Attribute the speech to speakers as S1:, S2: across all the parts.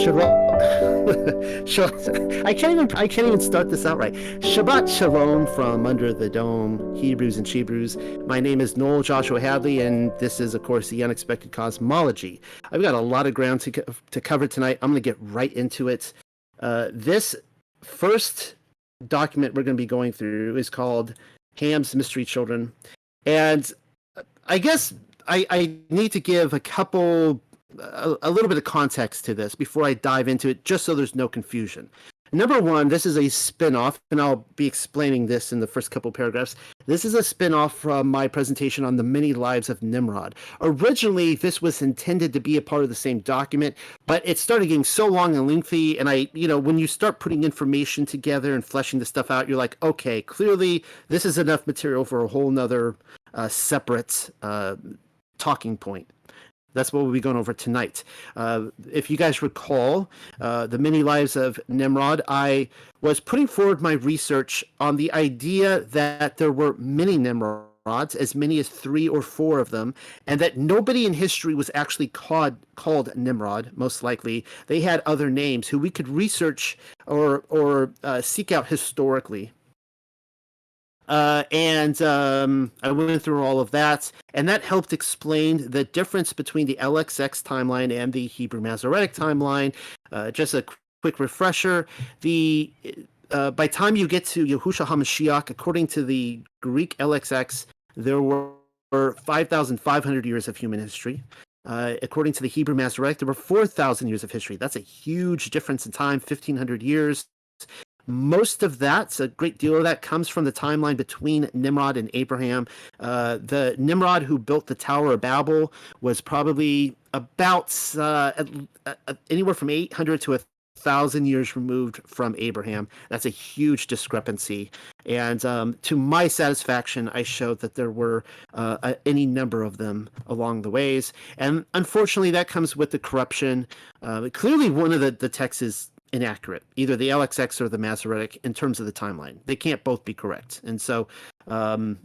S1: I can't even start this out right. Shabbat Shalom from under the dome, Hebrews and Shebrews. My name is Noel Joshua Hadley, and this is, of course, the Unexpected Cosmology. I've got a lot of ground to cover tonight. I'm going to get right into it. This first document we're going to be going through is called Ham's Mystery Children, and I guess I need to give a little bit of context to this before I dive into it, just so there's no confusion. Number one, this is a spin-off, and I'll be explaining this in the first couple paragraphs. This is a spin-off from my presentation on the many lives of Nimrod. Originally, this was intended to be a part of the same document, but it started getting so long and lengthy, and when you start putting information together and fleshing the stuff out, you're like, okay, clearly this is enough material for a whole nother separate talking point. That's what we'll be going over tonight. If you guys recall, the many lives of Nimrod, I was putting forward my research on the idea that there were many Nimrods, as many as 3 or 4 of them, and that nobody in history was actually called Nimrod, most likely. They had other names who we could research or seek out historically. I went through all of that, and that helped explain the difference between the LXX timeline and the Hebrew Masoretic timeline. Just a quick refresher: by time you get to Yahushua HaMashiach, according to the Greek LXX, there were 5,500 years of human history. According to the Hebrew Masoretic, there were 4,000 years of history. That's a huge difference in time, 1,500 years. Most of that, a great deal of that, comes from the timeline between Nimrod and Abraham. The Nimrod who built the Tower of Babel was probably about anywhere from 800 to 1,000 years removed from Abraham. That's a huge discrepancy. And to my satisfaction, I showed that there were any number of them along the ways. And unfortunately, that comes with the corruption. Clearly, one of the texts is inaccurate, either the LXX or the Masoretic, in terms of the timeline. They can't both be correct. And so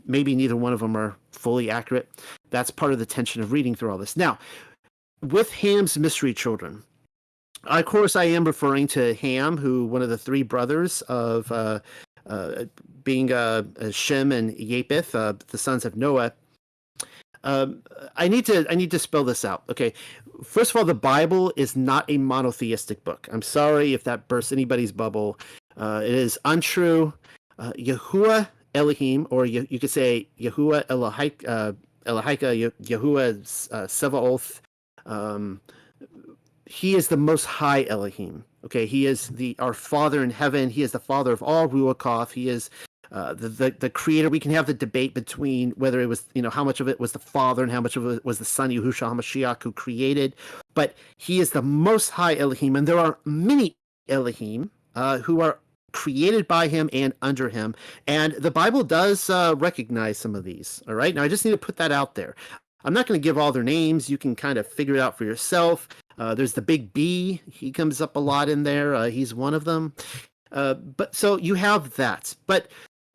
S1: maybe neither one of them are fully accurate. That's part of the tension of reading through all this. Now, with Ham's Mystery Children, of course, I am referring to Ham, who one of the 3 brothers of being Shem and Japheth, the sons of Noah. I need to spell this out. Okay, first of all, the Bible is not a monotheistic book. I'm sorry if that bursts anybody's bubble. It is untrue. Yahuwah Elohim, or you could say Yahuwah Elohika, Yahuwah Sevaoth. He is the Most High Elohim. Okay, he is our Father in heaven. He is the Father of all Ruachoth. He is the creator. We can have the debate between whether it was, how much of it was the Father and how much of it was the Son, Yahushua HaMashiach, who created. But he is the Most High Elohim, and there are many Elohim who are created by him and under him. And the Bible does recognize some of these. All right, now I just need to put that out there. I'm not going to give all their names. You can kind of figure it out for yourself. There's the big B. He comes up a lot in there. He's one of them. But so you have that. But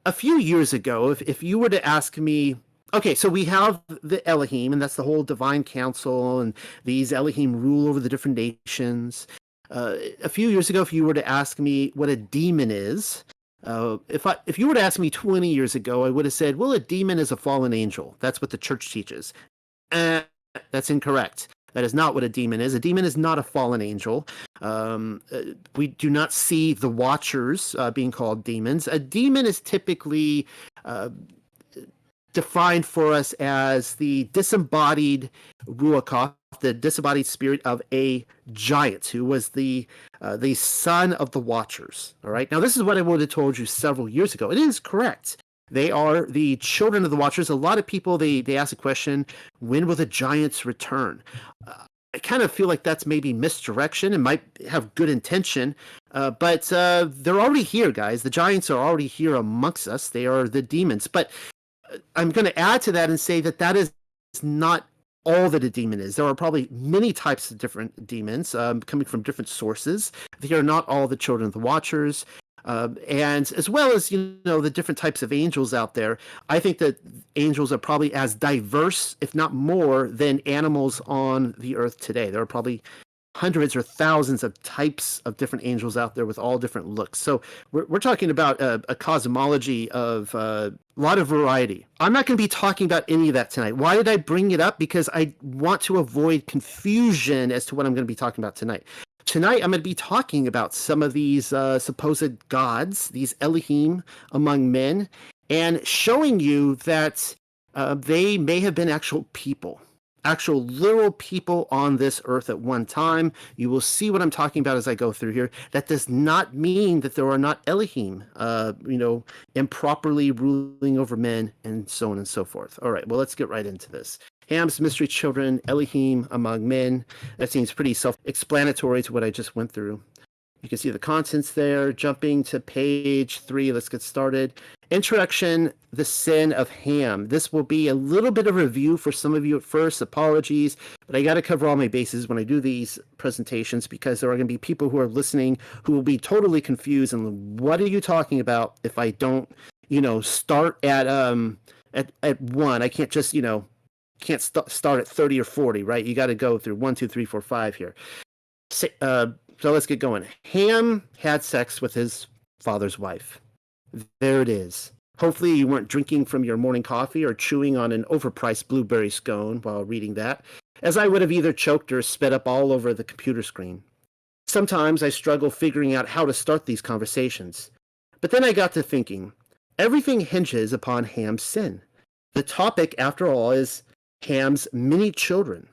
S1: a few years ago, if you were to ask me, okay, so we have the Elohim, and that's the whole divine council, and these Elohim rule over the different nations. A few years ago, if you were to ask me what a demon is, if you were to ask me 20 years ago, I would have said, well, a demon is a fallen angel. That's what the church teaches. That's incorrect. That is not what a demon is. A demon is not a fallen angel. We do not see the Watchers being called demons. A demon is typically defined for us as the disembodied Ruach, the disembodied spirit of a giant who was the son of the Watchers. All right. Now, this is what I would have told you several years ago. It is correct. They are the children of the Watchers. A lot of people, they ask the question, when will the giants return? I kind of feel like that's maybe misdirection. It might have good intention, but they're already here, guys. The giants are already here amongst us. They are the demons. But I'm going to add to that and say that is not all that a demon is. There are probably many types of different demons coming from different sources. They are not all the children of the Watchers. And as well as, the different types of angels out there, I think that angels are probably as diverse, if not more, than animals on the earth today. There are probably hundreds or thousands of types of different angels out there with all different looks. So we're talking about a cosmology of a lot of variety. I'm not going to be talking about any of that tonight. Why did I bring it up? Because I want to avoid confusion as to what I'm going to be talking about tonight. Tonight, I'm going to be talking about some of these supposed gods, these Elohim among men, and showing you that they may have been actual people, actual literal people on this earth at one time. You will see what I'm talking about as I go through here. That does not mean that there are not Elohim, improperly ruling over men and so on and so forth. All right, well, let's get right into this. Ham's mystery children, Elohim among men. That seems pretty self-explanatory to what I just went through. You can see the contents there. Jumping to page 3, let's get started. Introduction, the sin of Ham. This will be a little bit of review for some of you at first. Apologies, but I got to cover all my bases when I do these presentations because there are going to be people who are listening who will be totally confused. And what are you talking about if I don't, start at 1? I can't just, can't start at 30 or 40, right? You got to go through 1, 2, 3, 4, 5 here. So let's get going. Ham had sex with his father's wife. There it is. Hopefully you weren't drinking from your morning coffee or chewing on an overpriced blueberry scone while reading that, as I would have either choked or sped up all over the computer screen. Sometimes I struggle figuring out how to start these conversations. But then I got to thinking, everything hinges upon Ham's sin. The topic, after all, is Ham's many children.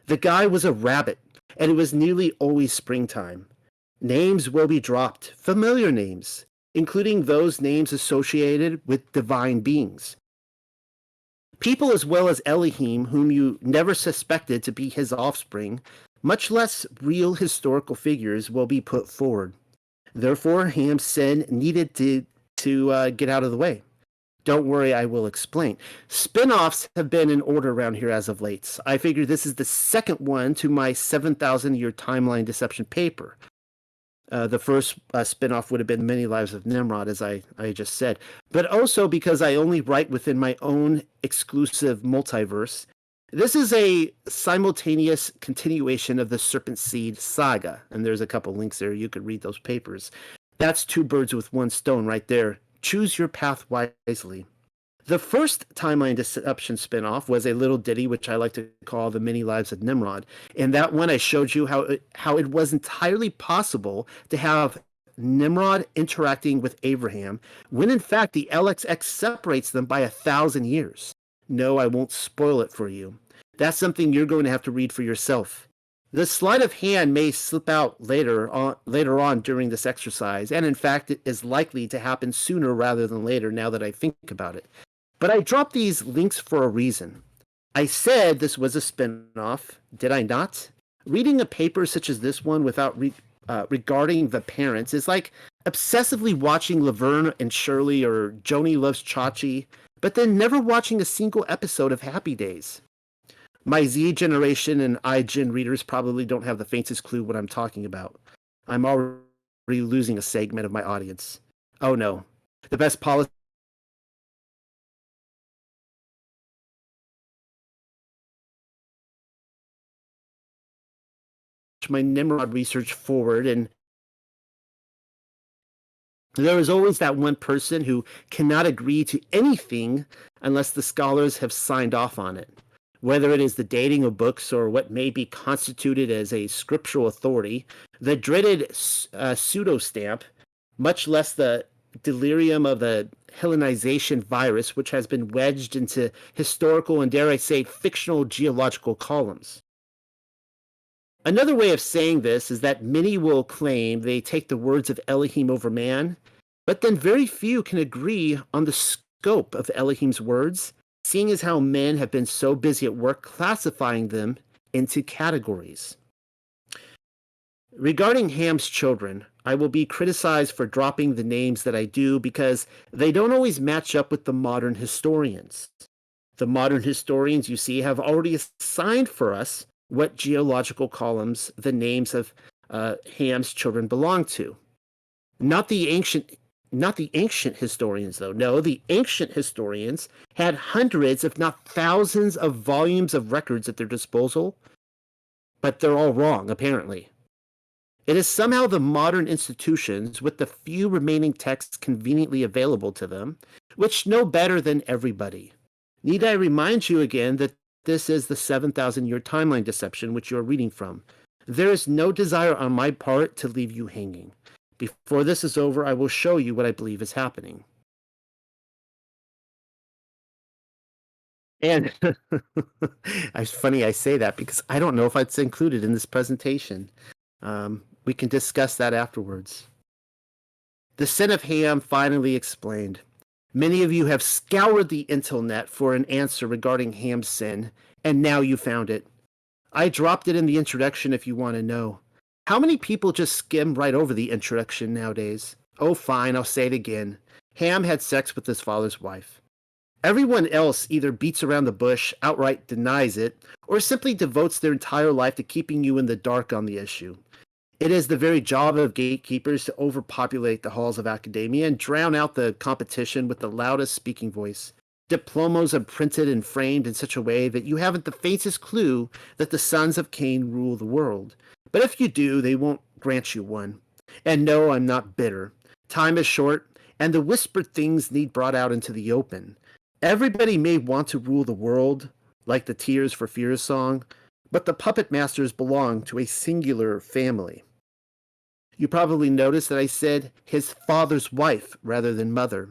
S1: The guy was a rabbit, and it was nearly always springtime. Names will be dropped, familiar names, including those names associated with divine beings. People as well as Elohim, whom you never suspected to be his offspring, much less real historical figures, will be put forward. Therefore, Ham's sin needed to get out of the way. Don't worry, I will explain. Spin-offs have been in order around here as of late. I figure this is the second one to my 7,000-year timeline deception paper. The first spin-off would have been Many Lives of Nimrod, as I just said. But also because I only write within my own exclusive multiverse. This is a simultaneous continuation of the Serpent Seed saga. And there's a couple links there. You could read those papers. That's 2 birds with 1 stone right there. Choose your path wisely. The first timeline deception spinoff was a little ditty, which I like to call The Many Lives of Nimrod. In that one, I showed you how it was entirely possible to have Nimrod interacting with Abraham, when in fact the LXX separates them by 1,000 years. No, I won't spoil it for you. That's something you're going to have to read for yourself. The sleight of hand may slip out later on during this exercise, and in fact it is likely to happen sooner rather than later now that I think about it. But I dropped these links for a reason. I said this was a spin-off, did I not? Reading a paper such as this one without regarding the parents is like obsessively watching Laverne and Shirley or Joni Loves Chachi, but then never watching a single episode of Happy Days. My Z generation and iGen readers probably don't have the faintest clue what I'm talking about. I'm already losing a segment of my audience. Oh no. The best policy my Nimrod research forward, and there is always that one person who cannot agree to anything unless the scholars have signed off on it. Whether it is the dating of books or what may be constituted as a scriptural authority, the dreaded pseudo-stamp, much less the delirium of the Hellenization virus, which has been wedged into historical and, dare I say, fictional geological columns. Another way of saying this is that many will claim they take the words of Elohim over man, but then very few can agree on the scope of Elohim's words, seeing as how men have been so busy at work classifying them into categories. Regarding Ham's children, I will be criticized for dropping the names that I do because they don't always match up with the modern historians. The modern historians, you see, have already assigned for us what geological columns the names of Ham's children belong to. Not the ancient historians, though. No, the ancient historians had hundreds, if not thousands, of volumes of records at their disposal. but they're all wrong, apparently. It is somehow the modern institutions, with the few remaining texts conveniently available to them, which know better than everybody. Need I remind you again that this is the 7,000-year timeline deception which you are reading from? There is no desire on my part to leave you hanging. Before this is over, I will show you what I believe is happening. And it's funny I say that because I don't know if it's included in this presentation. We can discuss that afterwards. The sin of Ham finally explained. Many of you have scoured the internet for an answer regarding Ham's sin, and now you found it. I dropped it in the introduction if you want to know. How many people just skim right over the introduction nowadays? Oh, fine, I'll say it again. Ham had sex with his father's wife. Everyone else either beats around the bush, outright denies it, or simply devotes their entire life to keeping you in the dark on the issue. It is the very job of gatekeepers to overpopulate the halls of academia and drown out the competition with the loudest speaking voice. Diplomas are printed and framed in such a way that you haven't the faintest clue that the sons of Cain rule the world. But if you do, they won't grant you one. And no, I'm not bitter. Time is short, and the whispered things need brought out into the open. Everybody may want to rule the world, like the Tears for Fears song, but the puppet masters belong to a singular family. You probably noticed that I said his father's wife rather than mother.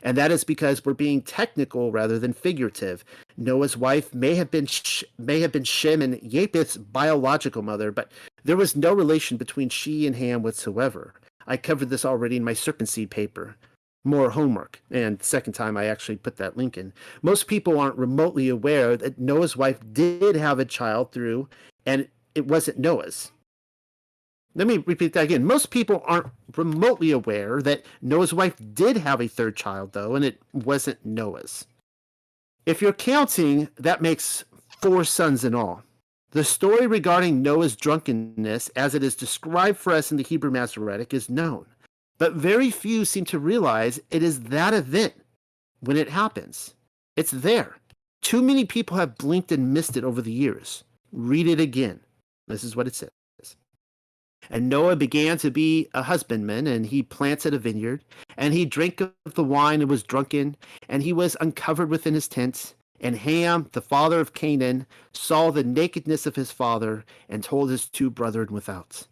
S1: And that is because we're being technical rather than figurative. Noah's wife may have been Shem and Japheth's biological mother, but there was no relation between she and Ham whatsoever. I covered this already in my serpent seed paper. More homework, and the second time I actually put that link in. Most people aren't remotely aware that Noah's wife did have a child through, and it wasn't Noah's. Let me repeat that again. Most people aren't remotely aware that Noah's wife did have a third child, though, and it wasn't Noah's. If you're counting, that makes 4 sons in all. The story regarding Noah's drunkenness, as it is described for us in the Hebrew Masoretic, is known. But very few seem to realize it is that event when it happens. It's there. Too many people have blinked and missed it over the years. Read it again. This is what it says. And Noah began to be a husbandman, and he planted a vineyard, and he drank of the wine and was drunken, and he was uncovered within his tent. And Ham, the father of Canaan, saw the nakedness of his father, and told his 2 brethren without.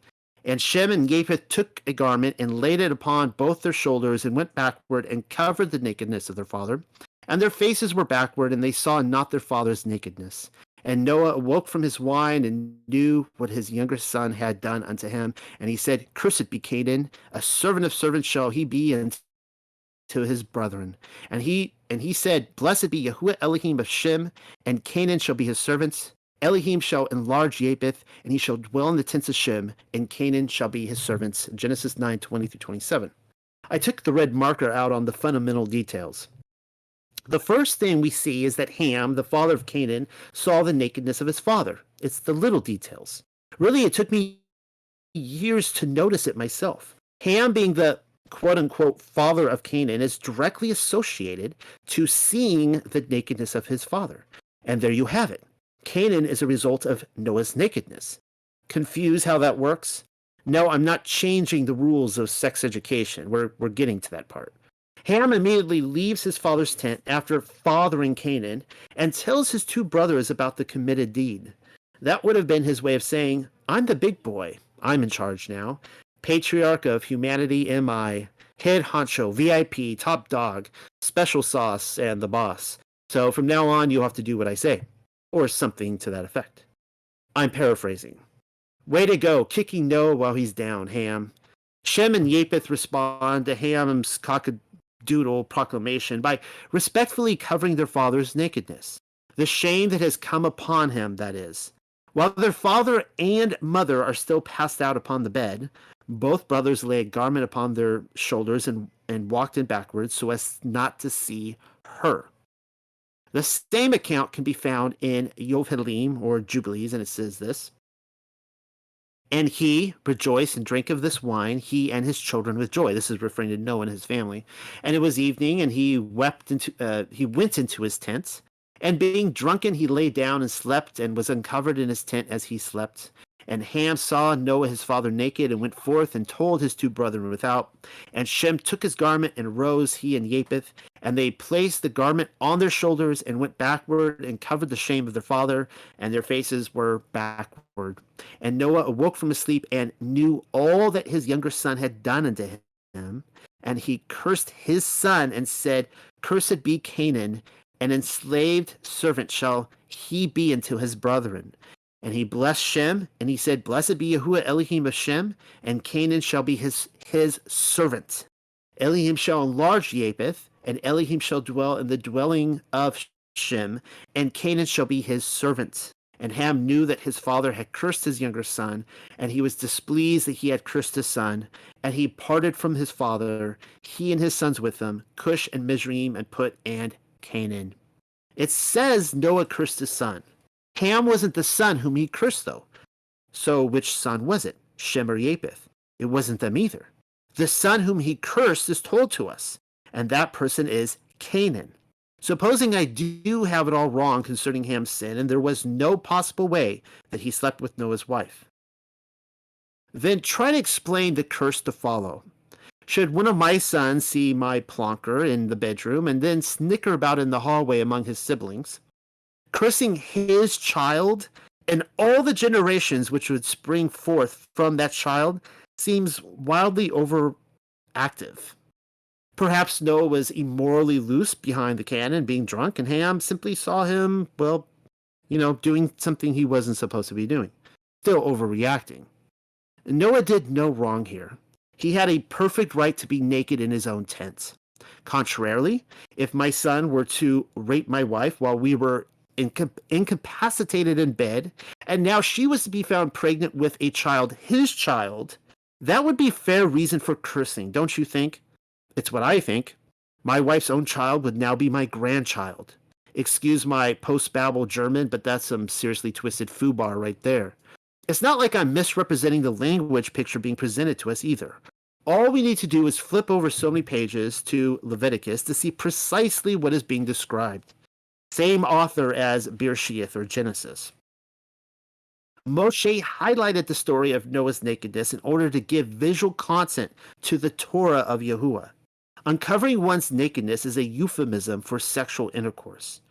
S1: And Shem and Japheth took a garment and laid it upon both their shoulders, and went backward and covered the nakedness of their father. And their faces were backward, and they saw not their father's nakedness. And Noah awoke from his wine and knew what his younger son had done unto him. And he said, Cursed be Canaan, a servant of servants shall he be unto his brethren. And he said, Blessed be Yahuwah Elohim of Shem, and Canaan shall be his servants. Elohim shall enlarge Japheth, and he shall dwell in the tents of Shem, and Canaan shall be his servants. Genesis 9:20-27. I took the red marker out on the fundamental details. The first thing we see is that Ham, the father of Canaan, saw the nakedness of his father. It's the little details. Really, it took me years to notice it myself. Ham, being the quote-unquote father of Canaan, is directly associated to seeing the nakedness of his father. And there you have it. Canaan is a result of Noah's nakedness. Confused how that works? No, I'm not changing the rules of sex education. We're getting to that part. Ham immediately leaves his father's tent after fathering Canaan and tells his 2 brothers about the committed deed. That would have been his way of saying, I'm the big boy. I'm in charge now. Patriarch of humanity am I. Head honcho, VIP, top dog, special sauce, and the boss. So from now on, you'll have to do what I say. Or something to that effect. I'm paraphrasing. Way to go, kicking Noah while he's down, Ham. Shem and Japheth respond to Ham's cock-a-doodle proclamation by respectfully covering their father's nakedness. The shame that has come upon him, that is. While their father and mother are still passed out upon the bed, both brothers lay a garment upon their shoulders and walked in backwards so as not to see her. The same account can be found in Yovelim, or Jubilees, and it says this. And he rejoiced and drank of this wine, he and his children with joy. This is referring to Noah and his family. And it was evening, and he went into his tent. And being drunken, he lay down and slept, and was uncovered in his tent as he slept. And Ham saw Noah his father naked, and went forth and told his two brethren without. And Shem took his garment, and rose, he and Japheth, and they placed the garment on their shoulders, and went backward, and covered the shame of their father, and their faces were backward. And Noah awoke from his sleep, and knew all that his younger son had done unto him. And he cursed his son, and said, Cursed be Canaan, an enslaved servant shall he be unto his brethren. And he blessed Shem, and he said, Blessed be Yahuwah Elohim of Shem, and Canaan shall be his servant. Elohim shall enlarge Japheth, and Elohim shall dwell in the dwelling of Shem, and Canaan shall be his servant. And Ham knew that his father had cursed his younger son, and he was displeased that he had cursed his son. And he parted from his father, he and his sons with him, Cush and Mizraim, and Put and Canaan. It says Noah cursed his son. Ham wasn't the son whom he cursed, though. So which son was it? Shem or Japheth? It wasn't them either. The son whom he cursed is told to us, and that person is Canaan. Supposing I do have it all wrong concerning Ham's sin, and there was no possible way that he slept with Noah's wife, then try to explain the curse to follow. Should one of my sons see my plonker in the bedroom and then snicker about in the hallway among his siblings, cursing his child and all the generations which would spring forth from that child seems wildly overactive. Perhaps Noah was immorally loose behind the cannon, being drunk, and Ham simply saw him, doing something he wasn't supposed to be doing. Still overreacting. Noah did no wrong here. He had a perfect right to be naked in his own tent. Contrarily, if my son were to rape my wife while we were incapacitated in bed, and now she was to be found pregnant with a child, his child, that would be fair reason for cursing, don't you think? It's what I think. My wife's own child would now be my grandchild. Excuse my post-Babel German, but that's some seriously twisted foobar right there. It's not like I'm misrepresenting the language picture being presented to us either. All we need to do is flip over so many pages to Leviticus to see precisely what is being described. Same author as Bereshith or Genesis. Moshe highlighted the story of Noah's nakedness in order to give visual content to the Torah of Yahuwah. Uncovering one's nakedness is a euphemism for sexual intercourse.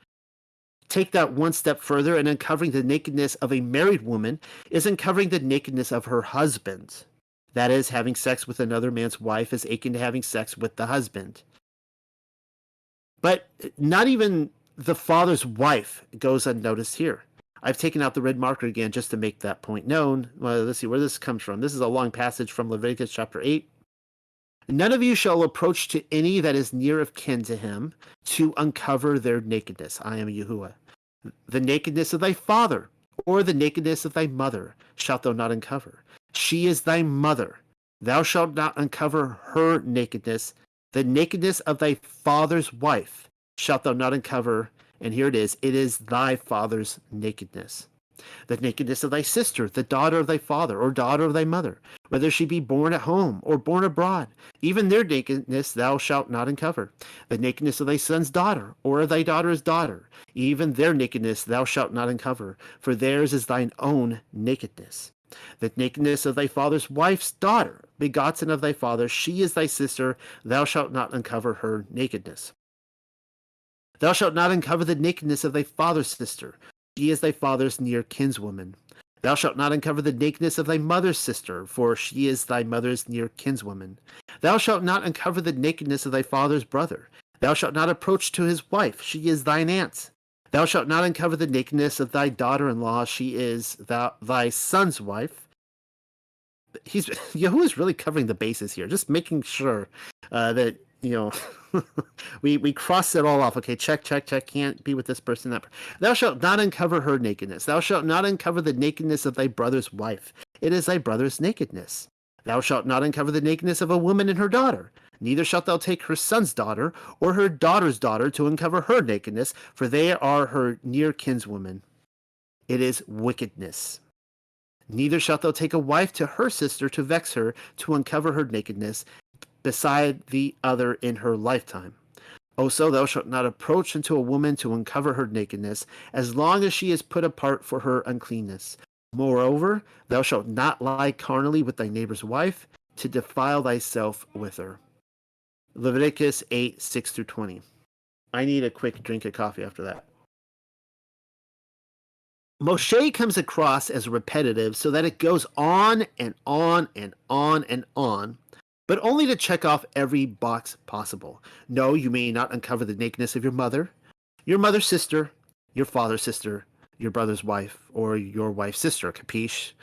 S1: Take that one step further, and uncovering the nakedness of a married woman is uncovering the nakedness of her husband. That is, having sex with another man's wife is akin to having sex with the husband. But not even the father's wife goes unnoticed here. I've taken out the red marker again just to make that point known. Well, let's see where this comes from. This is a long passage from Leviticus chapter 8. None of you shall approach to any that is near of kin to him to uncover their nakedness. I am Yahuwah. The nakedness of thy father or the nakedness of thy mother shalt thou not uncover. She is thy mother. Thou shalt not uncover her nakedness. The nakedness of thy father's wife shalt thou not uncover. And here it is thy father's nakedness. The nakedness of thy sister, the daughter of thy father, or daughter of thy mother, whether she be born at home or born abroad, even their nakedness thou shalt not uncover. The nakedness of thy son's daughter, or of thy daughter's daughter, even their nakedness thou shalt not uncover, for theirs is thine own nakedness. The nakedness of thy father's wife's daughter, begotten of thy father, she is thy sister, thou shalt not uncover her nakedness. Thou shalt not uncover the nakedness of thy father's sister. She is thy father's near kinswoman. Thou shalt not uncover the nakedness of thy mother's sister, for she is thy mother's near kinswoman. Thou shalt not uncover the nakedness of thy father's brother. Thou shalt not approach to his wife. She is thine aunt. Thou shalt not uncover the nakedness of thy daughter-in-law. She is thy son's wife. Yahuwah is really covering the bases here, just making sure that we cross it all off. Okay, check. Can't be with this person. That. Thou shalt not uncover her nakedness. Thou shalt not uncover the nakedness of thy brother's wife. It is thy brother's nakedness. Thou shalt not uncover the nakedness of a woman and her daughter. Neither shalt thou take her son's daughter or her daughter's daughter to uncover her nakedness, for they are her near kinswoman. It is wickedness. Neither shalt thou take a wife to her sister to vex her, to uncover her nakedness, beside the other in her lifetime. Also, thou shalt not approach unto a woman to uncover her nakedness, as long as she is put apart for her uncleanness. Moreover, thou shalt not lie carnally with thy neighbor's wife, to defile thyself with her. Leviticus 8, 6 through 20. I need a quick drink of coffee after that. Moshe comes across as repetitive so that it goes on and on and on and on, but only to check off every box possible. No, you may not uncover the nakedness of your mother's sister, your father's sister, your brother's wife, or your wife's sister, capiche?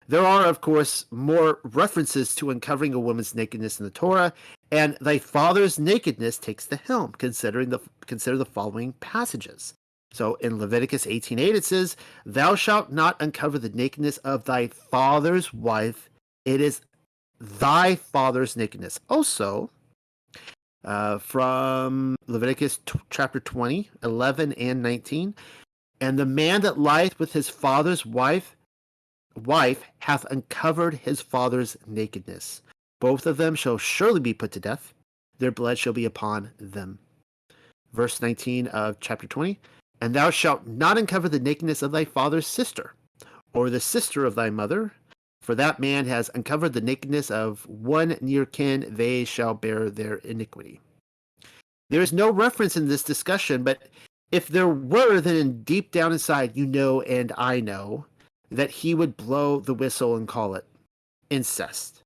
S1: There are, of course, more references to uncovering a woman's nakedness in the Torah, and thy father's nakedness takes the helm. Consider the following passages. So in Leviticus 18:8 it says, "Thou shalt not uncover the nakedness of thy father's wife. It is thy father's nakedness." Also, from Leviticus chapter 20, 11 and 19, "And the man that lieth with his father's wife hath uncovered his father's nakedness. Both of them shall surely be put to death. Their blood shall be upon them." Verse 19 of chapter 20, "And thou shalt not uncover the nakedness of thy father's sister, or the sister of thy mother, for that man has uncovered the nakedness of one near kin, they shall bear their iniquity." There is no reference in this discussion, but if there were, then deep down inside, you know and I know that he would blow the whistle and call it incest.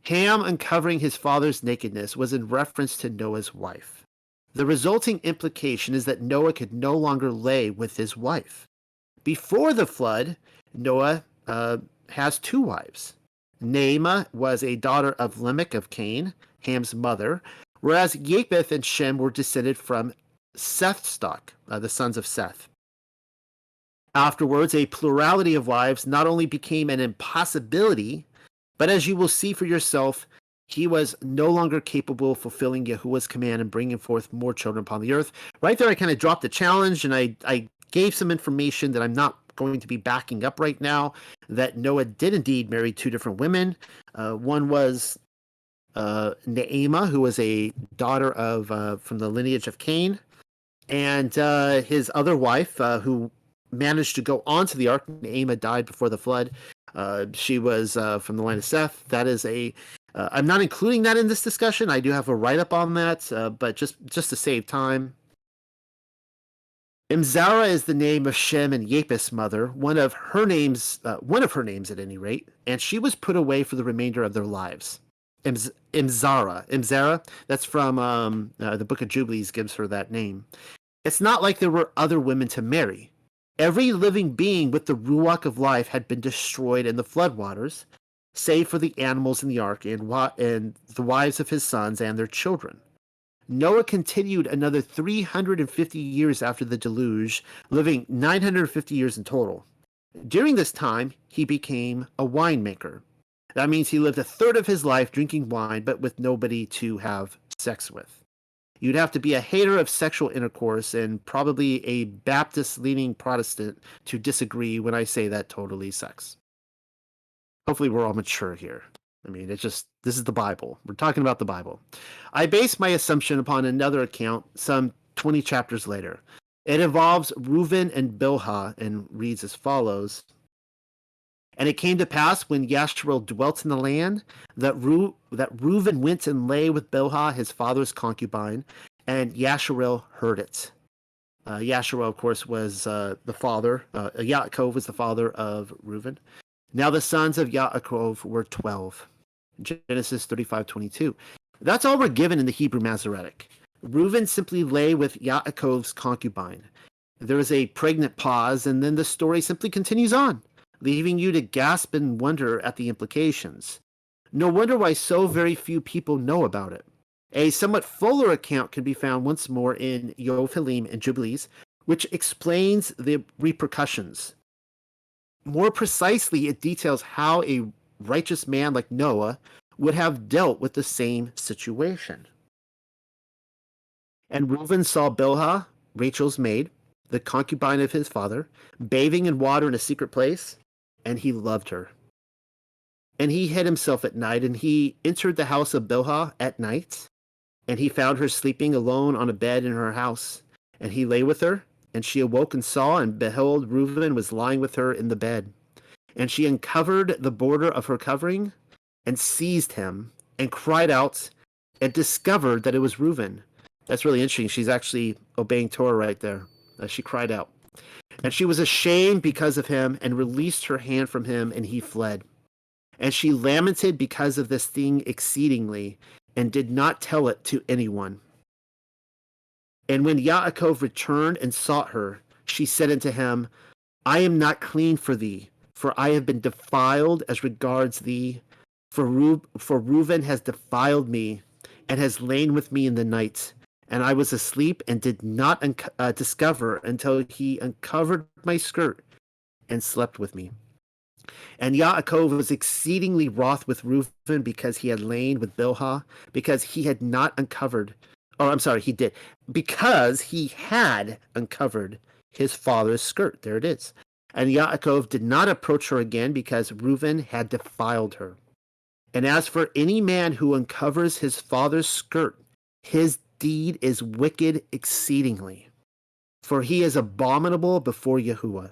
S1: Ham uncovering his father's nakedness was in reference to Noah's wife. The resulting implication is that Noah could no longer lay with his wife. Before the flood, Noah has two wives. Naamah was a daughter of Lamech of Cain, Ham's mother, whereas Japheth and Shem were descended from Seth's stock, the sons of Seth. Afterwards, a plurality of wives not only became an impossibility, but as you will see for yourself, he was no longer capable of fulfilling Yahuwah's command and bringing forth more children upon the earth. Right there, I kind of dropped the challenge, and I gave some information that I'm not going to be backing up right now, that Noah did indeed marry two different women. One was Naamah, who was a daughter of from the lineage of Cain, and his other wife, who managed to go onto the ark. Naamah died before the flood. She was from the line of Seth. That is I'm not including that in this discussion. I do have a write-up on that, but just to save time. Imzara is the name of Shem and Japheth's mother, one of her names at any rate, and she was put away for the remainder of their lives. Imzara, that's from the Book of Jubilees gives her that name. It's not like there were other women to marry. Every living being with the Ruach of life had been destroyed in the floodwaters, save for the animals in the ark and the wives of his sons and their children. Noah continued another 350 years after the deluge, living 950 years in total. During this time, he became a winemaker. That means he lived a third of his life drinking wine, but with nobody to have sex with. You'd have to be a hater of sexual intercourse and probably a Baptist-leaning Protestant to disagree when I say that totally sucks. Hopefully we're all mature here. I mean, this is the Bible. We're talking about the Bible. I base my assumption upon another account some 20 chapters later. It involves Reuben and Bilhah and reads as follows. "And it came to pass when Yasharel dwelt in the land that Reuben went and lay with Bilhah, his father's concubine, and Yasharel heard it." Yasharel, of course, was the father. Yaakov was the father of Reuben. Now the sons of Yaakov were 12. Genesis 35:22. That's all we're given in the Hebrew Masoretic. Reuben simply lay with Yaakov's concubine. There is a pregnant pause, and then the story simply continues on, leaving you to gasp and wonder at the implications. No wonder why so very few people know about it. A somewhat fuller account can be found once more in Yovelim and Jubilees, which explains the repercussions. More precisely, it details how a righteous man like Noah would have dealt with the same situation. "And Reuben saw Bilhah, Rachel's maid, the concubine of his father, bathing in water in a secret place, and he loved her. And he hid himself at night, and he entered the house of Bilhah at night, And he found her sleeping alone on a bed in her house. And he lay with her, and she awoke and saw, and behold, Reuben was lying with her in the bed. And she uncovered the border of her covering, and seized him, and cried out, and discovered that it was Reuben. That's really interesting. She's actually obeying Torah right there. She cried out. And she was ashamed because of him, and released her hand from him, and he fled. And she lamented because of this thing exceedingly, and did not tell it to anyone. And when Yaakov returned and sought her, she said unto him, I am not clean for thee, for I have been defiled as regards thee. For Reuben has defiled me, and has lain with me in the night. And I was asleep, and did not discover until he uncovered my skirt, and slept with me. And Yaakov was exceedingly wroth with Reuben, because he had lain with Bilhah, because he had not uncovered. Oh, I'm sorry, he did. Because he had uncovered his father's skirt. There it is. And Yaakov did not approach her again, because Reuben had defiled her. And as for any man who uncovers his father's skirt, his deed is wicked exceedingly. For he is abominable before Yahuwah.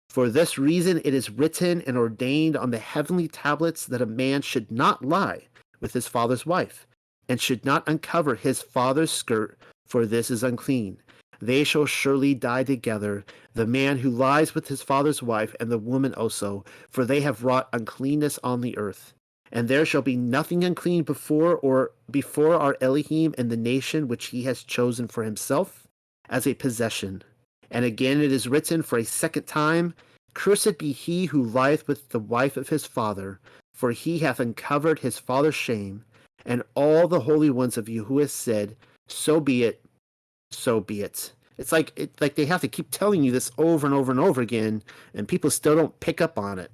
S1: For this reason it is written and ordained on the heavenly tablets that a man should not lie with his father's wife, and should not uncover his father's skirt, for this is unclean. They shall surely die together, the man who lies with his father's wife, and the woman also, for they have wrought uncleanness on the earth. And there shall be nothing unclean before our Elohim in the nation which he has chosen for himself as a possession. And again it is written for a second time, Cursed be he who lieth with the wife of his father, for he hath uncovered his father's shame. And all the holy ones of Yahuwah said, So be it, so be it. It's like they have to keep telling you this over and over and over again, and people still don't pick up on it.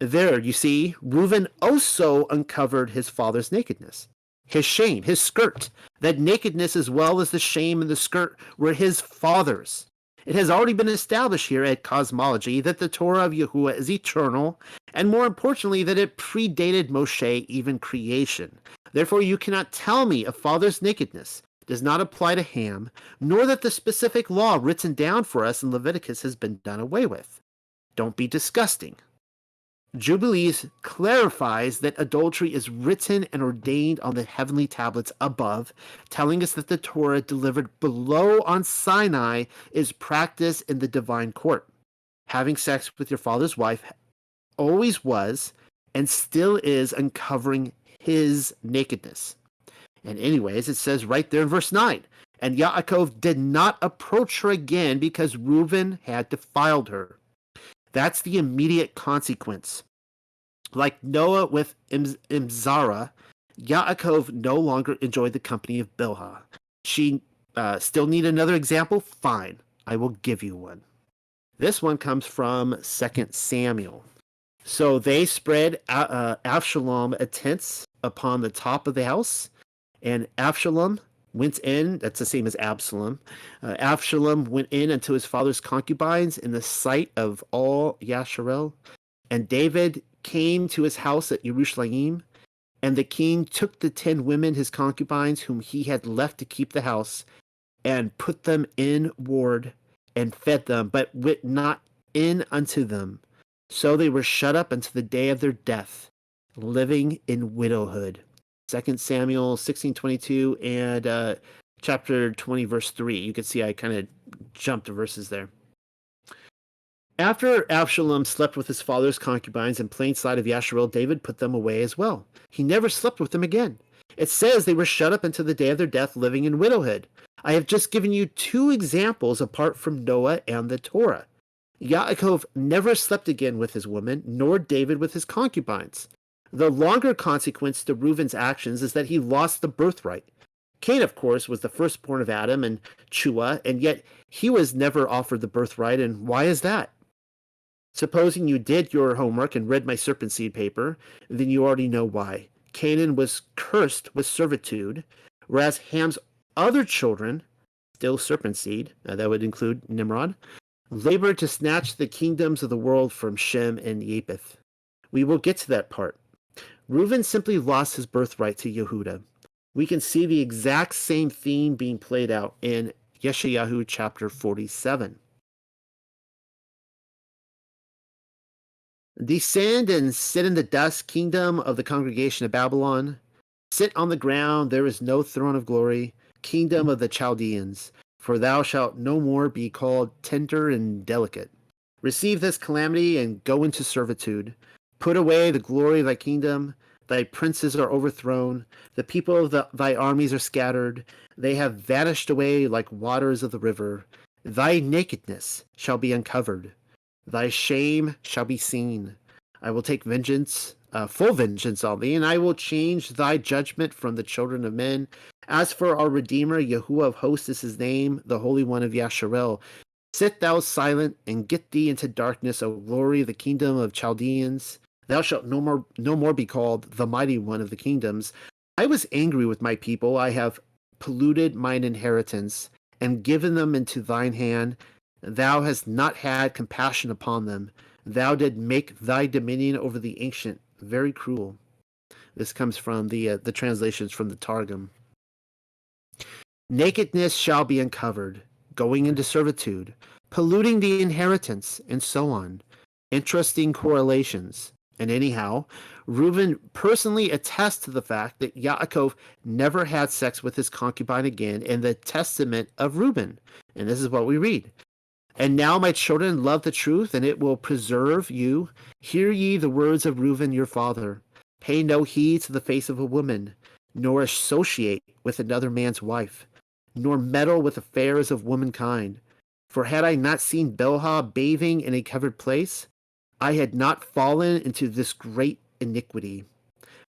S1: There, you see, Reuben also uncovered his father's nakedness, his shame, his skirt. That nakedness as well as the shame and the skirt were his father's. It has already been established here at Cosmology that the Torah of Yahuwah is eternal, and more importantly, that it predated Moshe, even creation. Therefore, you cannot tell me a father's nakedness does not apply to Ham, nor that the specific law written down for us in Leviticus has been done away with. Don't be disgusting. Jubilees clarifies that adultery is written and ordained on the heavenly tablets above, telling us that the Torah delivered below on Sinai is practiced in the divine court. Having sex with your father's wife always was and still is uncovering his nakedness. And anyways, it says right there in verse 9, and Yaakov did not approach her again because Reuben had defiled her. That's the immediate consequence. Like Noah with Imzara, Yaakov no longer enjoyed the company of Bilhah. She still need another example? Fine, I will give you one. This one comes from 2 Samuel. So they spread Avshalom a tent upon the top of the house, and Avshalom went in, that's the same as Absalom. Avshalom went in unto his father's concubines in the sight of all Yasharel. And David came to his house at Jerusalem, and the king took the 10 women, his concubines, whom he had left to keep the house, and put them in ward, and fed them, but went not in unto them. So they were shut up unto the day of their death, living in widowhood. 2 Samuel 16:22 and chapter 20, verse 3. You can see I kind of jumped the verses there. After Absalom slept with his father's concubines in plain sight of Yasharel, David put them away as well. He never slept with them again. It says they were shut up until the day of their death, living in widowhood. I have just given you 2 examples apart from Noah and the Torah. Yaakov never slept again with his woman, nor David with his concubines. The longer consequence to Reuben's actions is that he lost the birthright. Cain, of course, was the firstborn of Adam and Chua, and yet he was never offered the birthright, and why is that? Supposing you did your homework and read my serpent seed paper, then you already know why. Canaan was cursed with servitude, whereas Ham's other children, still serpent seed, that would include Nimrod, labored to snatch the kingdoms of the world from Shem and Japheth. We will get to that part. Reuben simply lost his birthright to Yehuda. We can see the exact same theme being played out in Yeshayahu chapter 47. Descend and sit in the dust, kingdom of the congregation of Babylon. Sit on the ground, there is no throne of glory, kingdom of the Chaldeans, for thou shalt no more be called tender and delicate. Receive this calamity and go into servitude. Put away the glory of thy kingdom. Thy princes are overthrown. The people of thy armies are scattered. They have vanished away like waters of the river. Thy nakedness shall be uncovered. Thy shame shall be seen. I will take vengeance, full vengeance on thee, and I will change thy judgment from the children of men. As for our Redeemer, Yahuwah of hosts is his name, the Holy One of Yasharel. Sit thou silent, and get thee into darkness, O glory of the kingdom of Chaldeans. Thou shalt no more be called the mighty one of the kingdoms. I was angry with my people. I have polluted mine inheritance, and given them into thine hand. Thou hast not had compassion upon them. Thou did make thy dominion over the ancient very cruel. This comes from the translations from the Targum. Nakedness shall be uncovered, going into servitude, polluting the inheritance, and so on. Interesting correlations. And anyhow, Reuben personally attests to the fact that Yaakov never had sex with his concubine again in the testament of Reuben. And this is what we read. And now, my children, love the truth, and it will preserve you. Hear ye the words of Reuben your father. Pay no heed to the face of a woman, nor associate with another man's wife, nor meddle with affairs of womankind. For had I not seen Bilhah bathing in a covered place, I had not fallen into this great iniquity.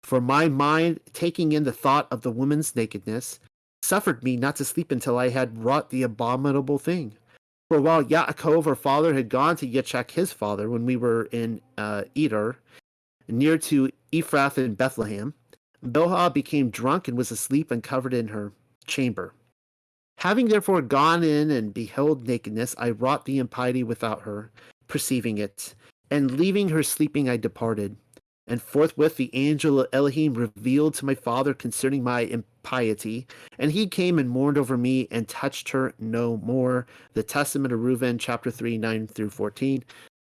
S1: For my mind, taking in the thought of the woman's nakedness, suffered me not to sleep until I had wrought the abominable thing. For while Yaakov, our father, had gone to Yitzchak, his father, when we were in Eder, near to Ephrath in Bethlehem, Bilhah became drunk and was asleep and covered in her chamber. Having therefore gone in and beheld nakedness, I wrought the impiety without her, perceiving it, and leaving her sleeping I departed. And forthwith the angel of Elohim revealed to my father concerning my impiety, and he came and mourned over me and touched her no more. The Testament of Reuben, chapter 3, 9 through 14.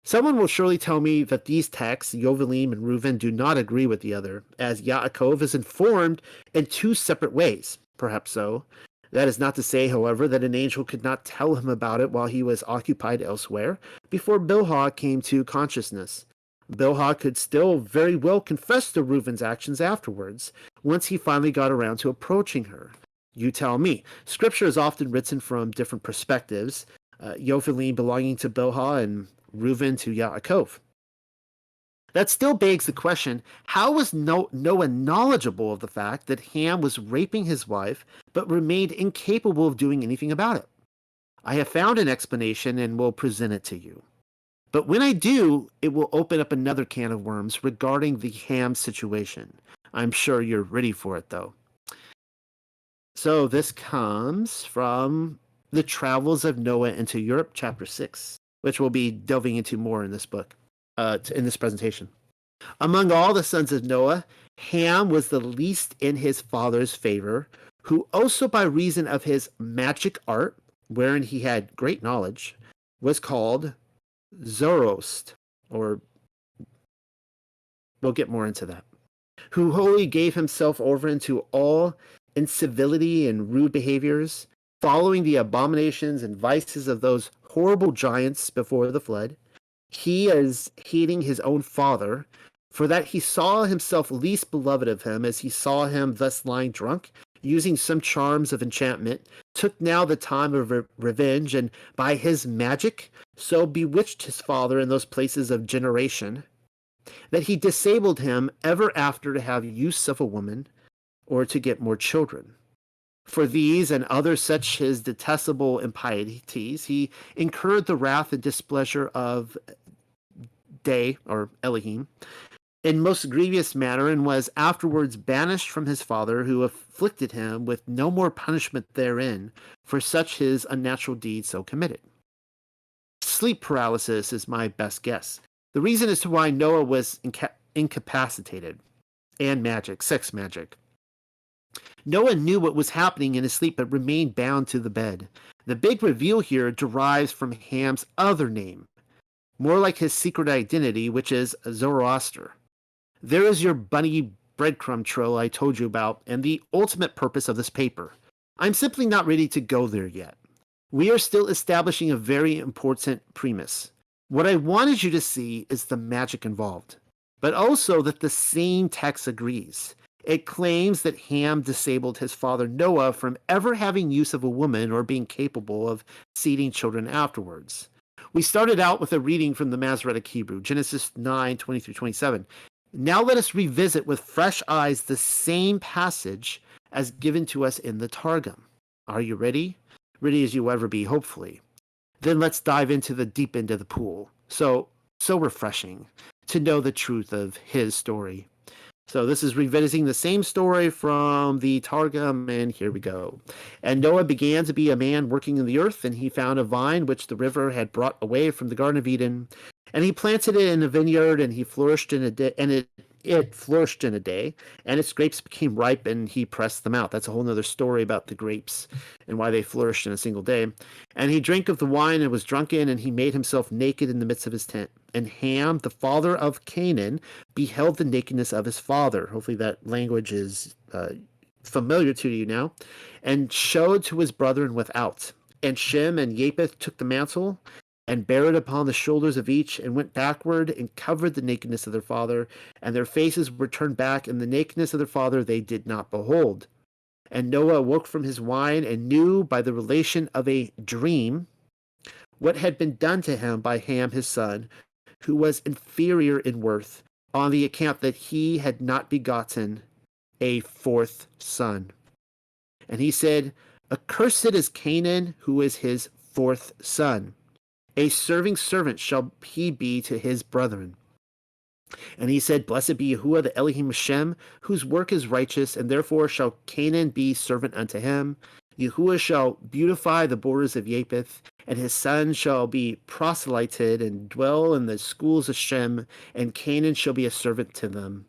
S1: Someone will surely tell me that these texts, Yovelim and Reuben, do not agree with the other, as Yaakov is informed in two separate ways. Perhaps so. That is not to say, however, that an angel could not tell him about it while he was occupied elsewhere, before Bilhah came to consciousness. Bilhah could still very well confess to Reuben's actions afterwards, once he finally got around to approaching her. You tell me. Scripture is often written from different perspectives, Yovelim belonging to Bilhah and Reuben to Yaakov. That still begs the question, how was Noah knowledgeable of the fact that Ham was raping his wife, but remained incapable of doing anything about it? I have found an explanation and will present it to you. But when I do, it will open up another can of worms regarding the Ham situation. I'm sure you're ready for it, though. So this comes from the Travels of Noah into Europe, chapter 6, which we'll be delving into more in this book. In this presentation. Among all the sons of Noah, Ham was the least in his father's favor, who also by reason of his magic art, wherein he had great knowledge, was called Zoroast, or we'll get more into that, who wholly gave himself over into all incivility and rude behaviors, following the abominations and vices of those horrible giants before the flood. He is hating his own father, for that he saw himself least beloved of him, as he saw him thus lying drunk, using some charms of enchantment, took now the time of revenge, and by his magic so bewitched his father in those places of generation, that he disabled him ever after to have use of a woman, or to get more children. For these and other such his detestable impieties, he incurred the wrath and displeasure of Day, or Elohim, in most grievous manner, and was afterwards banished from his father, who afflicted him with no more punishment therein, for such his unnatural deeds so committed. Sleep paralysis is my best guess. The reason as to why Noah was incapacitated, and magic, sex magic. Noah knew what was happening in his sleep, but remained bound to the bed. The big reveal here derives from Ham's other name, more like his secret identity, which is Zoroaster. There is your bunny breadcrumb trail I told you about, and the ultimate purpose of this paper. I'm simply not ready to go there yet. We are still establishing a very important premise. What I wanted you to see is the magic involved, but also that the same text agrees. It claims that Ham disabled his father Noah from ever having use of a woman or being capable of seeding children afterwards. We started out with a reading from the Masoretic Hebrew, Genesis 9:20-27. Now let us revisit with fresh eyes the same passage as given to us in the Targum. Are you ready? Ready as you ever be, hopefully. Then let's dive into the deep end of the pool. So refreshing to know the truth of his story. So this is revisiting the same story from the Targum, and here we go. And Noah began to be a man working in the earth, and he found a vine which the river had brought away from the Garden of Eden, and he planted it in a vineyard, and he flourished in a day, and it flourished in a day, and its grapes became ripe, and he pressed them out. That's a whole other story about the grapes and why they flourished in a single day. And he drank of the wine and was drunken, and he made himself naked in the midst of his tent. And Ham, the father of Canaan, beheld the nakedness of his father. Hopefully that language is familiar to you now. And showed to his brethren without. And Shem and Japheth took the mantle and bare it upon the shoulders of each, and went backward, and covered the nakedness of their father, and their faces were turned back, and the nakedness of their father they did not behold. And Noah awoke from his wine, and knew by the relation of a dream what had been done to him by Ham his son, who was inferior in worth, on the account that he had not begotten a fourth son. And he said, Accursed is Canaan, who is his fourth son. A serving servant shall he be to his brethren. And he said, Blessed be Yahuwah, the Elohim of Shem, whose work is righteous, and therefore shall Canaan be servant unto him. Yahuwah shall beautify the borders of Japheth, and his son shall be proselyted and dwell in the schools of Shem, and Canaan shall be a servant to them.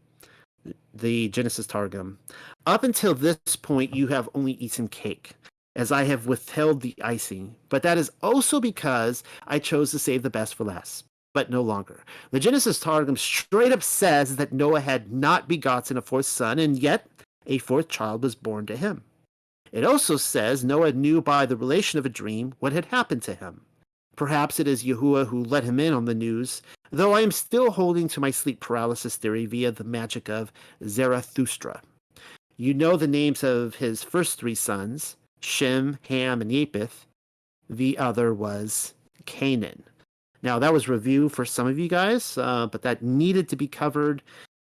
S1: The Genesis Targum. Up until this point, you have only eaten cake, as I have withheld the icing, but that is also because I chose to save the best for last, but no longer. The Genesis Targum straight up says that Noah had not begotten a fourth son, and yet a fourth child was born to him. It also says Noah knew by the relation of a dream what had happened to him. Perhaps it is Yahuwah who let him in on the news, though I am still holding to my sleep paralysis theory via the magic of Zarathustra. You know the names of his first three sons, Shem, Ham, and Japheth. The other was Canaan. Now, that was review for some of you guys, but that needed to be covered.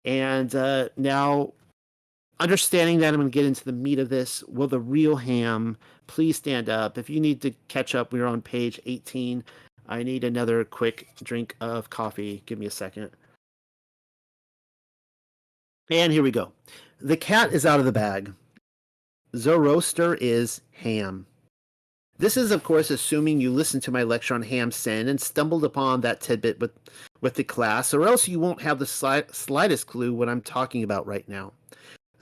S1: And now, understanding that, I'm going to get into the meat of this. Will the real Ham please stand up? If you need to catch up, we're on page 18. I need another quick drink of coffee. Give me a second. And here we go. The cat is out of the bag. Zoroaster is Ham. This is, of course, assuming you listened to my lecture on Ham's sin and stumbled upon that tidbit with the class, or else you won't have the slightest clue what I'm talking about right now.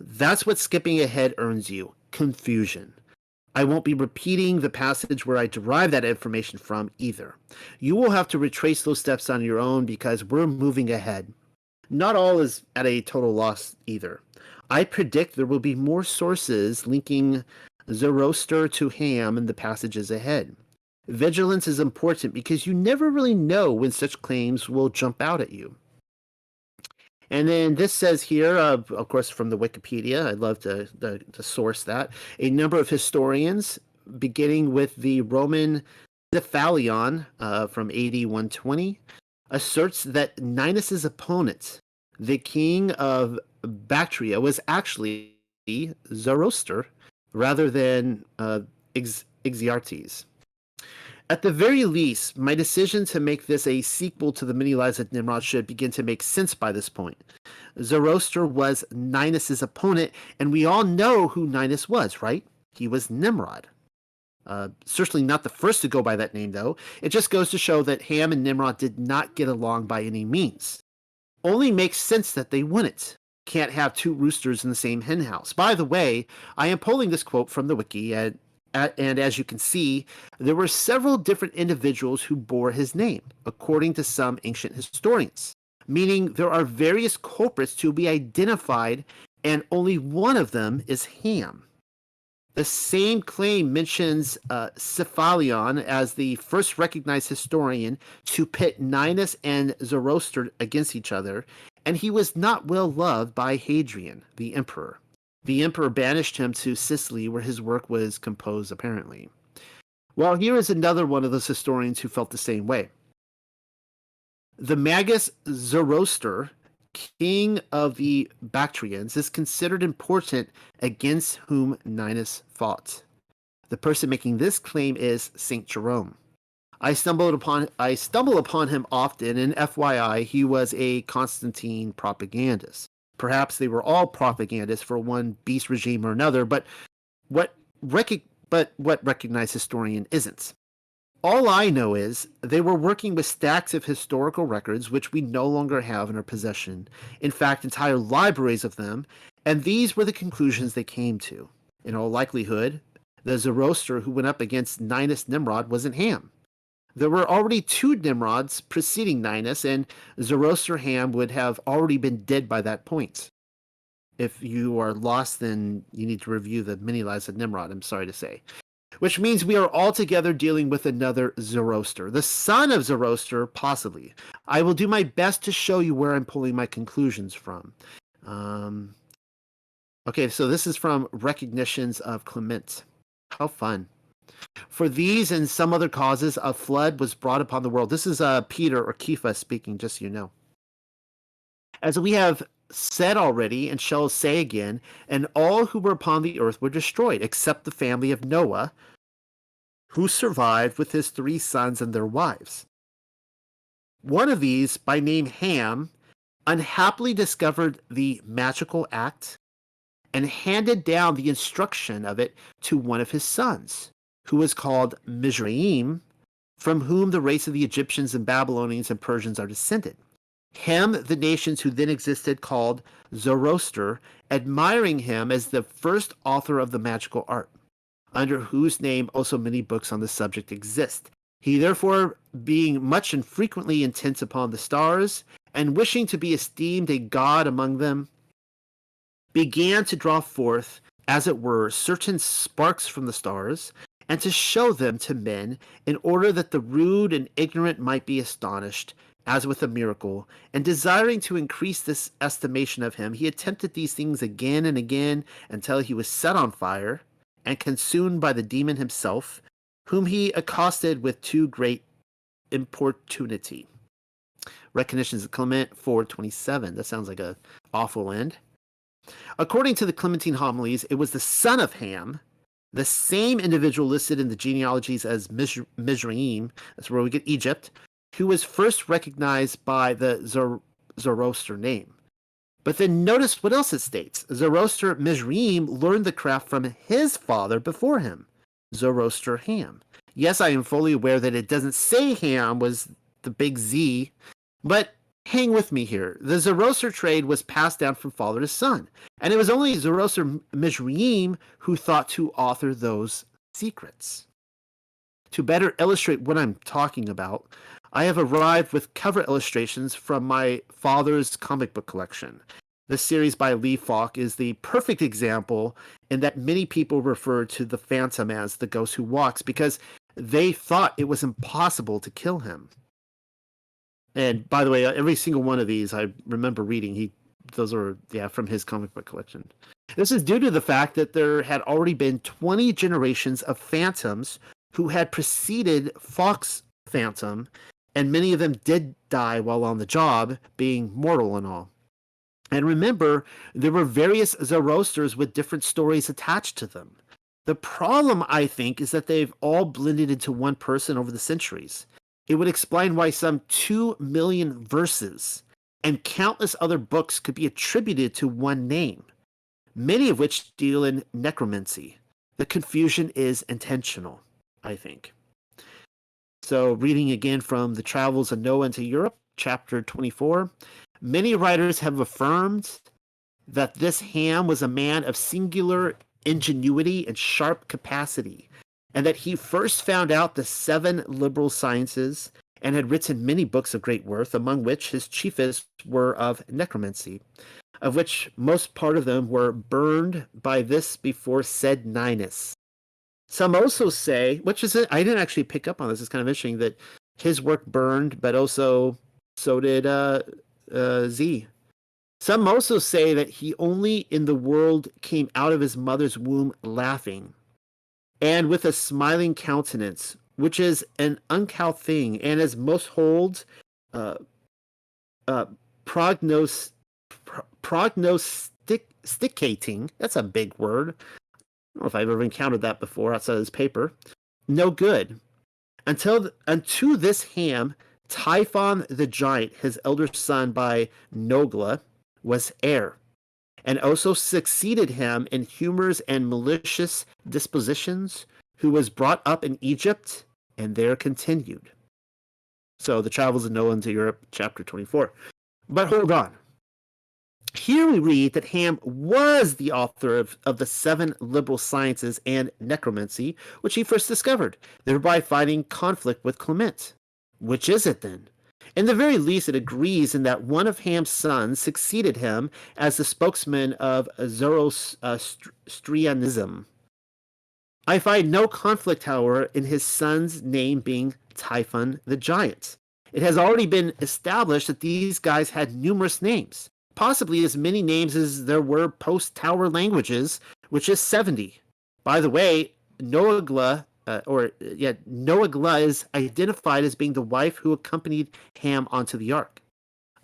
S1: That's what skipping ahead earns you, confusion. I won't be repeating the passage where I derive that information from either. You will have to retrace those steps on your own because we're moving ahead. Not all is at a total loss either. I predict there will be more sources linking Zoroaster to Ham in the passages ahead. Vigilance is important because you never really know when such claims will jump out at you. And then this says here, of course, from the Wikipedia, I'd love to source that, a number of historians, beginning with the Roman Cephalion from AD 120, asserts that Ninus's opponent, the king of Bactria, was actually Zoroaster rather than Ixiartes. At the very least, my decision to make this a sequel to the mini lives of Nimrod should begin to make sense by this point. Zoroaster was Ninus's opponent, and we all know who Ninus was, right? He was Nimrod. Certainly not the first to go by that name, though. It just goes to show that Ham and Nimrod did not get along by any means. Only makes sense that they wouldn't. can't have two roosters in the same hen house. By the way, I am pulling this quote from the wiki, and as you can see, there were several different individuals who bore his name, according to some ancient historians, meaning there are various culprits to be identified, and only one of them is Ham. The same claim mentions Cephalion as the first recognized historian to pit Ninus and Zoroaster against each other, and he was not well loved by Hadrian, the emperor. The emperor banished him to Sicily, where his work was composed, apparently. Well, here is another one of those historians who felt the same way. The magus Zoroaster, king of the Bactrians, is considered important against whom Ninus fought. The person making this claim is Saint Jerome. I stumble upon him often, and FYI, he was a Constantine propagandist. Perhaps they were all propagandists for one beast regime or another, but what recognized historian isn't. All I know is they were working with stacks of historical records which we no longer have in our possession. In fact, entire libraries of them, and these were the conclusions they came to. In all likelihood, the Zoroaster who went up against Ninus Nimrod wasn't Ham. There were already two Nimrods preceding Ninus, and Zoroaster Ham would have already been dead by that point. If you are lost, then you need to review the many lives of Nimrod, I'm sorry to say. Which means we are altogether dealing with another Zoroaster, the son of Zoroaster, possibly. I will do my best to show you where I'm pulling my conclusions from. Okay, so this is from Recognitions of Clement. How fun. For these and some other causes, a flood was brought upon the world. This is Peter or Kepha speaking, just so you know. As we have said already, and shall say again, and all who were upon the earth were destroyed, except the family of Noah, who survived with his 3 sons and their wives. One of these, by name Ham, unhappily discovered the magical act and handed down the instruction of it to one of his sons, who was called Mizraim, from whom the race of the Egyptians and Babylonians and Persians are descended. Him the nations who then existed called Zoroaster, admiring him as the first author of the magical art, under whose name also many books on the subject exist. He therefore, being much and frequently intent upon the stars, and wishing to be esteemed a god among them, began to draw forth, as it were, certain sparks from the stars, and to show them to men, in order that the rude and ignorant might be astonished, as with a miracle, and desiring to increase this estimation of him, he attempted these things again and again, until he was set on fire, and consumed by the demon himself, whom he accosted with too great importunity. Recognitions of Clement 4:27. That sounds like a awful end. According to the Clementine homilies, it was the son of Ham, the same individual listed in the genealogies as Mizraim, that's where we get Egypt, who was first recognized by the Zoroaster name. But then notice what else it states. Zoroaster Mizraim learned the craft from his father before him, Zoroaster Ham. Yes, I am fully aware that it doesn't say Ham was the big Z, but hang with me here. The Zoroaster trade was passed down from father to son, and it was only Zoroaster Mizraim who thought to author those secrets. To better illustrate what I'm talking about, I have arrived with cover illustrations from my father's comic book collection. The series by Lee Falk is the perfect example in that many people refer to the Phantom as the ghost who walks because they thought it was impossible to kill him. And by the way, every single one of these I remember reading. Those are from his comic book collection. This is due to the fact that there had already been 20 generations of Phantoms who had preceded Falk's Phantom, and many of them did die while on the job, being mortal and all. And remember, there were various Zoroasters with different stories attached to them. The problem, I think, is that they've all blended into one person over the centuries. It would explain why some 2 million verses and countless other books could be attributed to one name, many of which deal in necromancy. The confusion is intentional, I think. So, reading again from The Travels of Noah into Europe, chapter 24, many writers have affirmed that this Ham was a man of singular ingenuity and sharp capacity, and that he first found out the 7 liberal sciences and had written many books of great worth, among which his chiefest were of necromancy, of which most part of them were burned by this before said Ninus. Some also say, which is I didn't actually pick up on this, it's kind of interesting that his work burned, but also so did Z. Some also say that he only in the world came out of his mother's womb laughing, and with a smiling countenance, which is an uncouth thing, and as most hold, prognosticating, that's a big word. I don't know if I've ever encountered that before outside of this paper. No good. Unto this Ham, Typhon the giant, his elder son by Nogla, was heir, and also succeeded him in humors and malicious dispositions, who was brought up in Egypt, and there continued. So the travels of Noah into Europe, chapter 24. But hold on. Here we read that Ham was the author of the 7 liberal sciences and necromancy, which he first discovered, thereby finding conflict with Clement. Which is it then? In the very least, it agrees in that one of Ham's sons succeeded him as the spokesman of Zoroastrianism. I find no conflict, however, in his son's name being Typhon the Giant. It has already been established that these guys had numerous names, possibly as many names as there were post-Tower languages, which is 70. By the way, Noagla is identified as being the wife who accompanied Ham onto the ark.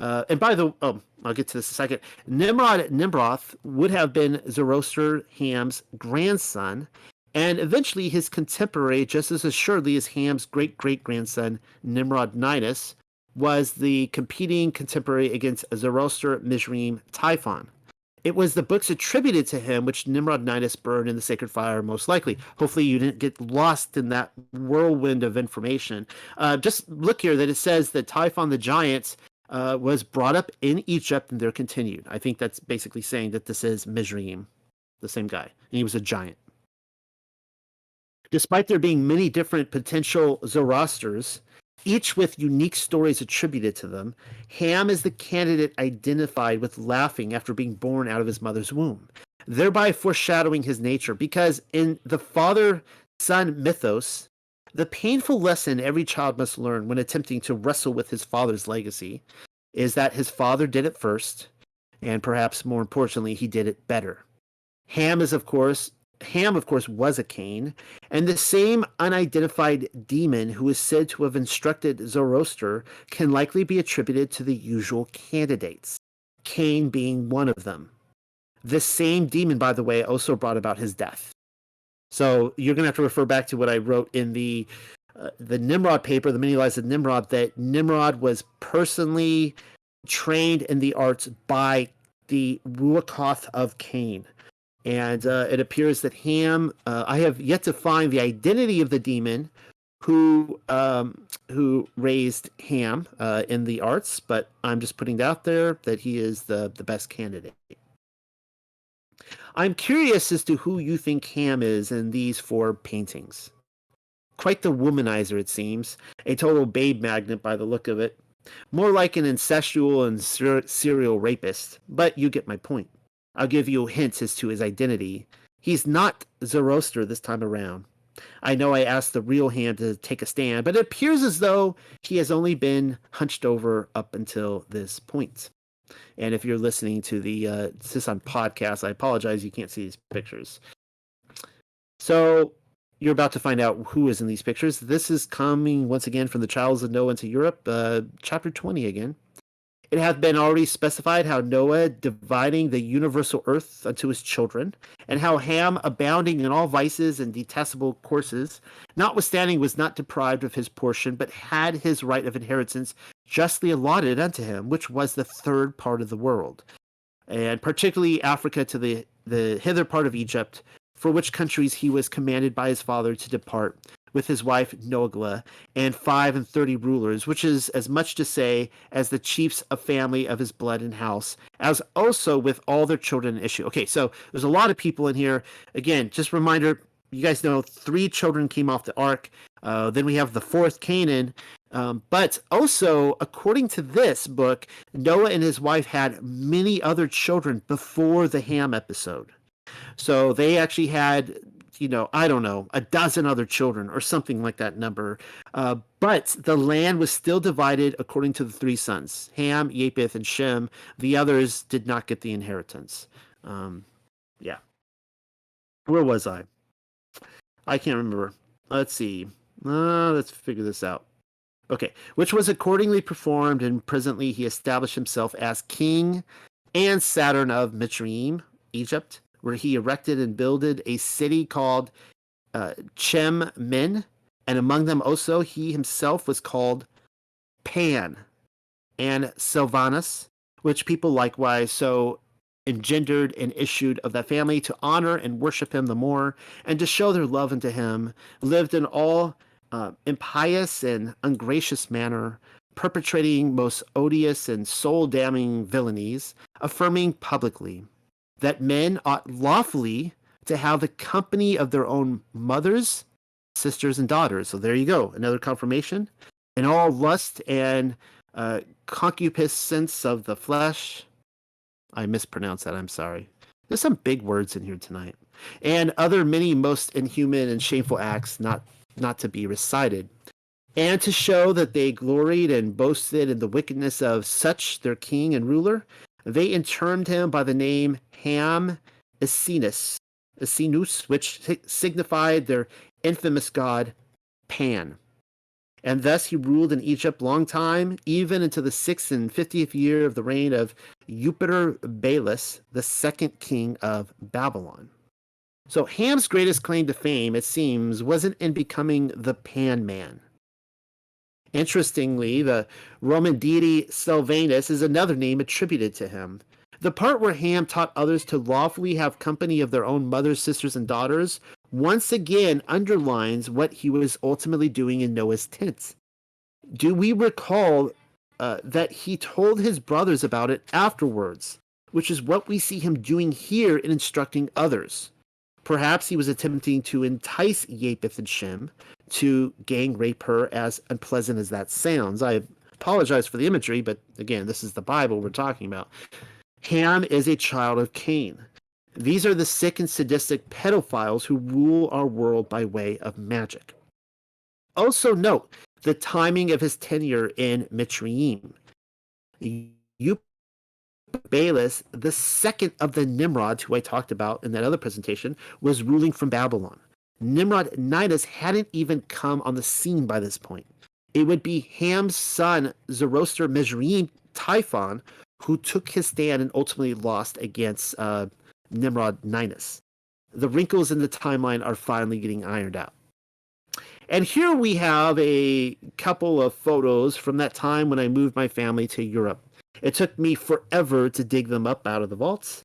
S1: I'll get to this in a second. Nimroth would have been Zoroaster Ham's grandson, and eventually his contemporary, just as assuredly as Ham's great-great-grandson, Nimrod Ninus, was the competing contemporary against Zoroaster Mizraim Typhon. It was the books attributed to him which Nimrod Ninus burned in the sacred fire, most likely. Hopefully you didn't get lost in that whirlwind of information. Just look here that it says that Typhon the Giant was brought up in Egypt and there continued. I think that's basically saying that this is Mizraim, the same guy, and he was a giant. Despite there being many different potential Zoroasters, each with unique stories attributed to them, Ham is the candidate identified with laughing after being born out of his mother's womb, thereby foreshadowing his nature, because in the father-son mythos, the painful lesson every child must learn when attempting to wrestle with his father's legacy is that his father did it first, and perhaps more importantly, he did it better. Ham, of course, was a Cain, and the same unidentified demon who is said to have instructed Zoroaster can likely be attributed to the usual candidates, Cain being one of them. This same demon, by the way, also brought about his death. So you're going to have to refer back to what I wrote in the Nimrod paper, The Many Lies of Nimrod, that Nimrod was personally trained in the arts by the Ruachoth of Cain. And it appears that Ham, I have yet to find the identity of the demon who raised Ham in the arts, but I'm just putting it out there that he is the best candidate. I'm curious as to who you think Ham is in these 4 paintings. Quite the womanizer, it seems. A total babe magnet by the look of it. More like an incestual and serial rapist, but you get my point. I'll give you hints as to his identity. He's not Zoroaster this time around. I know I asked the real Ham to take a stand, but it appears as though he has only been hunched over up until this point. And if you're listening to this on podcast, I apologize, you can't see these pictures. So you're about to find out who is in these pictures. This is coming once again from the Travels of Noah into Europe, chapter 20 again. It hath been already specified how Noah dividing the universal earth unto his children, and how Ham, abounding in all vices and detestable courses, notwithstanding was not deprived of his portion, but had his right of inheritance justly allotted unto him, which was the 3rd part of the world, and particularly Africa to the hither part of Egypt, for which countries he was commanded by his father to depart, with his wife Noegla, and 35 rulers, which is as much to say as the chiefs of family of his blood and house, as also with all their children in issue. Okay, so there's a lot of people in here. Again, just a reminder, you guys know 3 children came off the ark. Then we have the 4th Canaan. But also, according to this book, Noah and his wife had many other children before the Ham episode. So they actually had, I don't know, a dozen other children or something like that number. But the land was still divided according to the 3 sons, Ham, Japheth, and Shem. The others did not get the inheritance. Yeah. Where was I? I can't remember. Let's see. Let's figure this out. Okay, which was accordingly performed, and presently he established himself as king and Saturn of Mitzrayim, Egypt, where he erected and builded a city called Chem Min, and among them also he himself was called Pan and Silvanus, which people likewise so engendered and issued of that family to honor and worship him the more, and to show their love unto him, lived in all impious and ungracious manner, perpetrating most odious and soul-damning villainies, affirming publicly that men ought lawfully to have the company of their own mothers, sisters, and daughters. So there you go, another confirmation. And all lust and concupiscence of the flesh. I mispronounced that, I'm sorry. There's some big words in here tonight. And other many most inhuman and shameful acts not to be recited. And to show that they gloried and boasted in the wickedness of such their king and ruler, they interred him by the name Ham Esinus, which signified their infamous god Pan. And thus he ruled in Egypt long time, even into the 6th and 50th year of the reign of Jupiter Balis, the 2nd king of Babylon. So Ham's greatest claim to fame, it seems, wasn't in becoming the Pan Man. Interestingly, the Roman deity Silvanus is another name attributed to him. The part where Ham taught others to lawfully have company of their own mothers, sisters, and daughters once again underlines what he was ultimately doing in Noah's tent. Do we recall that he told his brothers about it afterwards, which is what we see him doing here in instructing others? Perhaps he was attempting to entice Japheth and Shem to gang rape her, as unpleasant as that sounds. I apologize for the imagery, but again, this is the Bible we're talking about. Ham is a child of Cain. These are the sick and sadistic pedophiles who rule our world by way of magic. Also note the timing of his tenure in Mitzrayim. Balis, the second of the Nimrod, who I talked about in that other presentation, was ruling from Babylon. Nimrod Ninus hadn't even come on the scene by this point. It would be Ham's son, Zarathustra Mizraim Typhon, who took his stand and ultimately lost against Nimrod Ninus. The wrinkles in the timeline are finally getting ironed out. And here we have a couple of photos from that time when I moved my family to Europe. It took me forever to dig them up out of the vaults.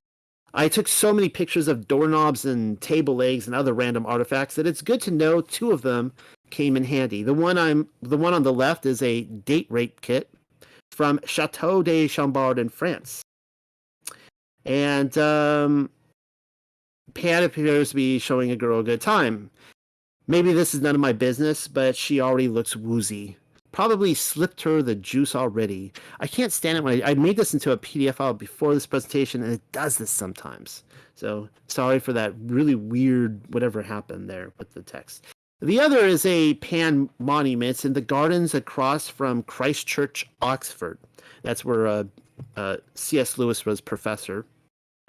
S1: I took so many pictures of doorknobs and table legs and other random artifacts that it's good to know 2 of them came in handy. The one on the left is a date rape kit from Chateau de Chambord in France. And Pan appears to be showing a girl a good time. Maybe this is none of my business, but she already looks woozy. Probably slipped her the juice already. I can't stand it when I made this into a PDF file before this presentation, and it does this sometimes. So sorry for that really weird whatever happened there with the text. The other is a Pan monument in the gardens across from Christ Church, Oxford. That's where C.S. Lewis was professor.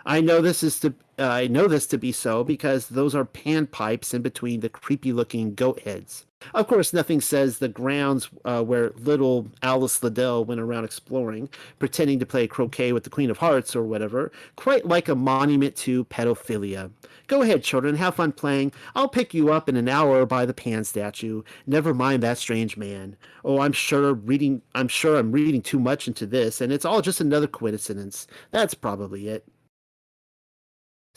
S1: I know this to be so because those are pan pipes in between the creepy-looking goat heads. Of course, nothing says the grounds where little Alice Liddell went around exploring, pretending to play croquet with the Queen of Hearts or whatever, quite like a monument to pedophilia. Go ahead, children, have fun playing. I'll pick you up in an hour by the Pan statue. Never mind that strange man. Oh, I'm sure I'm reading too much into this, and it's all just another coincidence. That's probably it.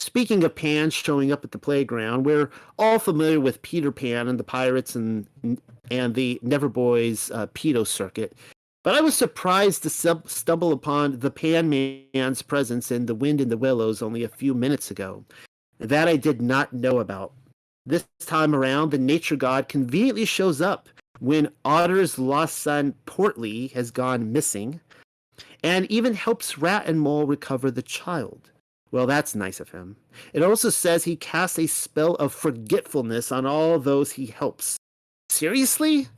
S1: Speaking of Pan showing up at the playground, we're all familiar with Peter Pan and the Pirates and the Neverboys pedo circuit. But I was surprised to stumble upon the Pan Man's presence in The Wind in the Willows only a few minutes ago. That I did not know about. This time around, the nature god conveniently shows up when Otter's lost son Portly has gone missing, and even helps Rat and Mole recover the child. Well, that's nice of him. It also says he casts a spell of forgetfulness on all those he helps. Seriously?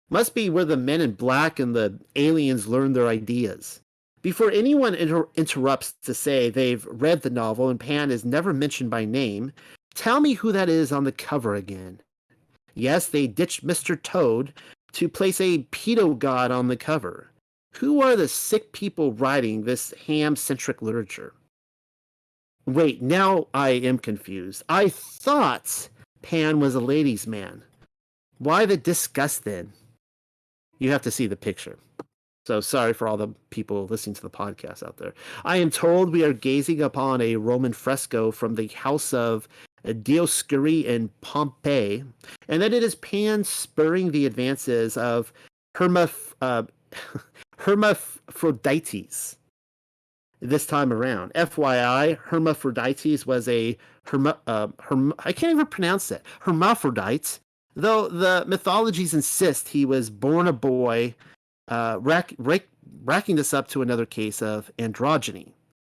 S1: Must be where the men in black and the aliens learn their ideas. Before anyone interrupts to say they've read the novel and Pan is never mentioned by name, tell me who that is on the cover again. Yes, they ditched Mr. Toad to place a pedo god on the cover. Who are the sick people writing this ham-centric literature? Wait, now I am confused. I thought Pan was a ladies' man. Why the disgust then? You have to see the picture. So sorry for all the people listening to the podcast out there. I am told we are gazing upon a Roman fresco from the house of Dioscuri in Pompeii, and that it is Pan spurring the advances of Hermaphrodites this time around. FYI, Hermaphrodites was a I can't even pronounce it. Hermaphrodite, though the mythologies insist he was born a boy, racking this up to another case of androgyny.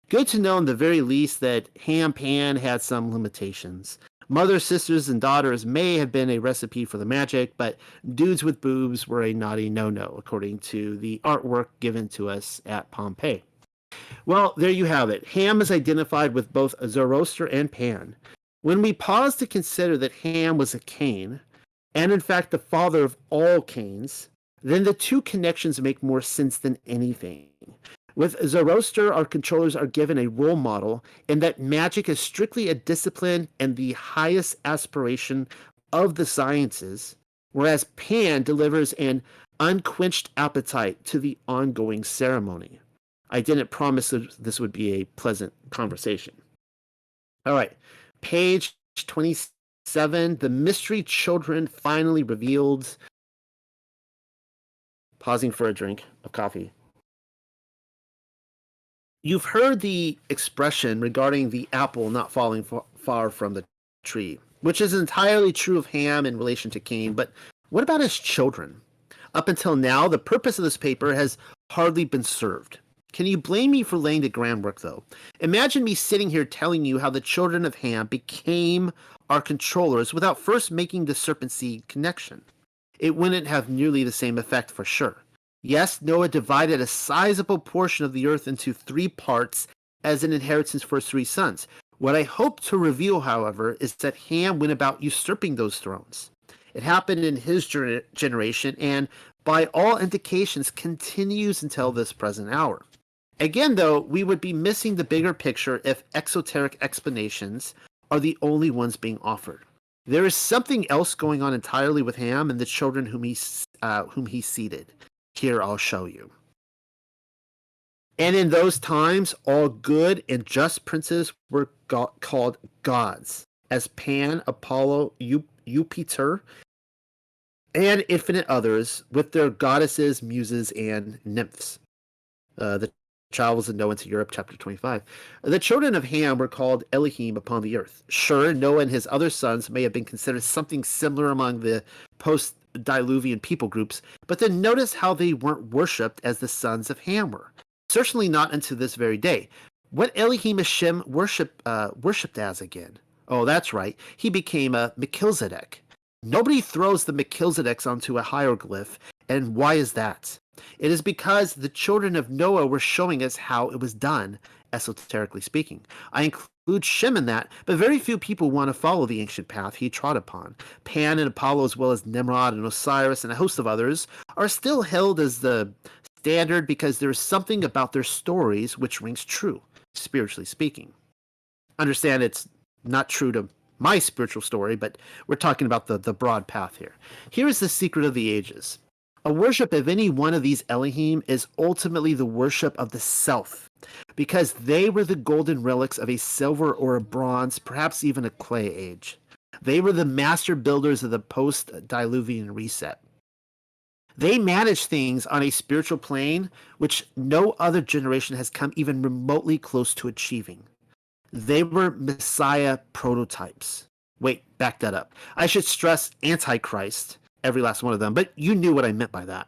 S1: Good to know in the very least that Ham Pan had some limitations. Mothers, sisters, and daughters may have been a recipe for the magic, but dudes with boobs were a naughty no-no, according to the artwork given to us at Pompeii. Well, there you have it. Ham is identified with both Zarathustra and Pan. When we pause to consider that Ham was a Cain, and in fact the father of all Cains, then the two connections make more sense than anything. With Zarathustra, our controllers are given a role model in that magic is strictly a discipline and the highest aspiration of the sciences, whereas Pan delivers an unquenched appetite to the ongoing ceremony. I didn't promise that this would be a pleasant conversation. All right, page 27, the mystery children finally revealed. Pausing for a drink of coffee. You've heard the expression regarding the apple not falling far from the tree, which is entirely true of Ham in relation to Cain, but what about his children? Up until now, the purpose of this paper has hardly been served. Can you blame me for laying the groundwork, though? Imagine me sitting here telling you how the children of Ham became our controllers without first making the serpent seed connection. It wouldn't have nearly the same effect for sure. Yes, Noah divided a sizable portion of the earth into 3 parts as an inheritance for his 3 sons. What I hope to reveal, however, is that Ham went about usurping those thrones. It happened in his generation and, by all indications, continues until this present hour. Again, though, we would be missing the bigger picture if exoteric explanations are the only ones being offered. There is something else going on entirely with Ham and the children whom he seeded. Here I'll show you. And in those times, all good and just princes were called gods, as Pan, Apollo, Jupiter, and infinite others, with their goddesses, muses, and nymphs. The travels of Noah into Europe, chapter 25. The children of Ham were called Elohim upon the earth. Sure, Noah and his other sons may have been considered something similar among the post-Diluvian people groups, but then notice how they weren't worshipped as the sons of Ham were. Certainly not unto this very day. What Elohim Hashem worshipped as again? Oh, that's right. He became a Melchizedek. Nobody throws the Melchizedeks onto a hieroglyph, and why is that? It is because the children of Noah were showing us how it was done, esoterically speaking. I include Shem in that, but very few people want to follow the ancient path he trod upon. Pan and Apollo, as well as Nimrod and Osiris and a host of others, are still held as the standard because there is something about their stories which rings true, spiritually speaking. Understand it's not true to my spiritual story, but we're talking about the broad path here. Here is the secret of the ages. A worship of any one of these Elohim is ultimately the worship of the self, because they were the golden relics of a silver or a bronze, perhaps even a clay age. They were the master builders of the post-Diluvian reset. They managed things on a spiritual plane which no other generation has come even remotely close to achieving. They were Messiah prototypes. Wait, back that up. I should stress Antichrist, every last one of them, but you knew what I meant by that.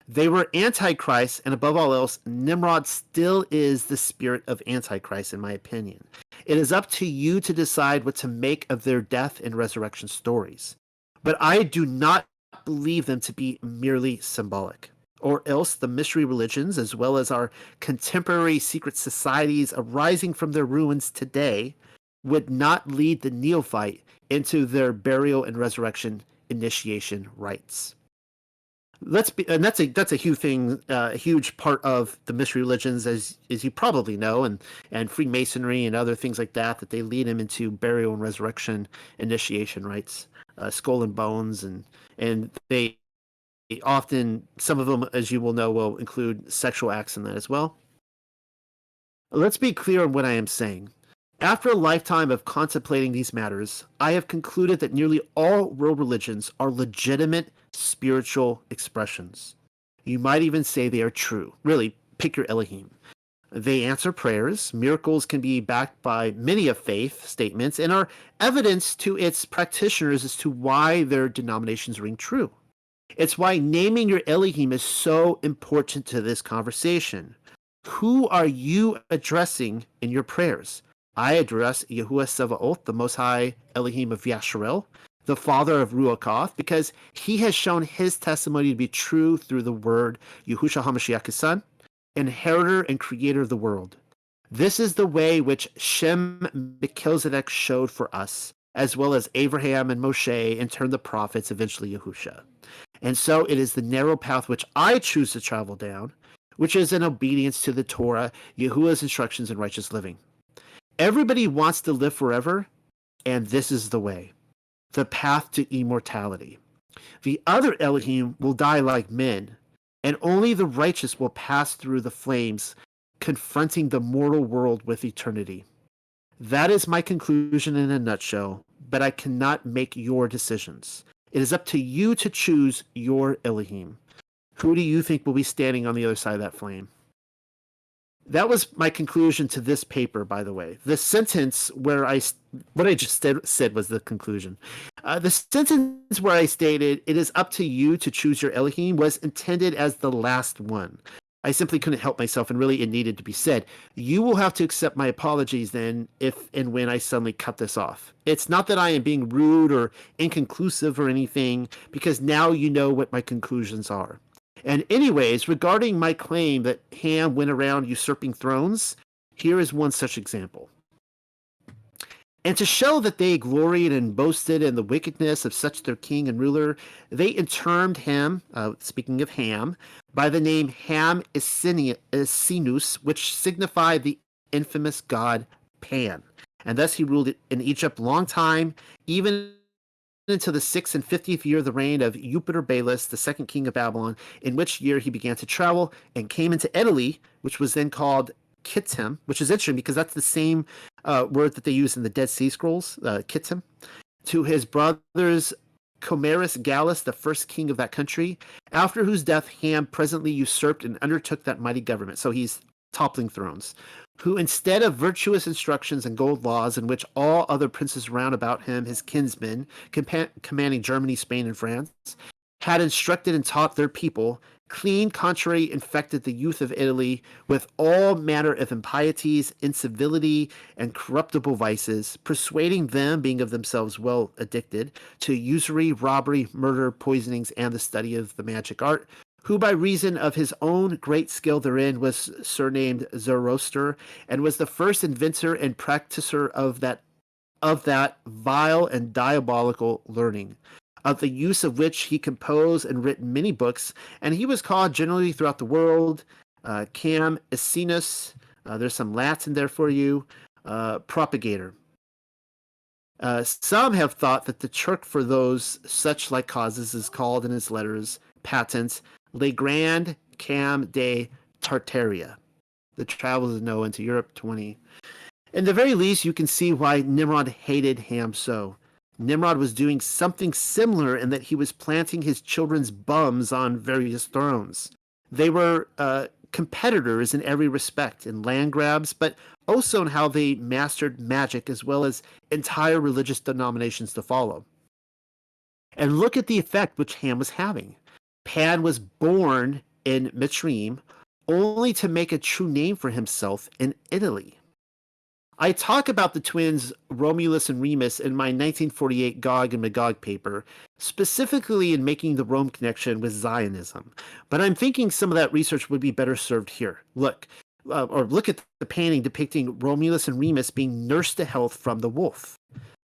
S1: They were Antichrist, and above all else, Nimrod still is the spirit of Antichrist, in my opinion. It is up to you to decide what to make of their death and resurrection stories. But I do not believe them to be merely symbolic. Or else the mystery religions, as well as our contemporary secret societies arising from their ruins today, would not lead the neophyte into their burial and resurrection initiation rites. And that's a huge thing, a huge part of the mystery religions, as you probably know, and Freemasonry and other things like that. That they lead him into burial and resurrection initiation rites, skull and bones, and they often, some of them, as you will know, will include sexual acts in that as well. Let's be clear on what I am saying. After a lifetime of contemplating these matters, I have concluded that nearly all world religions are legitimate spiritual expressions. You might even say they are true. Really, pick your Elohim. They answer prayers. Miracles can be backed by many of faith statements and are evidence to its practitioners as to why their denominations ring true. It's why naming your Elohim is so important to this conversation. Who are you addressing in your prayers? I address Yahuwah Sevaoth, the Most High Elohim of Yasharel, the father of Ruachoth, because he has shown his testimony to be true through the word Yahushua HaMashiach, his son, inheritor and creator of the world. This is the way which Shem Melchizedek showed for us, as well as Abraham and Moshe, and turned the prophets, eventually Yahusha. And so it is the narrow path which I choose to travel down, which is in obedience to the Torah, Yahuwah's instructions in righteous living. Everybody wants to live forever, and this is the way, the path to immortality. The other Elohim will die like men, and only the righteous will pass through the flames, confronting the mortal world with eternity. That is my conclusion in a nutshell, but I cannot make your decisions. It is up to you to choose your Elohim. Who do you think will be standing on the other side of that flame? That was my conclusion to this paper, by the way. The sentence where what I just said was the conclusion. The sentence where I stated, it is up to you to choose your Elohim, was intended as the last one. I simply couldn't help myself, and really it needed to be said. You will have to accept my apologies then, if and when I suddenly cut this off. It's not that I am being rude or inconclusive or anything, because now you know what my conclusions are. And anyways, regarding my claim that Ham went around usurping thrones, here is one such example. And to show that they gloried and boasted in the wickedness of such their king and ruler, they interred him, speaking of Ham, by the name Ham Isinus, which signified the infamous god Pan. And thus he ruled in Egypt long time, even until the 6th and 50th year of the reign of Eupator-Balis, the second king of Babylon, in which year he began to travel and came into Italy, which was then called Kittim, which is interesting because that's the same word that they use in the Dead Sea Scrolls, Kittim, to his brothers Comerus Gallus, the first king of that country, after whose death Ham presently usurped and undertook that mighty government. So he's toppling thrones, who instead of virtuous instructions and gold laws in which all other princes round about him, his kinsmen, commanding Germany, Spain, and France, had instructed and taught their people, clean contrary infected the youth of Italy with all manner of impieties, incivility, and corruptible vices, persuading them, being of themselves well addicted, to usury, robbery, murder, poisonings, and the study of the magic art, who by reason of his own great skill therein was surnamed Zarathustra, and was the first inventor and practicer of that vile and diabolical learning, of the use of which he composed and written many books, and he was called generally throughout the world Cam Isinus, there's some Latin there for you, propagator. Some have thought that the Turk for those such like causes is called in his letters, patents, Le Grand Cam de Tartaria. The Travels of Noah into Europe, 20. In the very least, you can see why Nimrod hated Ham so. Nimrod was doing something similar in that he was planting his children's bums on various thrones. They were competitors in every respect, in land grabs, but also in how they mastered magic as well as entire religious denominations to follow. And look at the effect which Ham was having. Pan was born in Natsarim only to make a true name for himself in Italy. I talk about the twins Romulus and Remus in my 1948 Gog and Magog paper, specifically in making the Rome connection with Zionism. But I'm thinking some of that research would be better served here. Look at the painting depicting Romulus and Remus being nursed to health from the wolf.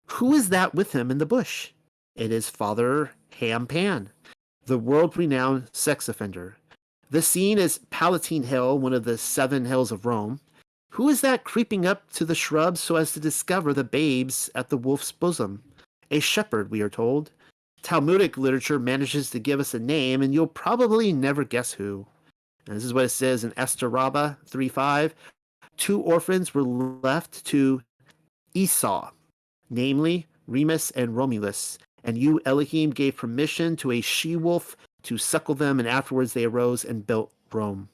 S1: Who is that with him in the bush? It is Father Ham Pan, the world-renowned sex offender. The scene is Palatine Hill, one of the 7 hills of Rome. Who is that creeping up to the shrubs so as to discover the babes at the wolf's bosom? A shepherd, we are told. Talmudic literature manages to give us a name, and you'll probably never guess who. And this is what it says in Esther Rabbah 3:5. 2 orphans were left to Esau, namely Remus and Romulus. And you, Elohim, gave permission to a she-wolf to suckle them, and afterwards they arose and built Rome.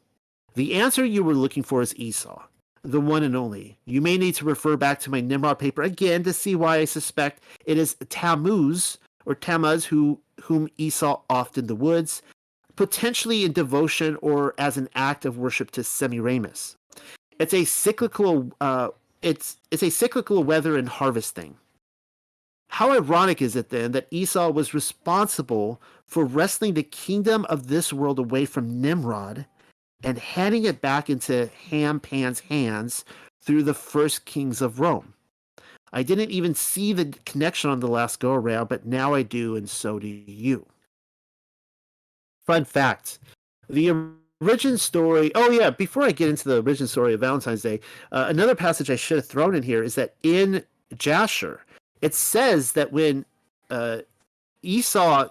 S1: The answer you were looking for is Esau, the one and only. You may need to refer back to my Nimrod paper again to see why I suspect it is Tammuz whom Esau offed in the woods, potentially in devotion or as an act of worship to Semiramis. It's a cyclical weather and harvest thing. How ironic is it then that Esau was responsible for wresting the kingdom of this world away from Nimrod and handing it back into Ham Pan's hands through the first kings of Rome? I didn't even see the connection on the last go around, but now I do, and so do you. Fun fact. The origin story... Oh yeah, before I get into the origin story of Valentine's Day, another passage I should have thrown in here is that in Jasher, it says that when Esau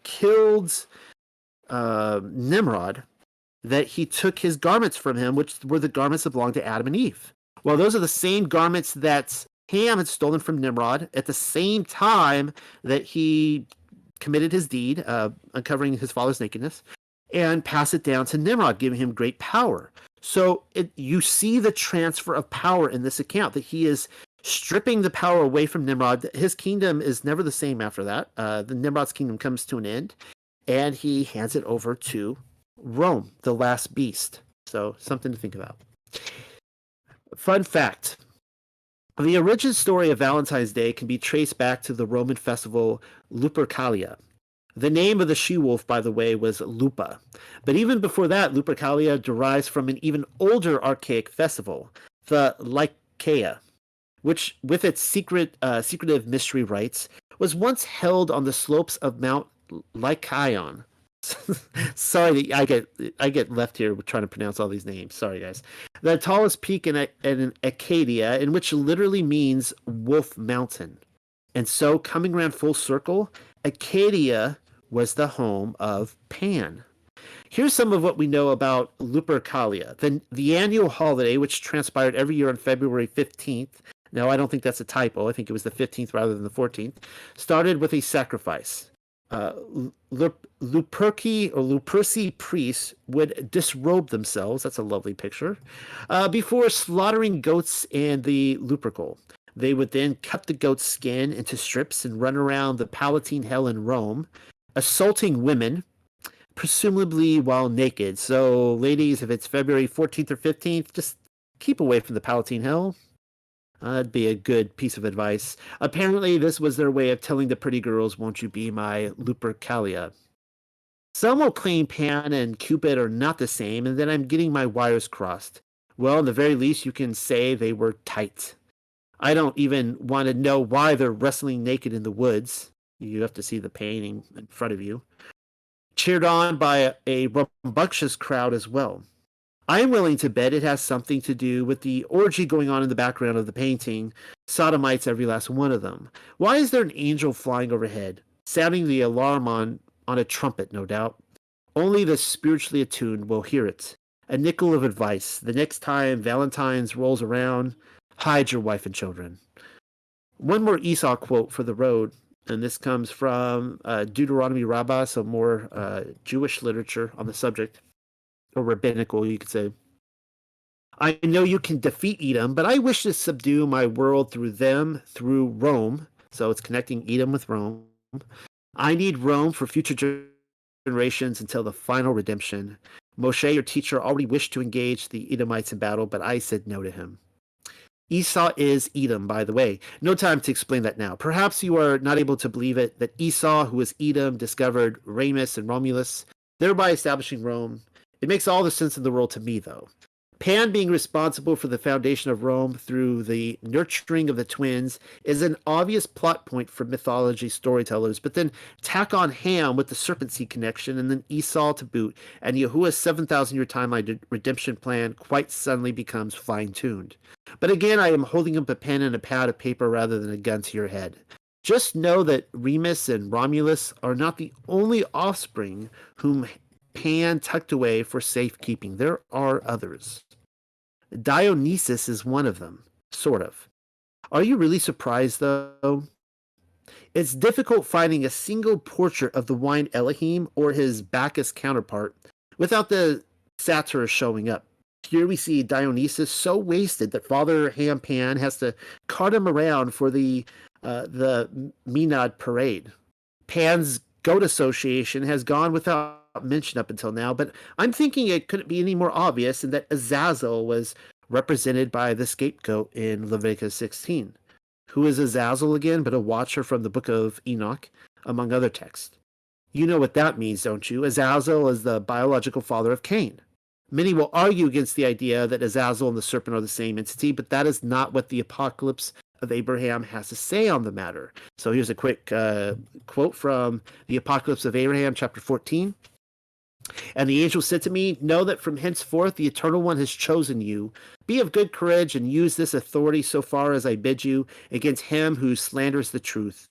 S1: killed Nimrod, that he took his garments from him, which were the garments that belonged to Adam and Eve. Well, those are the same garments that Ham had stolen from Nimrod at the same time that he committed his deed, uncovering his father's nakedness, and passed it down to Nimrod, giving him great power. So you see the transfer of power in this account, that he is stripping the power away from Nimrod. His kingdom is never the same after that. The Nimrod's kingdom comes to an end, and he hands it over to Rome, the last beast. So something to think about. Fun fact. The origin story of Valentine's Day can be traced back to the Roman festival Lupercalia. The name of the she-wolf, by the way, was Lupa. But even before that, Lupercalia derives from an even older archaic festival, the Lycaea, which, with its secretive mystery rites, was once held on the slopes of Mount Lycaon. Sorry, I get left here trying to pronounce all these names. Sorry, guys. The tallest peak in Acadia, in which literally means Wolf Mountain. And so, coming around full circle, Acadia was the home of Pan. Here's some of what we know about Lupercalia, the annual holiday, which transpired every year on February 15th. No, I don't think that's a typo. I think it was the 15th rather than the 14th. Started with a sacrifice. Luperci priests would disrobe themselves. That's a lovely picture. Before slaughtering goats in the Lupercal. They would then cut the goat's skin into strips and run around the Palatine Hill in Rome, assaulting women, presumably while naked. So, ladies, if it's February 14th or 15th, just keep away from the Palatine Hill. That'd be a good piece of advice. Apparently, this was their way of telling the pretty girls, won't you be my Lupercalia? Some will claim Pan and Cupid are not the same, and then I'm getting my wires crossed. Well, in the very least, you can say they were tight. I don't even want to know why they're wrestling naked in the woods. You have to see the painting in front of you. Cheered on by a rambunctious crowd as well. I'm willing to bet it has something to do with the orgy going on in the background of the painting. Sodomites, every last one of them. Why is there an angel flying overhead, sounding the alarm on a trumpet, no doubt? Only the spiritually attuned will hear it. A nickel of advice. The next time Valentine's rolls around, hide your wife and children. One more Esau quote for the road, and this comes from Deuteronomy Rabbah, so more Jewish literature on the subject, or rabbinical, you could say. I know you can defeat Edom, but I wish to subdue my world through them, through Rome. So it's connecting Edom with Rome. I need Rome for future generations until the final redemption. Moshe, your teacher, already wished to engage the Edomites in battle, but I said no to him. Esau is Edom, by the way. No time to explain that now. Perhaps you are not able to believe it, that Esau, who was Edom, discovered Remus and Romulus, thereby establishing Rome. It makes all the sense in the world to me, though. Pan being responsible for the foundation of Rome through the nurturing of the twins is an obvious plot point for mythology storytellers, but then tack on Ham with the serpent seed connection and then Esau to boot, and Yahuwah's 7,000-year timeline redemption plan quite suddenly becomes fine-tuned. But again, I am holding up a pen and a pad of paper rather than a gun to your head. Just know that Remus and Romulus are not the only offspring whom Pan tucked away for safekeeping. There are others. Dionysus is one of them, sort of. Are you really surprised, though? It's difficult finding a single portrait of the wine Elohim or his Bacchus counterpart without the satyr showing up. Here we see Dionysus so wasted that Father Ham Pan has to cart him around for the Menad parade. Pan's Goat Association has gone without mention up until now, but I'm thinking it couldn't be any more obvious in that Azazel was represented by the scapegoat in Leviticus 16. Who is Azazel again but a watcher from the book of Enoch, among other texts? You know what that means, don't you? Azazel is the biological father of Cain. Many will argue against the idea that Azazel and the serpent are the same entity, but that is not what the Apocalypse of Abraham has to say on the matter. So here's a quick quote from the Apocalypse of Abraham, chapter 14. And the angel said to me, know that from henceforth the Eternal One has chosen you. Be of good courage and use this authority so far as I bid you against him who slanders the truth.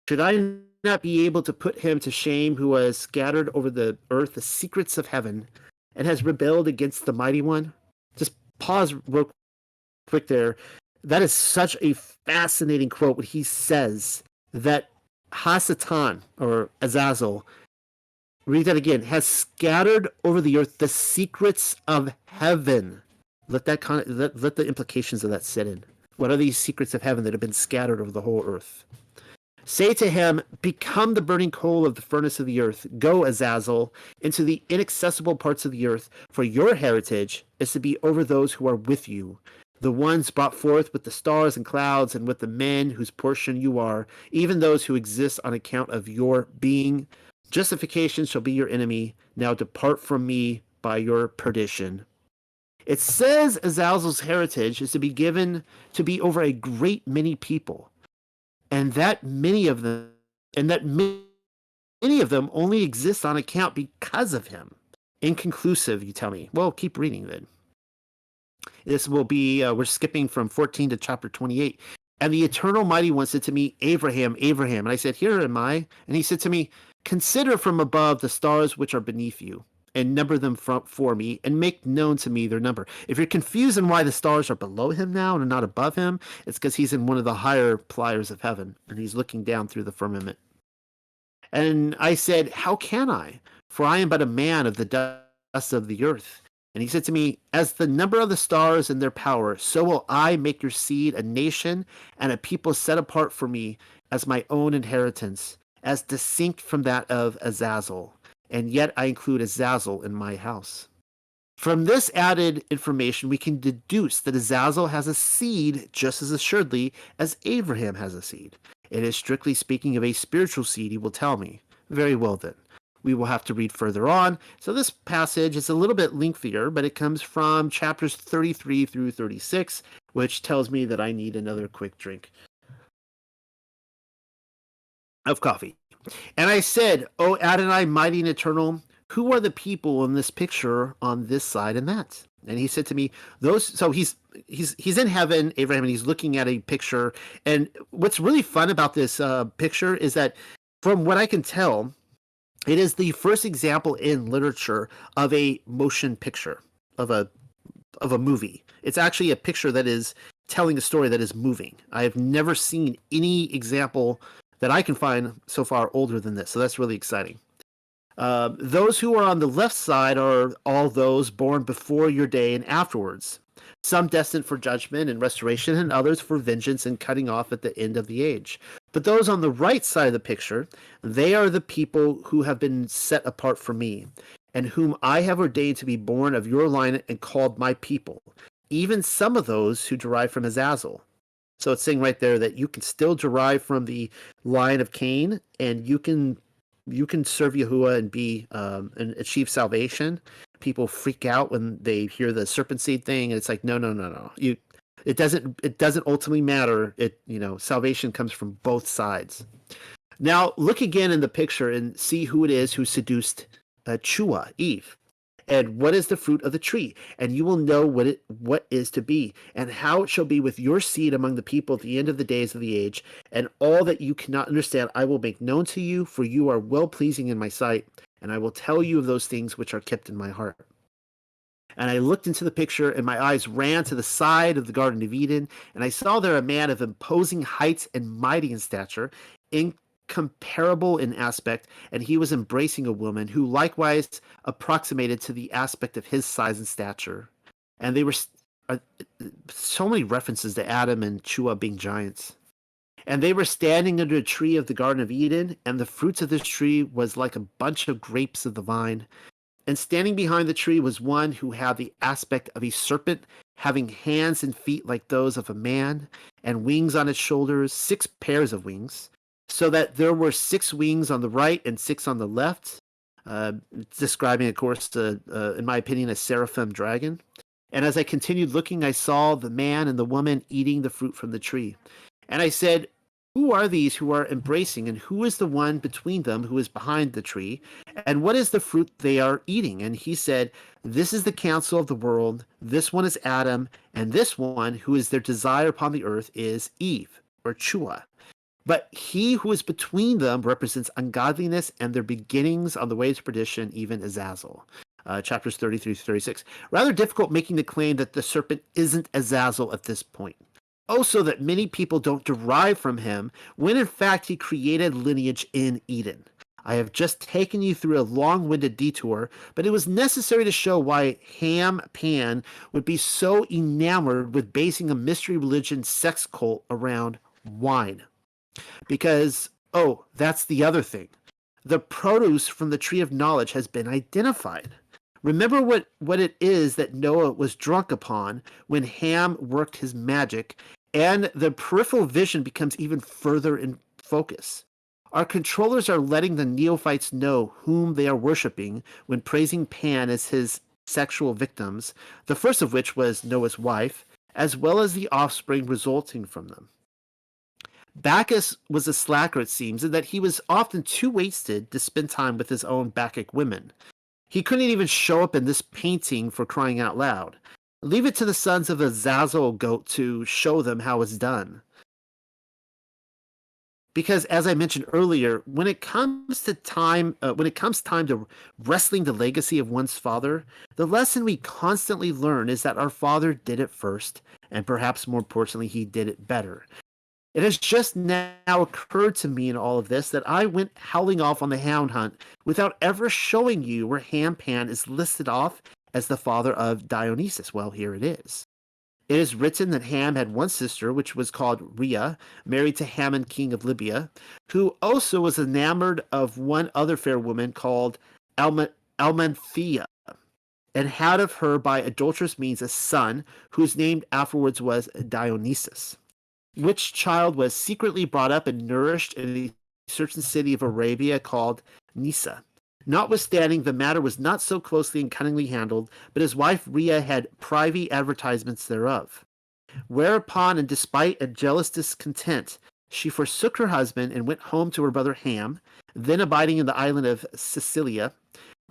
S1: Should I not be able to put him to shame who has scattered over the earth the secrets of heaven and has rebelled against the Mighty One? Just pause real quick there. That is such a fascinating quote when he says that Hasatan, or Azazel, read that again, has scattered over the earth the secrets of heaven. Let the implications of that sit in. What are these secrets of heaven that have been scattered over the whole earth? Say to him, become the burning coal of the furnace of the earth. Go, Azazel, into the inaccessible parts of the earth, for your heritage is to be over those who are with you, the ones brought forth with the stars and clouds and with the men whose portion you are, even those who exist on account of your being. Justification shall be your enemy. Now depart from me by your perdition. It says Azazel's heritage is to be given to be over a great many people, and that many of them only exist on account because of him. Inconclusive, you tell me. Well, keep reading then. This will be, we're skipping from 14 to chapter 28. And the Eternal Mighty One said to me, Abraham, Abraham. And I said, here am I. And he said to me, consider from above the stars which are beneath you, and number them for me, and make known to me their number. If you're confused on why the stars are below him now and not above him, it's because he's in one of the higher pliers of heaven, and he's looking down through the firmament. And I said, how can I? For I am but a man of the dust of the earth. And he said to me, as the number of the stars and their power, so will I make your seed a nation and a people set apart for me as my own inheritance, as distinct from that of Azazel. And yet I include Azazel in my house. From this added information, we can deduce that Azazel has a seed just as assuredly as Abraham has a seed. It is strictly speaking of a spiritual seed, he will tell me. Very well then. We will have to read further on. So this passage is a little bit lengthier, but it comes from chapters 33 through 36, which tells me that I need another quick drink of coffee. And I said, O Adonai, mighty and eternal, who are the people in this picture on this side and that? And he said to me, those. So he's in heaven, Abraham, and he's looking at a picture. And what's really fun about this picture is that, from what I can tell, It is the first example in literature of a motion picture, of a movie. It's actually a picture that is telling a story that is moving. I have never seen any example that I can find so far older than this, so that's really exciting. Those who are on the left side are all those born before your day and afterwards, some destined for judgment and restoration, and others for vengeance and cutting off at the end of the age. But those on the right side of the picture, they are the people who have been set apart for me, and whom I have ordained to be born of your line and called my people, even some of those who derive from Azazel. So it's saying right there that you can still derive from the line of Cain, and you can serve Yahuwah and be and achieve salvation. People freak out when they hear the serpent seed thing, and it's like, no, no, no, no. It doesn't ultimately matter. Salvation comes from both sides. Now look again in the picture and see who it is who seduced Chua, Eve. And what is the fruit of the tree? And you will know what is to be, and how it shall be with your seed among the people at the end of the days of the age. And all that you cannot understand I will make known to you, for you are well pleasing in my sight, and I will tell you of those things which are kept in my heart. And I looked into the picture, and my eyes ran to the side of the Garden of Eden, and I saw there a man of imposing height and mighty in stature, incomparable in aspect, and he was embracing a woman who likewise approximated to the aspect of his size and stature. And they were so many references to Adam and Chua being giants. And they were standing under a tree of the Garden of Eden, and the fruits of this tree was like a bunch of grapes of the vine. And standing behind the tree was one who had the aspect of a serpent, having hands and feet like those of a man, and wings on its shoulders, 6 pairs of wings, so that there were 6 wings on the right and 6 on the left, describing, of course, in my opinion, a seraphim dragon. And as I continued looking, I saw the man and the woman eating the fruit from the tree. And I said, who are these who are embracing, and who is the one between them who is behind the tree? And what is the fruit they are eating? And he said, this is the counsel of the world. This one is Adam, and this one who is their desire upon the earth is Eve, or Chua. But he who is between them represents ungodliness and their beginnings on the way to perdition, even Azazel. Chapters 33 through 36. Rather difficult making the claim that the serpent isn't Azazel at this point. Also, that many people don't derive from him, when in fact he created lineage in Eden. I have just taken you through a long-winded detour, but it was necessary to show why Ham Pan would be so enamored with basing a mystery religion sex cult around wine. Because, that's the other thing. The produce from the tree of knowledge has been identified. Remember what it is that Noah was drunk upon when Ham worked his magic, and the peripheral vision becomes even further in focus. Our controllers are letting the neophytes know whom they are worshipping when praising Pan as his sexual victims, the first of which was Noah's wife, as well as the offspring resulting from them. Bacchus was a slacker, it seems, in that he was often too wasted to spend time with his own Bacchic women. He couldn't even show up in this painting for crying out loud. Leave it to the sons of the Azazel goat to show them how it's done. Because, as I mentioned earlier, when it comes time to wrestling the legacy of one's father, the lesson we constantly learn is that our father did it first, and perhaps more importantly, he did it better. It has just now occurred to me in all of this that I went howling off on the hound hunt without ever showing you where Ham Pan is listed off as the father of Dionysus. Well, here it is. It is written that Ham had one sister, which was called Rhea, married to Hammon, king of Libya, who also was enamored of one other fair woman called Almanthea, and had of her by adulterous means a son, whose name afterwards was Dionysus, which child was secretly brought up and nourished in a certain city of Arabia called Nisa. Notwithstanding, the matter was not so closely and cunningly handled, but his wife Rhea had privy advertisements thereof. Whereupon, and despite a jealous discontent, she forsook her husband and went home to her brother Ham, then abiding in the island of Sicilia,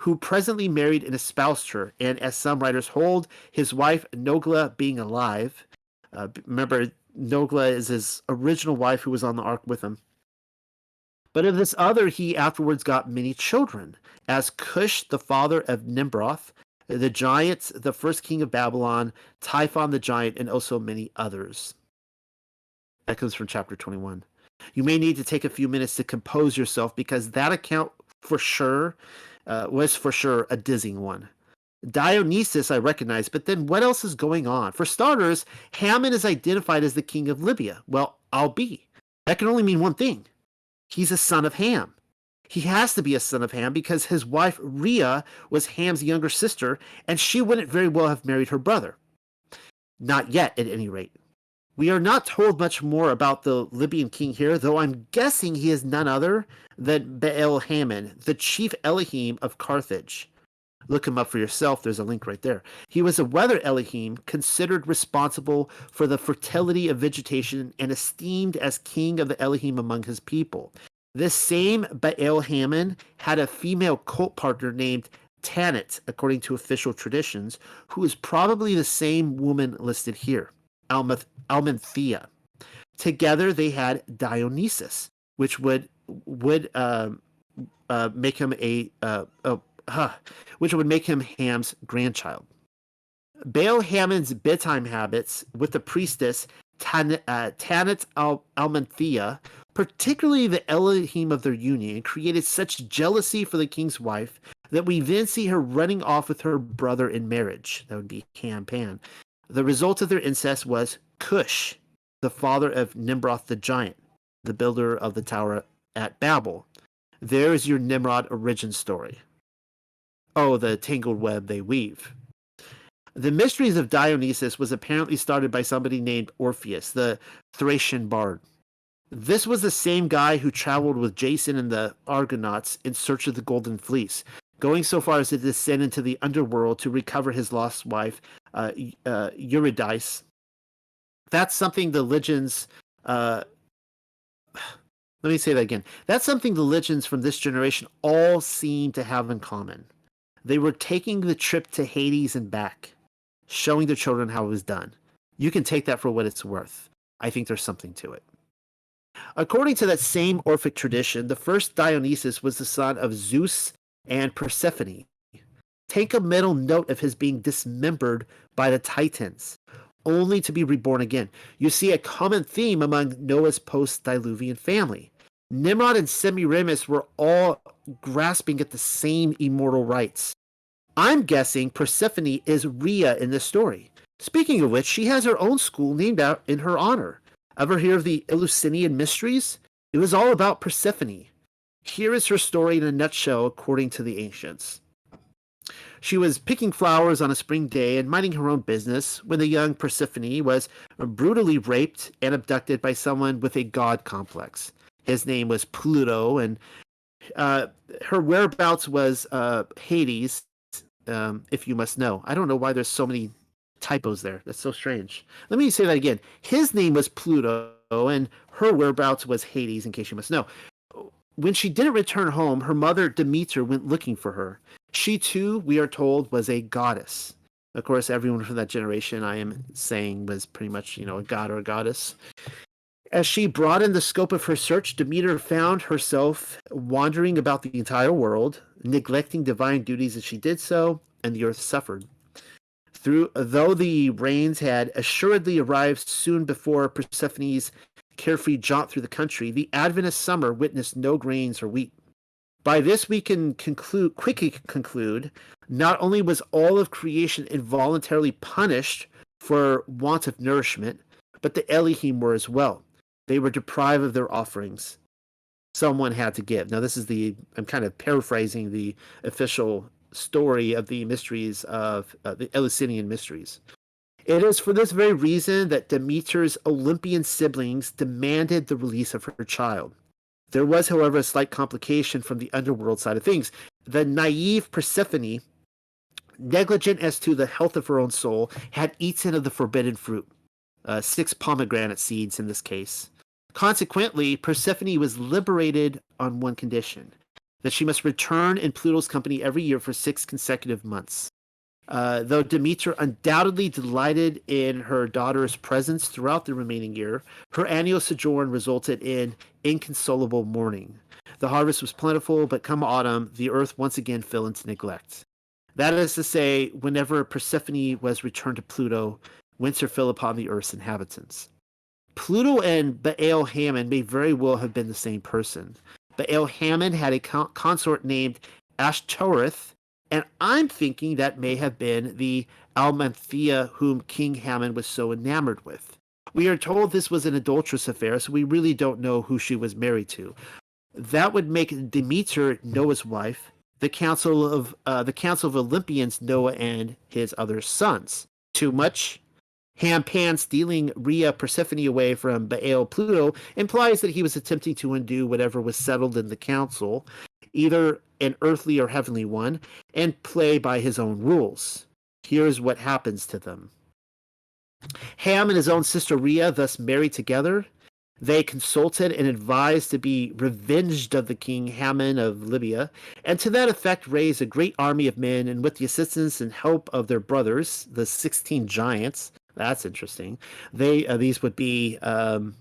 S1: who presently married and espoused her, and as some writers hold, his wife Nogla being alive. Remember, Nogla is his original wife who was on the ark with him. But of this other he afterwards got many children, as Cush, the father of Nimroth, the giant, the first king of Babylon, Typhon the giant, and also many others. That comes from chapter 21. You may need to take a few minutes to compose yourself because that account for sure was for sure a dizzying one. Dionysus I recognize, but then what else is going on? For starters, Haman is identified as the king of Libya. Well, I'll be. That can only mean one thing. He's a son of Ham. He has to be a son of Ham because his wife Rhea was Ham's younger sister, and she wouldn't very well have married her brother. Not yet, at any rate. We are not told much more about the Libyan king here, though I'm guessing he is none other than Baal-Hamon, the chief Elohim of Carthage. Look him up for yourself. There's a link right there. He was a weather Elohim, considered responsible for the fertility of vegetation and esteemed as king of the Elohim among his people. This same Baal-Hamon had a female cult partner named Tanit, according to official traditions, who is probably the same woman listed here, Almanthea. Together they had Dionysus, which would make him which would make him Ham's grandchild. Baal-Hamon's bedtime habits with the priestess Tanit Almanthea, particularly the Elohim of their union, created such jealousy for the king's wife that we then see her running off with her brother in marriage. That would be Pan. The result of their incest was Cush, the father of Nimroth the giant, the builder of the tower at Babel. There is your Nimrod origin story. Oh, the tangled web they weave. The mysteries of Dionysus was apparently started by somebody named Orpheus, the Thracian bard. This was the same guy who traveled with Jason and the Argonauts in search of the Golden Fleece, going so far as to descend into the underworld to recover his lost wife, Eurydice. That's something the legends... let me say that again. That's something the legends from this generation all seem to have in common. They were taking the trip to Hades and back, showing their children how it was done. You can take that for what it's worth. I think there's something to it. According to that same Orphic tradition, the first Dionysus was the son of Zeus and Persephone. Take a mental note of his being dismembered by the Titans, only to be reborn again. You see a common theme among Noah's post-Diluvian family. Nimrod and Semiramis were all grasping at the same immortal rights. I'm guessing Persephone is Rhea in this story. Speaking of which, she has her own school named out in her honor. Ever hear of the Eleusinian Mysteries? It was all about Persephone. Here is her story in a nutshell according to the ancients. She was picking flowers on a spring day and minding her own business when the young Persephone was brutally raped and abducted by someone with a god complex. His name was Pluto, and her whereabouts was Hades, if you must know. I don't know why there's so many typos there. That's so strange. Let me say that again. His name was Pluto, and her whereabouts was Hades, in case you must know. When she didn't return home, her mother, Demeter, went looking for her. She, too, we are told, was a goddess. Of course, everyone from that generation, I am saying, was pretty much, a god or a goddess. As she broadened the scope of her search, Demeter found herself wandering about the entire world, neglecting divine duties as she did so, and the earth suffered. Though the rains had assuredly arrived soon before Persephone's carefree jaunt through the country, the Adventist summer witnessed no grains or wheat. By this we can quickly conclude, not only was all of creation involuntarily punished for want of nourishment, but the Elohim were as well. They were deprived of their offerings. Someone had to give. Now, I'm kind of paraphrasing the official story of the mysteries of the Eleusinian mysteries. It is for this very reason that Demeter's Olympian siblings demanded the release of her child. There was, however, a slight complication from the underworld side of things. The naive Persephone, negligent as to the health of her own soul, had eaten of the forbidden fruit, 6 pomegranate seeds in this case. Consequently, Persephone was liberated on one condition, that she must return in Pluto's company every year for 6 consecutive months. Though Demeter undoubtedly delighted in her daughter's presence throughout the remaining year, her annual sojourn resulted in inconsolable mourning. The harvest was plentiful, but come autumn, the earth once again fell into neglect. That is to say, whenever Persephone was returned to Pluto, winter fell upon the earth's inhabitants. Pluto and Baal Hammon may very well have been the same person. Baal Hammon had a consort named Ashtoreth, and I'm thinking that may have been the Almanthea whom King Hammon was so enamored with. We are told this was an adulterous affair, so we really don't know who she was married to. That would make Demeter Noah's wife, the council of Olympians, Noah and his other sons. Too much? Pan stealing Rhea Persephone away from Baal Pluto implies that he was attempting to undo whatever was settled in the council, either an earthly or heavenly one, and play by his own rules. Here's what happens to them. Ham and his own sister Rhea thus married together. They consulted and advised to be revenged of the king Hammon of Libya, and to that effect raised a great army of men, and with the assistance and help of their brothers, the 16 giants. That's interesting. These would be some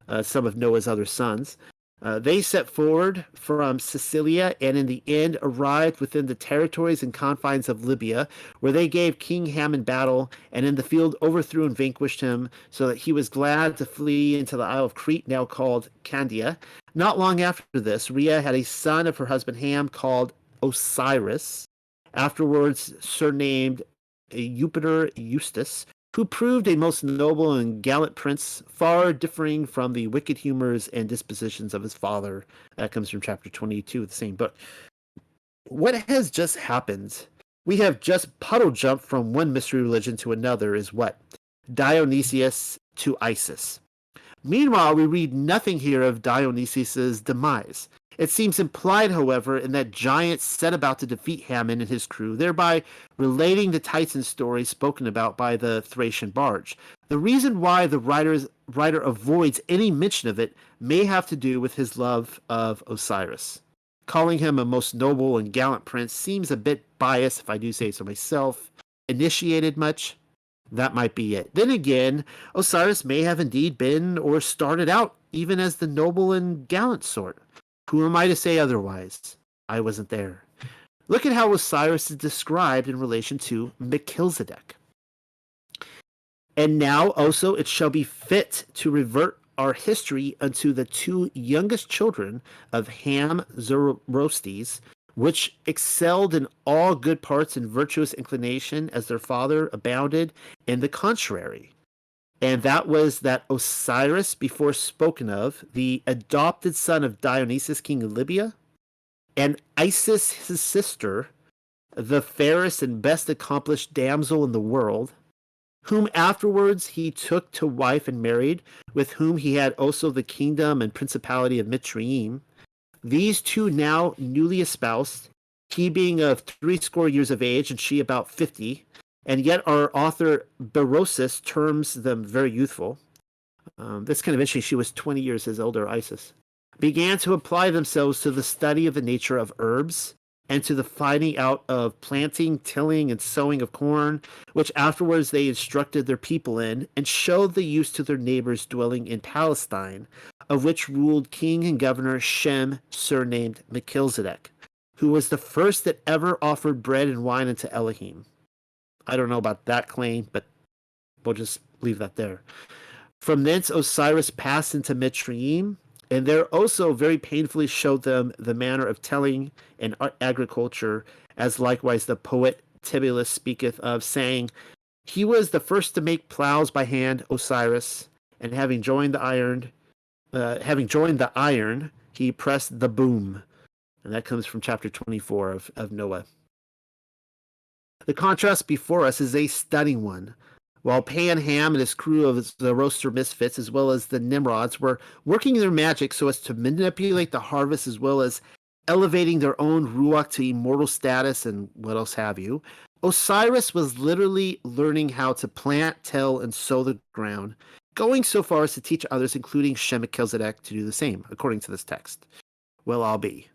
S1: of Noah's other sons. They set forward from Sicilia and in the end arrived within the territories and confines of Libya, where they gave King Hammon battle and in the field overthrew and vanquished him, so that he was glad to flee into the Isle of Crete, now called Candia. Not long after this, Rhea had a son of her husband Ham called Osiris, afterwards surnamed Eupator Eustace, who proved a most noble and gallant prince, far differing from the wicked humors and dispositions of his father. That comes from chapter 22 of the same book. What has just happened? We have just puddle jumped from one mystery religion to another is what? Dionysius to Isis. Meanwhile, we read nothing here of Dionysius's demise. It seems implied, however, in that giants set about to defeat Hammon and his crew, thereby relating the Titan story spoken about by the Thracian barge. The reason why the writer avoids any mention of it may have to do with his love of Osiris. Calling him a most noble and gallant prince seems a bit biased, if I do say so myself. Initiated much? That might be it. Then again, Osiris may have indeed been or started out even as the noble and gallant sort. Who am I to say otherwise? I wasn't there. Look at how Osiris is described in relation to Melchizedek. And now also it shall be fit to revert our history unto the two youngest children of Ham Zoroastes, which excelled in all good parts and virtuous inclination as their father abounded in the contrary. And that was that Osiris, before spoken of, the adopted son of Dionysus, king of Libya, and Isis, his sister, the fairest and best accomplished damsel in the world, whom afterwards he took to wife and married, with whom he had also the kingdom and principality of Mitzrayim. These two now newly espoused, he being of 80 years of age and she about 50, and yet our author Berosus terms them very youthful. That's kind of interesting. She was 20 years his elder Isis. Began to apply themselves to the study of the nature of herbs and to the finding out of planting, tilling, and sowing of corn, which afterwards they instructed their people in, and showed the use to their neighbors dwelling in Palestine, of which ruled king and governor Shem, surnamed Melchizedek, who was the first that ever offered bread and wine unto Elohim. I don't know about that claim, but we'll just leave that there. From thence Osiris passed into Mitzrayim, and there also very painfully showed them the manner of tilling and agriculture, as likewise the poet Tibullus speaketh of, saying, he was the first to make plows by hand, Osiris, and having joined the iron, he pressed the boom. And that comes from chapter 24 of Noah. The contrast before us is a stunning one. While Pan, Ham, and his crew of the Roaster Misfits, as well as the Nimrods, were working their magic so as to manipulate the harvest as well as elevating their own Ruach to immortal status and what else have you, Osiris was literally learning how to plant, till, and sow the ground, going so far as to teach others, including Shem Melchizedek, to do the same, according to this text. Well, I'll be.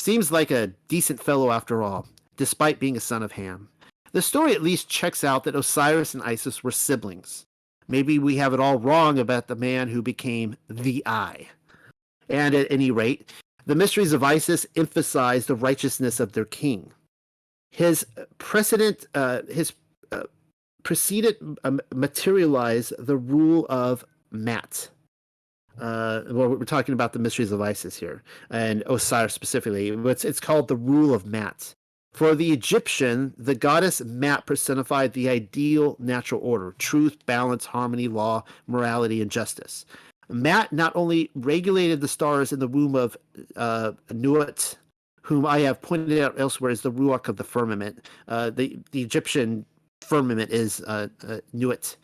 S1: Seems like a decent fellow after all, despite being a son of Ham. The story at least checks out that Osiris and Isis were siblings. Maybe we have it all wrong about the man who became the Eye. And at any rate, The mysteries of Isis emphasize the righteousness of their king. His preceded materialize the rule of Mat. Well, we're talking about the mysteries of Isis here, and Osiris specifically. It's called the rule of Mat. For the Egyptian, the goddess Mat personified the ideal natural order: truth, balance, harmony, law, morality, and justice. Mat not only regulated the stars in the womb of Nuat, whom I have pointed out elsewhere as the Ruach of the firmament. The Egyptian firmament is Nuat,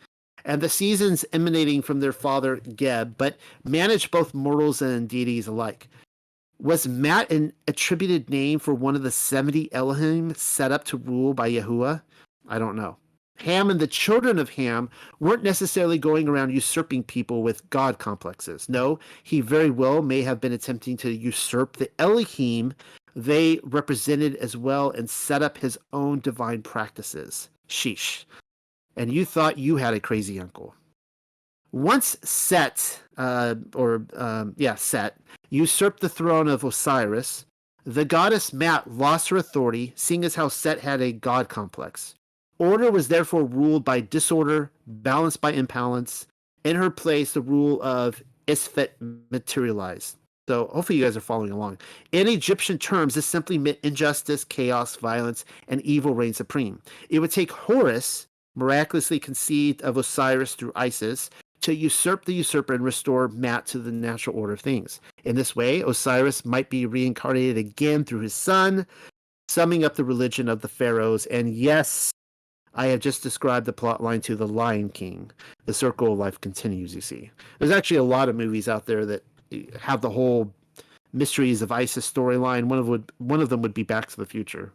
S1: and the seasons emanating from their father Geb, but managed both mortals and deities alike. Was Mat an attributed name for one of the 70 Elohim set up to rule by Yahuwah? I don't know. Ham and the children of Ham weren't necessarily going around usurping people with God complexes. No, he very well may have been attempting to usurp the Elohim they represented as well and set up his own divine practices. Sheesh. And you thought you had a crazy uncle. Once Set, Set, usurped the throne of Osiris, the goddess Mat lost her authority, seeing as how Set had a god complex. Order was therefore ruled by disorder, balanced by imbalance. In her place, the rule of Isfet materialized. So hopefully you guys are following along. In Egyptian terms, this simply meant injustice, chaos, violence, and evil reigned supreme. It would take Horus, miraculously conceived of Osiris through Isis, to usurp the usurper and restore Mat to the natural order of things. In this way, Osiris might be reincarnated again through his son, summing up the religion of the pharaohs. And yes, I have just described the plot line to The Lion King. The circle of life continues, you see. There's actually a lot of movies out there that have the whole mysteries of Isis storyline. One of them would be Back to the Future.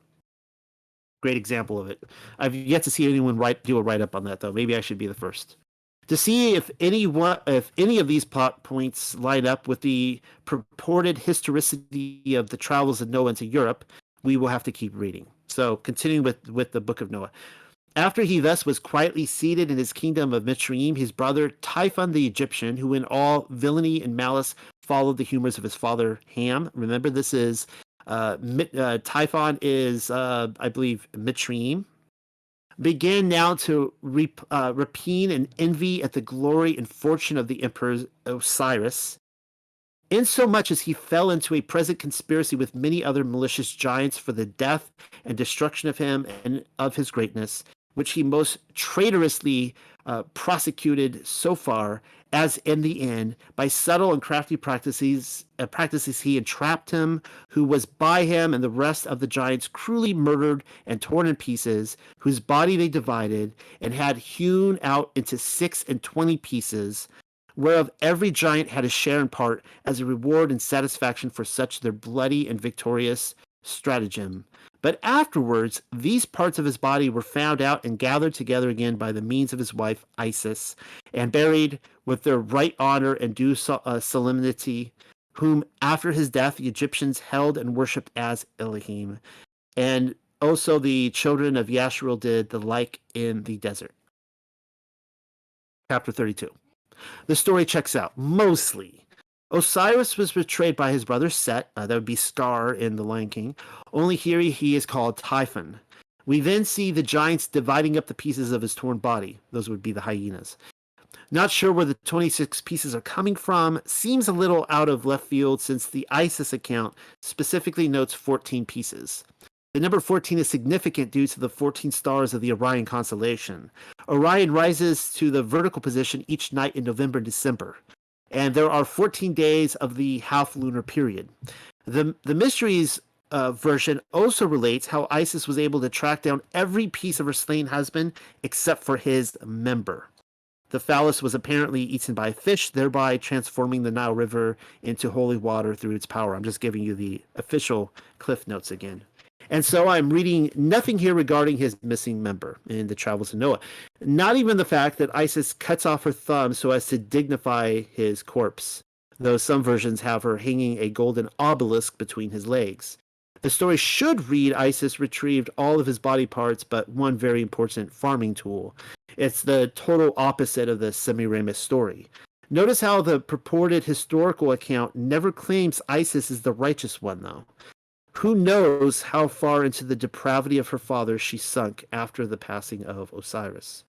S1: Great example of it. I've yet to see anyone do a write-up on that, though. Maybe I should be the first. To see if any of these plot points line up with the purported historicity of the travels of Noah into Europe, we will have to keep reading. So, continuing with the Book of Noah. After he thus was quietly seated in his kingdom of Mitzrayim, his brother Typhon the Egyptian, who in all villainy and malice followed the humors of his father Ham. Remember, this is Typhon is, I believe, Mitzrayim. Began now to repine and envy at the glory and fortune of the emperor Osiris, insomuch as he fell into a present conspiracy with many other malicious giants for the death and destruction of him and of his greatness, which he most traitorously prosecuted so far as in the end, by subtle and crafty practices he entrapped him, who was by him and the rest of the giants cruelly murdered and torn in pieces, whose body they divided, and had hewn out into 26 pieces, whereof every giant had a share and part as a reward and satisfaction for such their bloody and victorious stratagem. But afterwards, these parts of his body were found out and gathered together again by the means of his wife Isis, and buried with their right honor and due solemnity, whom after his death the Egyptians held and worshipped as Elohim. And also the children of Yasharel did the like in the desert. Chapter 32. The story checks out, mostly. Osiris was betrayed by his brother Set, that would be Scar in The Lion King, only here he is called Typhon. We then see the giants dividing up the pieces of his torn body. Those would be the hyenas. Not sure where the 26 pieces are coming from. Seems a little out of left field since the Isis account specifically notes 14 pieces. The number 14 is significant due to the 14 stars of the Orion constellation. Orion rises to the vertical position each night in November and December, and there are 14 days of the half-lunar period. The Mysteries version also relates how Isis was able to track down every piece of her slain husband except for his member. The phallus was apparently eaten by a fish, thereby transforming the Nile River into holy water through its power. I'm just giving you the official Cliff Notes again. And so I'm reading nothing here regarding his missing member in the Travels of Noah. Not even the fact that Isis cuts off her thumb so as to dignify his corpse, though some versions have her hanging a golden obelisk between his legs. The story should read Isis retrieved all of his body parts but one very important farming tool. It's the total opposite of the Semiramis story. Notice how the purported historical account never claims Isis is the righteous one, though. Who knows how far into the depravity of her father she sunk after the passing of Osiris.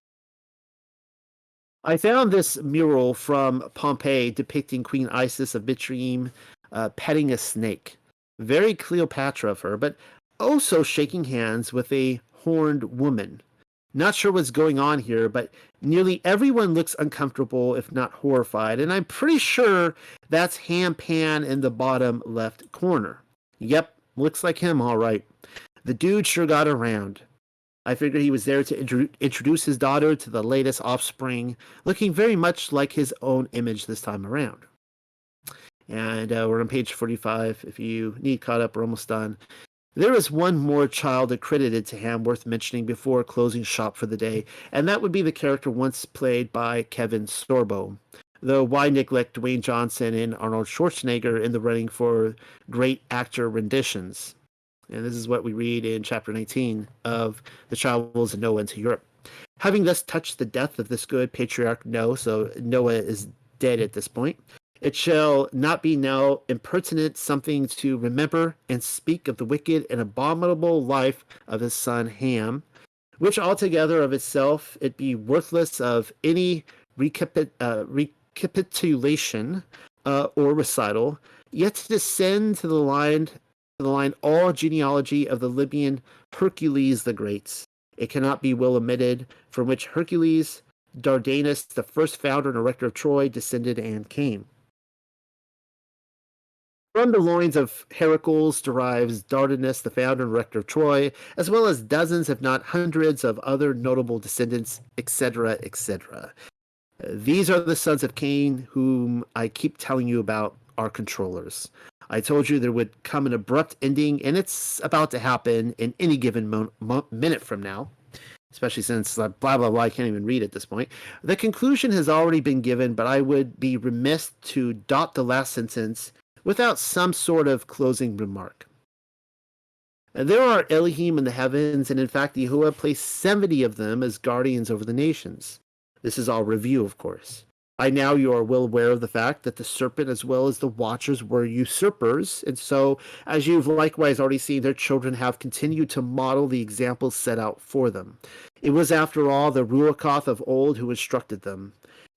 S1: I found this mural from Pompeii depicting Queen Isis of Mitzrayim petting a snake. Very Cleopatra of her, but also shaking hands with a horned woman. Not sure what's going on here, but nearly everyone looks uncomfortable, if not horrified, and I'm pretty sure that's Ham Pan in the bottom left corner. Yep, looks like him, all right. The dude sure got around. I figured he was there to introduce his daughter to the latest offspring, looking very much like his own image this time around. And we're on page 45. If you need caught up, we're almost done. There is one more child accredited to Ham worth mentioning before closing shop for the day, and that would be the character once played by Kevin Sorbo. Though why neglect Dwayne Johnson and Arnold Schwarzenegger in the running for great actor renditions? And this is what we read in chapter 19 of The Travels of Noah into Europe. Having thus touched the death of this good patriarch Noah, so Noah is dead at this point, it shall not be now impertinent something to remember and speak of the wicked and abominable life of his son Ham, which altogether of itself it be worthless of any recapitulation or recital, yet to descend to the line all genealogy of the Libyan Hercules the Great. It cannot be well omitted, from which Hercules, Dardanus, the first founder and erector of Troy, descended and came. From the loins of Heracles derives Dardanus, the founder and erector of Troy, as well as dozens, if not hundreds, of other notable descendants, etc., etc. These are the sons of Cain, whom I keep telling you about, our controllers. I told you there would come an abrupt ending, and it's about to happen in any given minute from now, especially since blah, blah, blah, I can't even read at this point. The conclusion has already been given, but I would be remiss to dot the last sentence without some sort of closing remark. There are Elohim in the heavens, and in fact, Yahuwah placed 70 of them as guardians over the nations. This is all review, of course. By now you are well aware of the fact that the serpent as well as the watchers were usurpers, and so, as you've likewise already seen, their children have continued to model the examples set out for them. It was, after all, the Ruachoth of old who instructed them.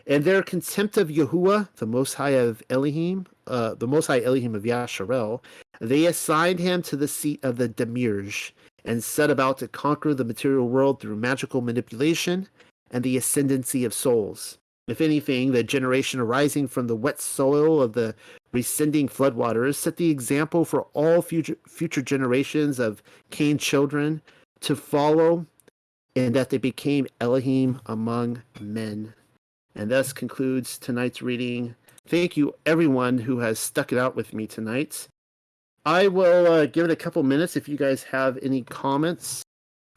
S1: And their contempt of Yahuwah, the Most High of Elohim, the Most High Elohim of Yasharel, they assigned him to the seat of the Demirj, and set about to conquer the material world through magical manipulation and the ascendancy of souls. If anything, the generation arising from the wet soil of the rescinding floodwaters set the example for all future generations of Cain's children to follow, and that they became Elohim among men. And thus concludes tonight's reading. Thank you, everyone who has stuck it out with me tonight. I will give it a couple minutes if you guys have any comments,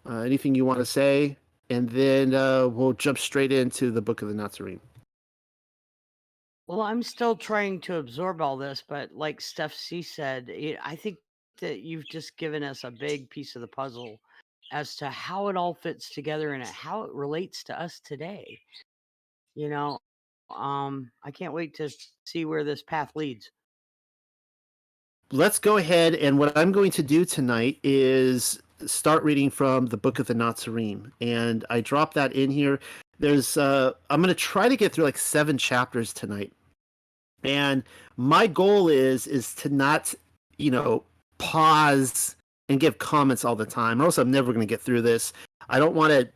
S1: anything you want to say, and then we'll jump straight into the Book of the Natsarim.
S2: Well, I'm still trying to absorb all this, but like Steph C said, I think that you've just given us a big piece of the puzzle as to how it all fits together and how it relates to us today. You know, I can't wait to see where this path leads.
S1: Let's go ahead, and what I'm going to do tonight is start reading from the Book of the Natsarim, and I dropped that in here. There's I'm going to try to get through like 7 chapters tonight, and my goal is to not, pause and give comments all the time, or else I'm never going to get through this. I don't want to,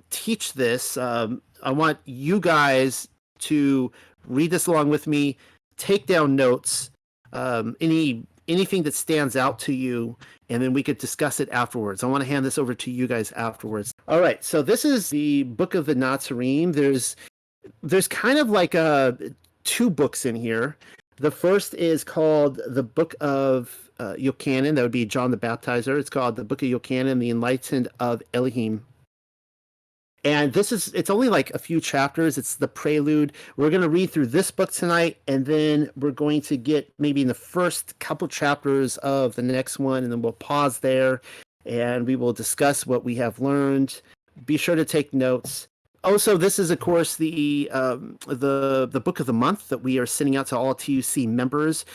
S1: teach this. I want you guys to read this along with me, take down notes, anything that stands out to you, and then we could discuss it afterwards. I want to hand this over to you guys afterwards. All right, so this is the Book of the Natsarim. There's kind of like 2 books in here. The first is called the Book of Yochanan. That would be John the Baptizer. It's called the Book of Yochanan, the Enlightened of Elohim. And it's only like a few chapters. It's the prelude. We're going to read through this book tonight, and then we're going to get maybe in the first couple chapters of the next one, and then we'll pause there, and we will discuss what we have learned. Be sure to take notes. Also, this is, of course, the book of the month that we are sending out to all TUC members.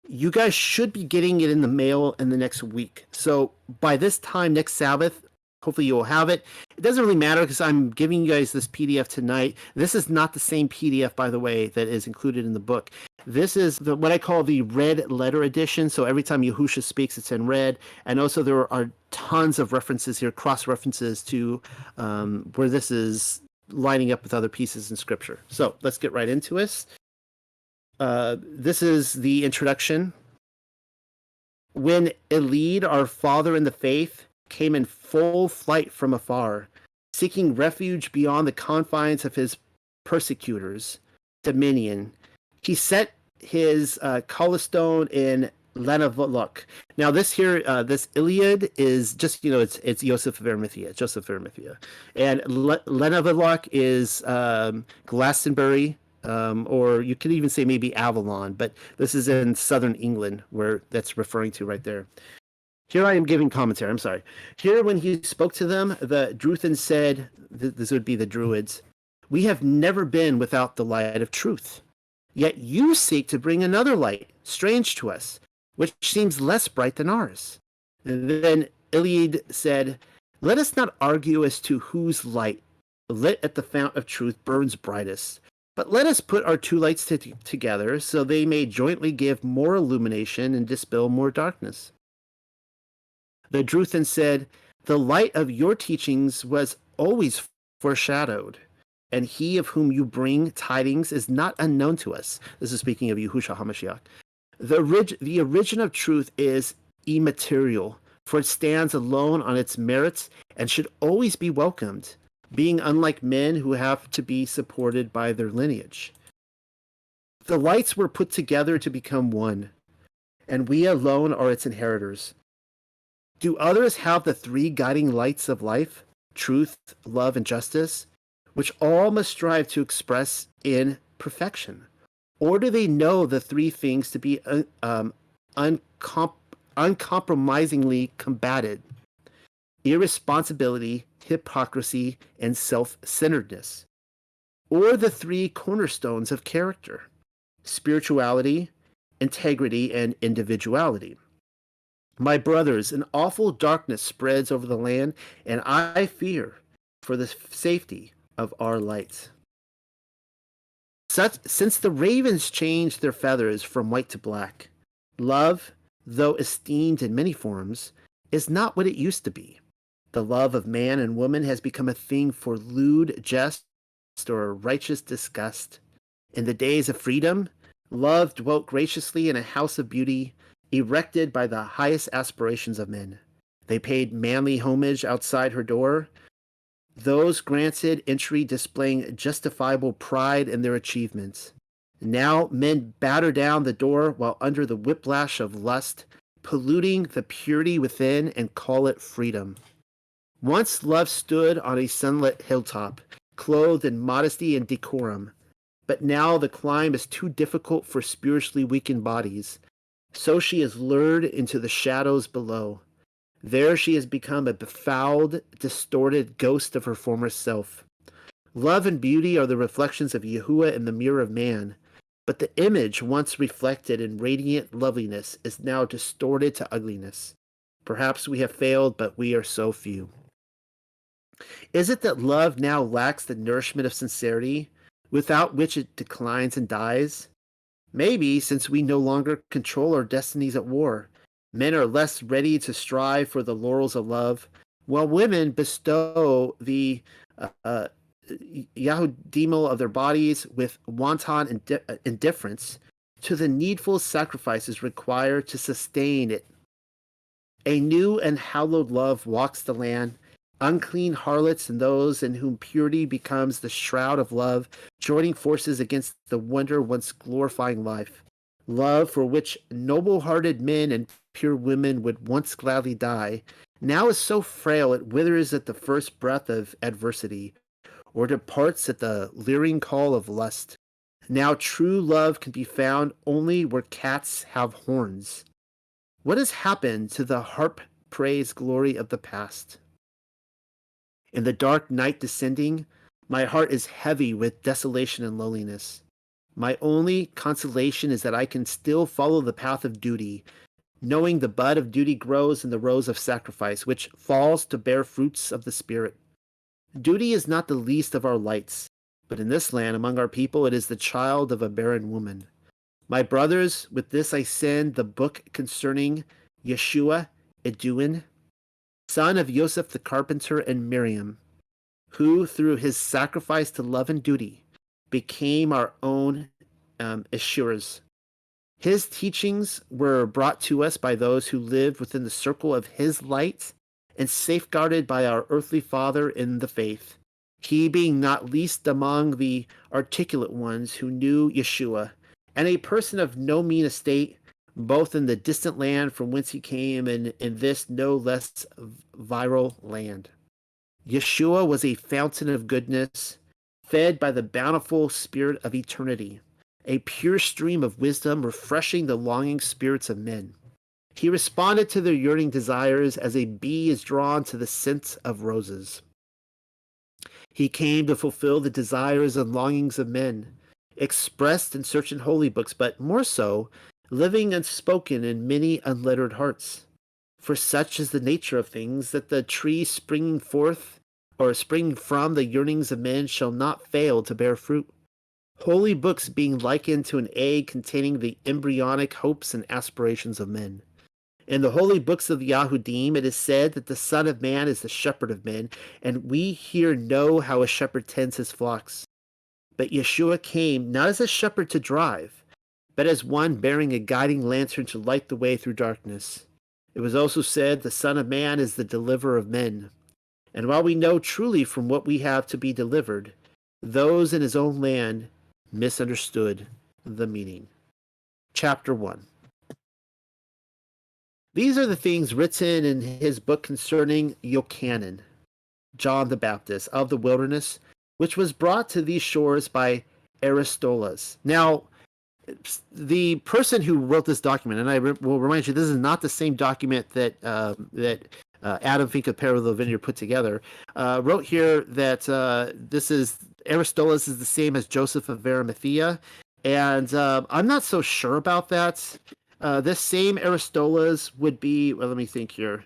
S1: You guys should be getting it in the mail in the next week. So by this time next Sabbath, hopefully you will have it. It doesn't really matter because I'm giving you guys this PDF tonight. This is not the same PDF, by the way, that is included in the book. This is what I call the red letter edition. So every time Yahusha speaks, it's in red. And also there are tons of references here, cross references to where this is lining up with other pieces in scripture. So let's get right into it. This is the introduction. When Elid, our father in the faith, came in full flight from afar, seeking refuge beyond the confines of his persecutors' dominion, he set his colostone in Lenavolok. Now, this here, this Iliad is just, it's Joseph of Arimathea. And Lenavolok is Glastonbury, or you could even say maybe Avalon, but this is in southern England where that's referring to right there. Here I am giving commentary. I'm sorry. Here, when he spoke to them, the Druthans said, this would be the Druids, "We have never been without the light of truth. Yet you seek to bring another light, strange to us, which seems less bright than ours." And then Iliad said, "Let us not argue as to whose light, lit at the fount of truth, burns brightest. But let us put our two lights together so they may jointly give more illumination and dispel more darkness." The Druthan said, "The light of your teachings was always foreshadowed, and he of whom you bring tidings is not unknown to us." This is speaking of Yahushua HaMashiach. The origin of truth is immaterial, for it stands alone on its merits and should always be welcomed, being unlike men who have to be supported by their lineage. The lights were put together to become one, and we alone are its inheritors. Do others have the three guiding lights of life, truth, love, and justice, which all must strive to express in perfection? Or do they know the three things to be uncompromisingly combated: irresponsibility, hypocrisy, and self-centeredness? Or the three cornerstones of character: spirituality, integrity, and individuality? My brothers, an awful darkness spreads over the land, and I fear for the safety of our lights. Since the ravens changed their feathers from white to black, love, though esteemed in many forms, is not what it used to be. The love of man and woman has become a thing for lewd jest or righteous disgust. In the days of freedom, love dwelt graciously in a house of beauty, erected by the highest aspirations of men. They paid manly homage outside her door, those granted entry displaying justifiable pride in their achievements. Now men batter down the door while under the whiplash of lust, polluting the purity within, and call it freedom. Once love stood on a sunlit hilltop, clothed in modesty and decorum, but now the climb is too difficult for spiritually weakened bodies. So she is lured into the shadows below. There she has become a befouled, distorted ghost of her former self. Love and beauty are the reflections of Yahuwah in the mirror of man, but the image once reflected in radiant loveliness is now distorted to ugliness. Perhaps we have failed, but we are so few. Is it that love now lacks the nourishment of sincerity, without which it declines and dies? Maybe, since we no longer control our destinies at war, men are less ready to strive for the laurels of love, while women bestow the Yahudimel of their bodies with wanton indifference to the needful sacrifices required to sustain it. A new and hallowed love walks the land, unclean harlots and those in whom purity becomes the shroud of love, joining forces against the wonder once glorifying life. Love for which noble-hearted men and pure women would once gladly die, now is so frail it withers at the first breath of adversity, or departs at the leering call of lust. Now true love can be found only where cats have horns. What has happened to the harp praise glory of the past? In the dark night descending, My heart is heavy with desolation and loneliness. My only consolation is that I can still follow the path of duty, knowing the bud of duty grows in the rose of sacrifice, which falls to bear fruits of the Spirit. Duty is not the least of our lights, but in this land among our people it is the child of a barren woman. My brothers, with this I send the book concerning Yeshua Eduin, son of Joseph the carpenter and Miriam, who through his sacrifice to love and duty became our own assurers. His teachings were brought to us by those who lived within the circle of his light and safeguarded by our earthly father in the faith, he being not least among the articulate ones who knew Yeshua, and a person of no mean estate, both in the distant land from whence he came and in this no less virile land. Yeshua was a fountain of goodness, fed by the bountiful spirit of eternity, a pure stream of wisdom refreshing the longing spirits of men. He responded to their yearning desires as a bee is drawn to the scent of roses. He came to fulfill the desires and longings of men, expressed in certain holy books, but more so, living unspoken in many unlettered hearts. For such is the nature of things, that the tree springing forth, or springing from the yearnings of men, shall not fail to bear fruit. Holy books being likened to an egg containing the embryonic hopes and aspirations of men. In the holy books of the Yahudim, it is said that the Son of Man is the shepherd of men, and we here know how a shepherd tends his flocks. But Yeshua came not as a shepherd to drive, but as one bearing a guiding lantern to light the way through darkness. It was also said the Son of Man is the deliverer of men. And while we know truly from what we have to be delivered, those in his own land misunderstood the meaning. Chapter 1. These are the things written in his book concerning Yochanan, John the Baptist, of the wilderness, which was brought to these shores by Aristolas. Now, the person who wrote this document, and I will remind you, this is not the same document that Adam Fink of Peril of the Vineyard put together, wrote here that this is Aristolas is the same as Joseph of Arimathea, and I'm not so sure about that. This same Aristolas would be, well, let me think here.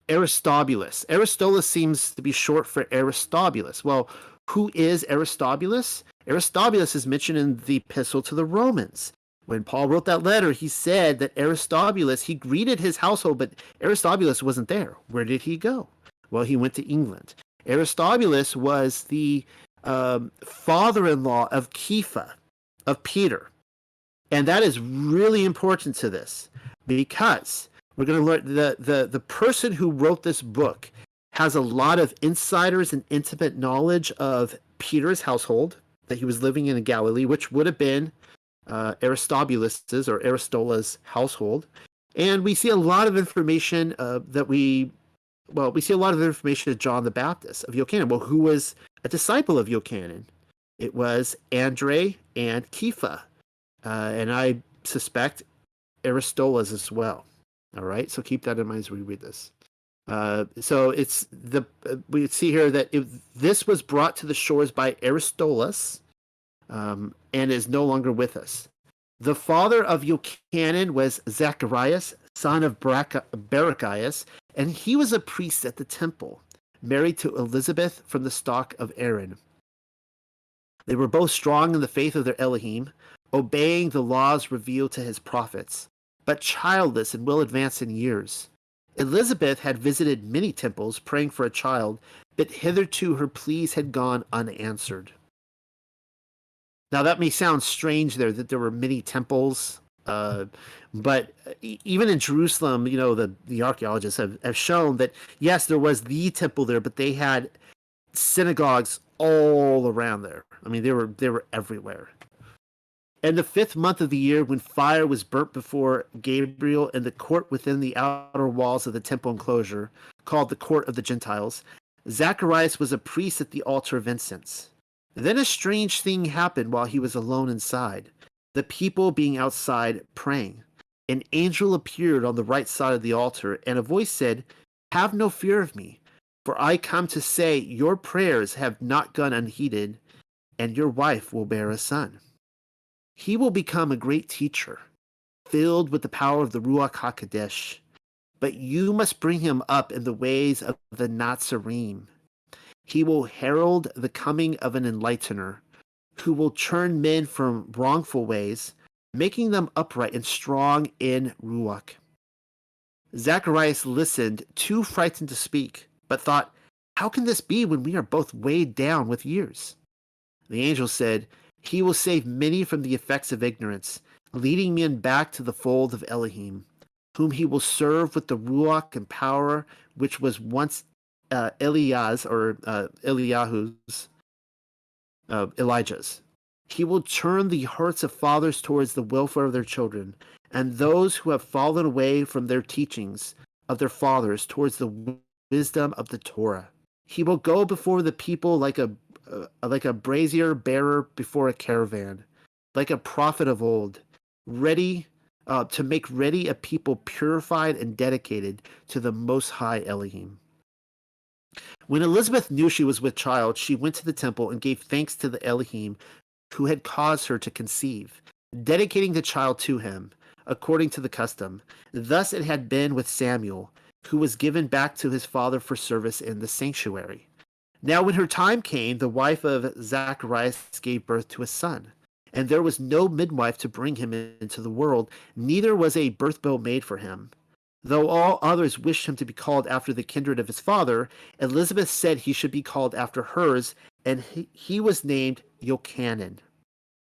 S1: Aristobulus. Aristobulus seems to be short for Aristobulus. Well, who is Aristobulus? Aristobulus is mentioned in the Epistle to the Romans. When Paul wrote that letter, he said that Aristobulus, he greeted his household, but Aristobulus wasn't there. Where did he go? Well, he went to England. Aristobulus was the father-in-law of Kepha, of Peter. And that is really important to this, because we're going to learn the person who wrote this book has a lot of insiders and intimate knowledge of Peter's household that he was living in Galilee, which would have been Aristobulus's or Aristola's household. And we see a lot of information we see a lot of information of John the Baptist, of Yochanan. Well, who was a disciple of Yochanan? It was Andre and Kepha. And I suspect Aristolas as well. All right, so keep that in mind as we read this. So it's we see here that this was brought to the shores by Aristolas, and is no longer with us. The father of Yochanan was Zacharias, son of Barachias, and he was a priest at the temple, married to Elizabeth from the stock of Aaron. They were both strong in the faith of their Elohim, obeying the laws revealed to his prophets, but childless and well advanced in years. Elizabeth had visited many temples praying for a child, but hitherto her pleas had gone unanswered. Now that may sound strange there, that there were many temples, but even in Jerusalem, you know, the archaeologists have shown that, yes, there was the temple there, but they had synagogues all around there. I mean, they were everywhere. And the 5th month of the year, when fire was burnt before Gabriel in the court within the outer walls of the temple enclosure, called the Court of the Gentiles, Zacharias was a priest at the altar of incense. Then a strange thing happened while he was alone inside, the people being outside praying. An angel appeared on the right side of the altar, and a voice said, "Have no fear of me, For I come to say your prayers have not gone unheeded, and your wife will bear a son. He will become a great teacher, filled with the power of the Ruach HaKodesh. But you must bring him up in the ways of the Natsarim. He will herald the coming of an enlightener, who will turn men from wrongful ways, making them upright and strong in Ruach. Zacharias listened, too frightened to speak, but thought, how can this be when we are both weighed down with years? The angel said, he will save many from the effects of ignorance, leading men back to the fold of Elohim, whom he will serve with the Ruach and power which was once Eliyahu's, Elijah's. He will turn the hearts of fathers towards the welfare of their children, and those who have fallen away from their teachings of their fathers towards the wisdom of the Torah. He will go before the people like a brazier bearer before a caravan, like a prophet of old, ready to make ready a people purified and dedicated to the Most High Elohim. When Elizabeth knew she was with child, she went to the temple and gave thanks to the Elohim who had caused her to conceive, dedicating the child to him, according to the custom. Thus it had been with Samuel, who was given back to his father for service in the sanctuary. Now when her time came, the wife of Zacharias gave birth to a son, and there was no midwife to bring him into the world, neither was a birth bill made for him. Though all others wished him to be called after the kindred of his father, Elizabeth said he should be called after hers, and he was named Yochanan.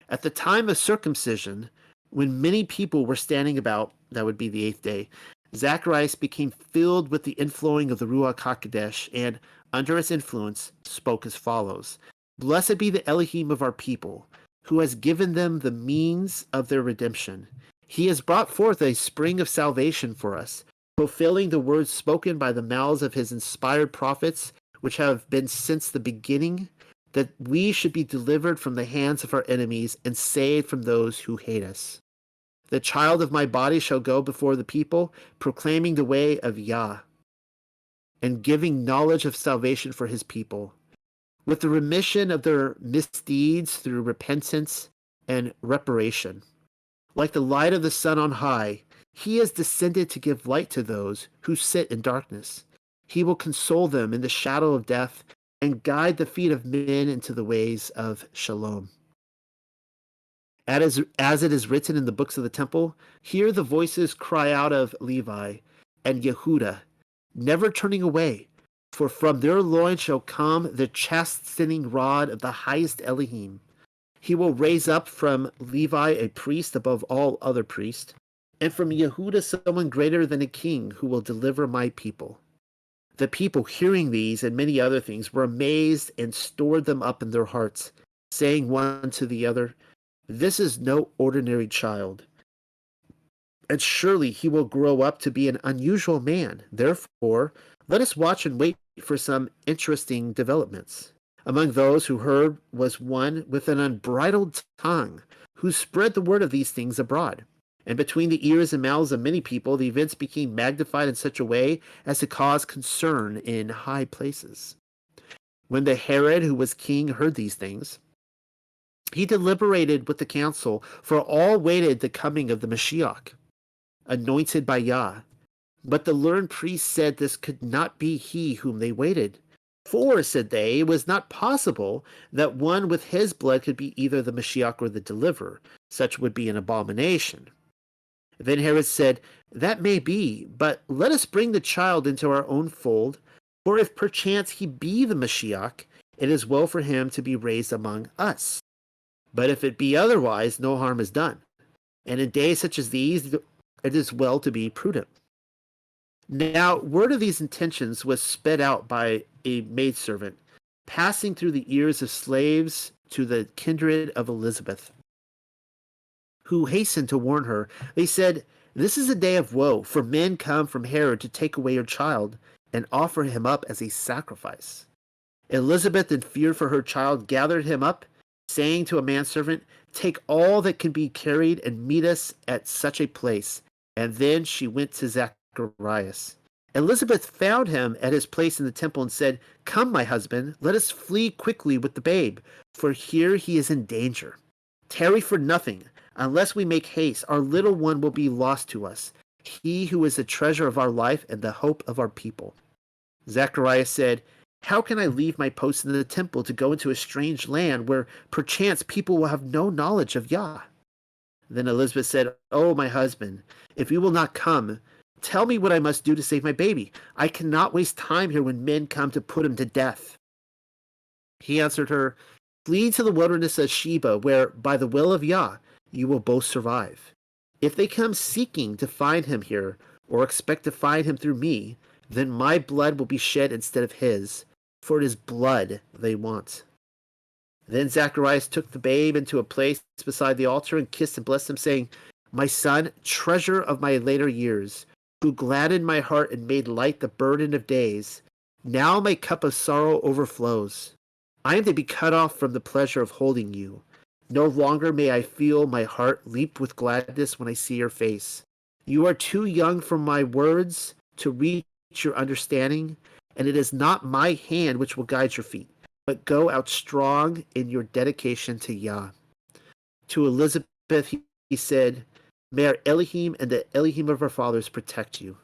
S1: At the time of circumcision, when many people were standing about, that would be the 8th day, Zacharias became filled with the inflowing of the Ruach HaKodesh, and, under its influence, spoke as follows. Blessed be the Elohim of our people, who has given them the means of their redemption. He has brought forth a spring of salvation for us, fulfilling the words spoken by the mouths of his inspired prophets, which have been since the beginning, that we should be delivered from the hands of our enemies and saved from those who hate us. The child of my body shall go before the people, proclaiming the way of Yah, and giving knowledge of salvation for his people, with the remission of their misdeeds through repentance and reparation. Like the light of the sun on high, he has descended to give light to those who sit in darkness. He will console them in the shadow of death and guide the feet of men into the ways of shalom. As it is written in the books of the temple, hear the voices cry out of Levi and Yehuda, never turning away, for from their loins shall come the chastening rod of the highest Elohim. He will raise up from Levi a priest above all other priests, and from Yehuda someone greater than a king who will deliver my people. The people, hearing these and many other things, were amazed and stored them up in their hearts, saying one to the other, this is no ordinary child, and surely he will grow up to be an unusual man. Therefore, let us watch and wait for some interesting developments. Among those who heard was one with an unbridled tongue, who spread the word of these things abroad. And between the ears and mouths of many people, the events became magnified in such a way as to cause concern in high places. When the Herod, who was king, heard these things, he deliberated with the council, for all waited the coming of the Mashiach, anointed by Yah. But the learned priests said this could not be he whom they waited. For, said they, it was not possible that one with his blood could be either the Mashiach or the deliverer. Such would be an abomination. Then Herod said, that may be, but let us bring the child into our own fold, for if perchance he be the Mashiach, it is well for him to be raised among us. But if it be otherwise, no harm is done. And in days such as these, it is well to be prudent. Now, word of these intentions was sped out by a maidservant, passing through the ears of slaves to the kindred of Elizabeth, who hastened to warn her. They said, this is a day of woe, for men come from Herod to take away your child and offer him up as a sacrifice. Elizabeth, in fear for her child, gathered him up, saying to a manservant, take all that can be carried and meet us at such a place. And then she went to Zacharias. Elizabeth found him at his place in the temple and said, "Come, my husband, let us flee quickly with the babe, for here he is in danger. Tarry for nothing. Unless we make haste, our little one will be lost to us, he who is the treasure of our life and the hope of our people." Zacharias said, "How can I leave my post in the temple to go into a strange land where perchance people will have no knowledge of Yah?" Then Elizabeth said, "Oh, my husband, if you will not come, tell me what I must do to save my baby. I cannot waste time here when men come to put him to death." He answered her, "Flee to the wilderness of Sheba, where, by the will of Yah, you will both survive. If they come seeking to find him here, or expect to find him through me, then my blood will be shed instead of his, for it is blood they want." Then Zacharias took the babe into a place beside the altar and kissed and blessed him, saying, "My son, treasure of my later years, who gladdened my heart and made light the burden of days, now my cup of sorrow overflows. I am to be cut off from the pleasure of holding you. No longer may I feel my heart leap with gladness when I see your face. You are too young for my words to reach your understanding, and it is not my hand which will guide your feet, but go out strong in your dedication to Yah." To Elizabeth he said, "May our Elohim and the Elohim of our fathers protect you."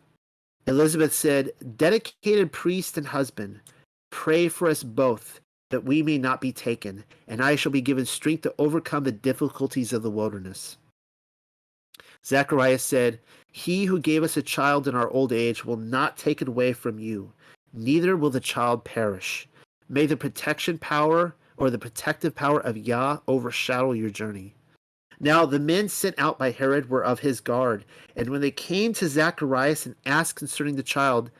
S1: Elizabeth said, "Dedicated priest and husband, pray for us both, that we may not be taken, and I shall be given strength to overcome the difficulties of the wilderness." Zacharias said, "He who gave us a child in our old age will not take it away from you, neither will the child perish. May the protection power or the protective power of Yah overshadow your journey." Now the men sent out by Herod were of his guard, and when they came to Zacharias and asked concerning the child,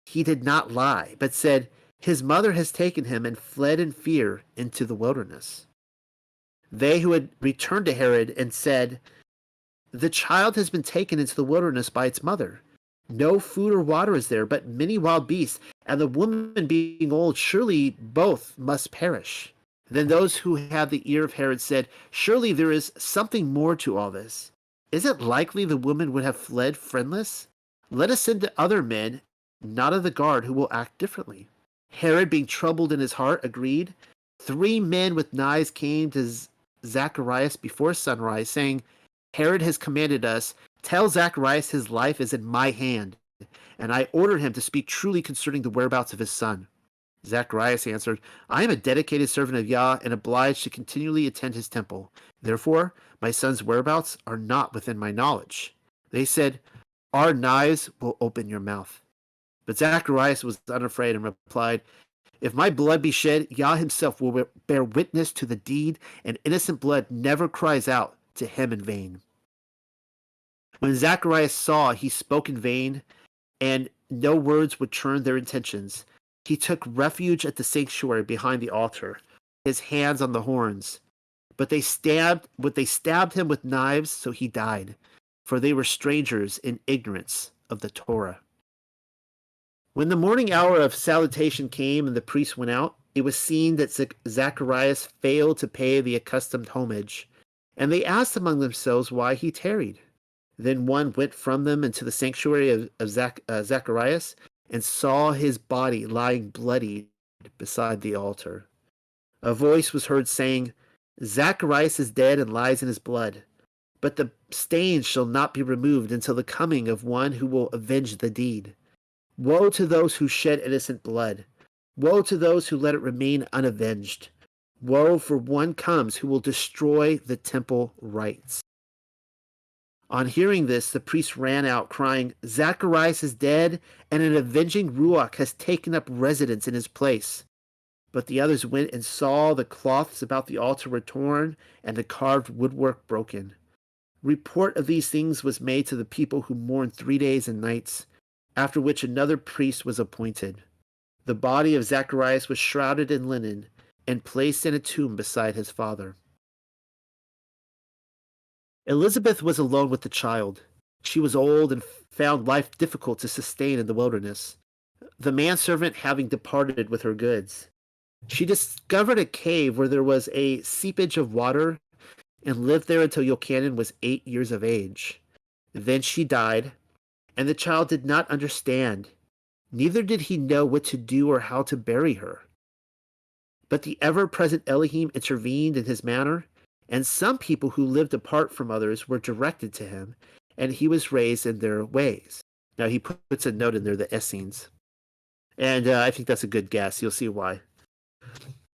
S1: he did not lie, but said, "His mother has taken him and fled in fear into the wilderness." They who had returned to Herod and said, "The child has been taken into the wilderness by its mother. No food or water is there, but many wild beasts, and the woman being old, surely both must perish." Then those who had the ear of Herod said, "Surely there is something more to all this. Is it likely the woman would have fled friendless? Let us send to other men, not of the guard, who will act differently." Herod, being troubled in his heart, agreed. 3 men with knives came to Zacharias before sunrise, saying, "Herod has commanded us, tell Zacharias his life is in my hand, and I order him to speak truly concerning the whereabouts of his son." Zacharias answered, "I am a dedicated servant of Yah and obliged to continually attend his temple. Therefore, my son's whereabouts are not within my knowledge." They said, "Our knives will open your mouth." But Zacharias was unafraid and replied, "If my blood be shed, Yah himself will bear witness to the deed, and innocent blood never cries out to him in vain." When Zacharias saw he spoke in vain, and no words would turn their intentions, he took refuge at the sanctuary behind the altar, his hands on the horns. But they stabbed him with knives, so he died, for they were strangers in ignorance of the Torah. When the morning hour of salutation came and the priests went out, it was seen that Zacharias failed to pay the accustomed homage, and they asked among themselves why he tarried. Then one went from them into the sanctuary of Zacharias and saw his body lying bloodied beside the altar. A voice was heard saying, "Zacharias is dead and lies in his blood, but the stains shall not be removed until the coming of one who will avenge the deed. Woe to those who shed innocent blood! Woe to those who let it remain unavenged! Woe, for one comes who will destroy the temple rites." On hearing this, the priest ran out, crying, "Zacharias is dead, and an avenging Ruach has taken up residence in his place." But the others went and saw the cloths about the altar were torn, and the carved woodwork broken. Report of these things was made to the people, who mourned 3 days and nights, after which another priest was appointed. The body of Zacharias was shrouded in linen and placed in a tomb beside his father. Elizabeth was alone with the child. She was old and found life difficult to sustain in the wilderness, the manservant having departed with her goods. She discovered a cave where there was a seepage of water and lived there until Yochanan was 8 years of age. Then she died, and the child did not understand. neither did he know what to do or how to bury her. But the ever-present Elohim intervened in his manner, and some people who lived apart from others were directed to him, and he was raised in their ways. Now he puts a note in there, the Essenes. And I think that's a good guess. You'll see why.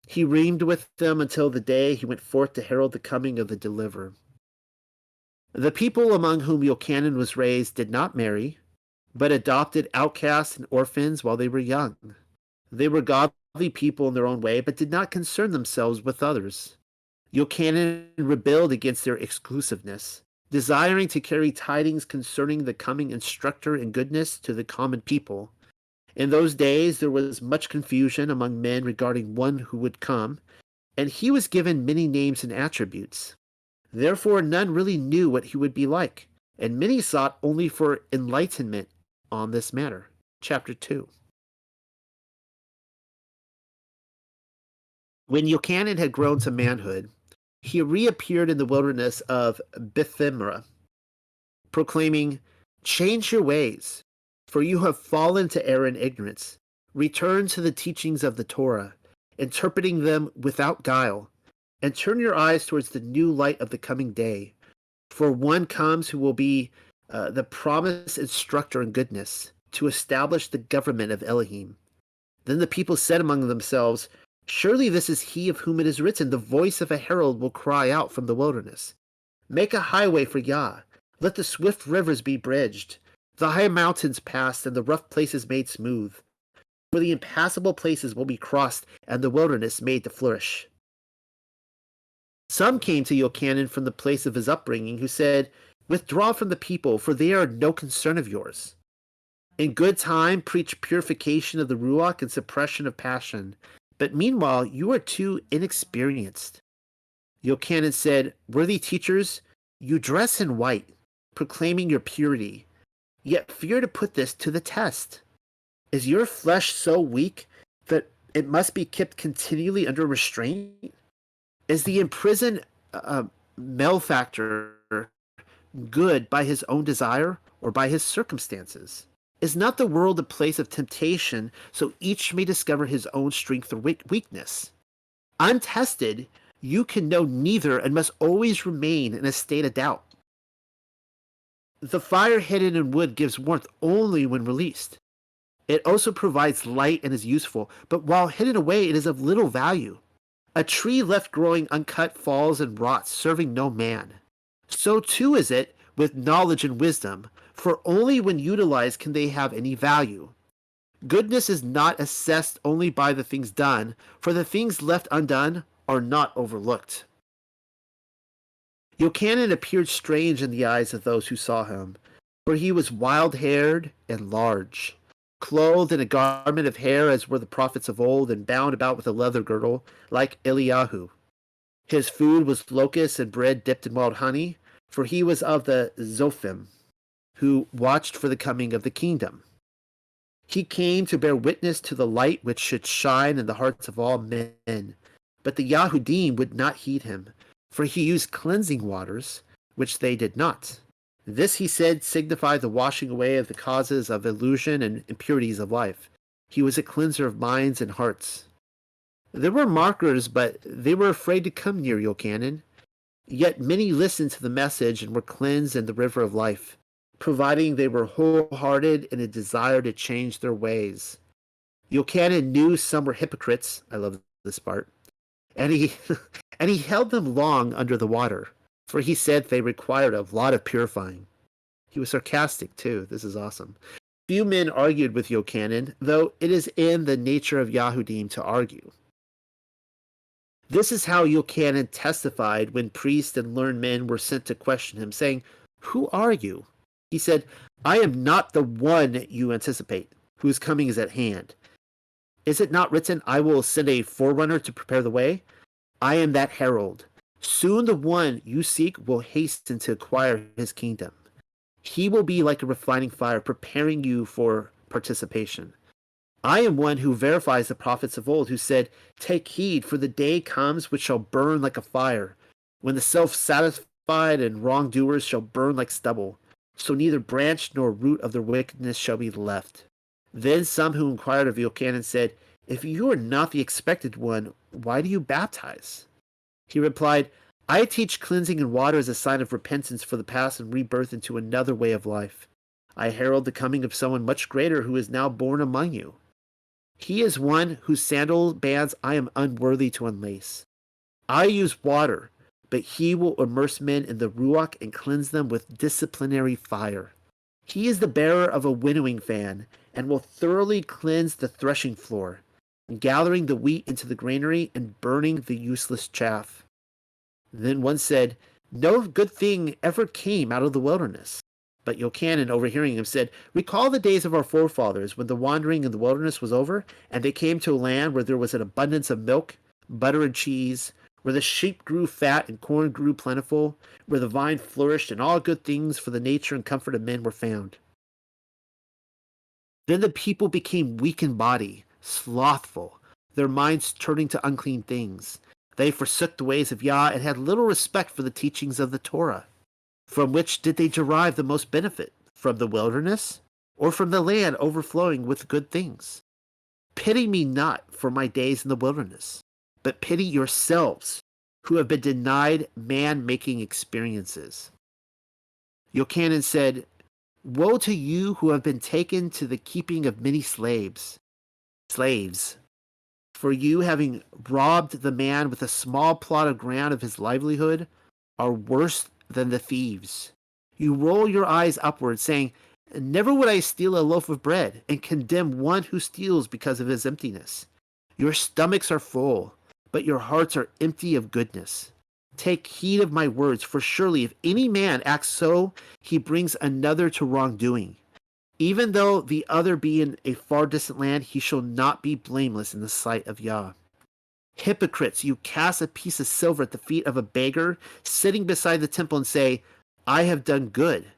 S1: He reigned with them until the day he went forth to herald the coming of the deliverer. The people among whom Yochanan was raised did not marry, but adopted outcasts and orphans while they were young. They were godly people in their own way, but did not concern themselves with others. Yochanan rebelled against their exclusiveness, desiring to carry tidings concerning the coming instructor in goodness to the common people. In those days there was much confusion among men regarding one who would come, and he was given many names and attributes. Therefore none really knew what he would be like, and many sought only for enlightenment on this matter. Chapter 2. When Yochanan had grown to manhood, he reappeared in the wilderness of Bethimra, proclaiming, "Change your ways, for you have fallen to error and ignorance. Return to the teachings of the Torah, interpreting them without guile, and turn your eyes towards the new light of the coming day. For one comes who will be the promised instructor in goodness, to establish the government of Elohim." Then the people said among themselves, "Surely this is he of whom it is written, the voice of a herald will cry out from the wilderness. Make a highway for Yah. Let the swift rivers be bridged, the high mountains passed, and the rough places made smooth. For the impassable places will be crossed, and the wilderness made to flourish." Some came to Yochanan from the place of his upbringing, who said, "Withdraw from the people, for they are no concern of yours. In good time preach purification of the Ruach and suppression of passion. But meanwhile you are too inexperienced." Yochanan said, "Worthy teachers, you dress in white, proclaiming your purity, yet fear to put this to the test. Is your flesh so weak that it must be kept continually under restraint? Is the imprisoned malefactor good by his own desire or by his circumstances? Is not the world a place of temptation, so each may discover his own strength or weakness? Untested, you can know neither and must always remain in a state of doubt. The fire hidden in wood gives warmth only when released. It also provides light and is useful, but while hidden away it is of little value. A tree left growing uncut falls and rots, serving no man. So too is it with knowledge and wisdom, for only when utilized can they have any value. Goodness is not assessed only by the things done, for the things left undone are not overlooked. Yochanan appeared strange in the eyes of those who saw him, for he was wild-haired and large, clothed in a garment of hair as were the prophets of old, and bound about with a leather girdle, like Eliyahu. His food was locusts and bread dipped in wild honey, for he was of the Zophim, who watched for the coming of the kingdom. He came to bear witness to the light which should shine in the hearts of all men. But the Yahudim would not heed him, for he used cleansing waters, which they did not. This, he said, signified the washing away of the causes of illusion and impurities of life. He was a cleanser of minds and hearts. There were mockers, but they were afraid to come near Yochanan. Yet many listened to the message and were cleansed in the river of life, providing they were wholehearted in a desire to change their ways. Yochanan knew some were hypocrites. I love this part. And he and he held them long under the water, for he said they required a lot of purifying. He was sarcastic too. This is awesome. Few men argued with Yochanan, though it is in the nature of Yahudim to argue. This is how Yochanan testified when priests and learned men were sent to question him, saying, "Who are you?" He said, "I am not the one you anticipate, whose coming is at hand. Is it not written, I will send a forerunner to prepare the way? I am that herald. Soon the one you seek will hasten to acquire his kingdom. He will be like a refining fire, preparing you for participation. I am one who verifies the prophets of old, who said, Take heed, for the day comes which shall burn like a fire, when the self-satisfied and wrongdoers shall burn like stubble. So neither branch nor root of their wickedness shall be left. Then some who inquired of Yochanan said, "If you are not the expected one, why do you baptize?" He replied, "I teach cleansing in water as a sign of repentance for the past and rebirth into another way of life. I herald the coming of someone much greater who is now born among you. He is one whose sandal bands I am unworthy to unlace. I use water, but he will immerse men in the Ruach and cleanse them with disciplinary fire. He is the bearer of a winnowing fan and will thoroughly cleanse the threshing floor, gathering the wheat into the granary and burning the useless chaff." Then one said, "No good thing ever came out of the wilderness." But Yochanan, overhearing him, said, "Recall the days of our forefathers when the wandering in the wilderness was over, and they came to a land where there was an abundance of milk, butter, and cheese, where the sheep grew fat and corn grew plentiful, where the vine flourished and all good things for the nature and comfort of men were found. Then the people became weak in body, slothful, their minds turning to unclean things. They forsook the ways of Yah and had little respect for the teachings of the Torah. From which did they derive the most benefit? From the wilderness, or from the land overflowing with good things? Pity me not for my days in the wilderness, but pity yourselves, who have been denied man-making experiences." Yochanan said, "Woe to you who have been taken to the keeping of many slaves. For you, having robbed the man with a small plot of ground of his livelihood, are worse than the thieves. You roll your eyes upward, saying, 'Never would I steal a loaf of bread,' and condemn one who steals because of his emptiness. Your stomachs are full, but your hearts are empty of goodness. Take heed of my words, for surely if any man acts so, he brings another to wrongdoing. Even though the other be in a far distant land, he shall not be blameless in the sight of Yah. Hypocrites, you cast a piece of silver at the feet of a beggar sitting beside the temple and say, 'I have done good.'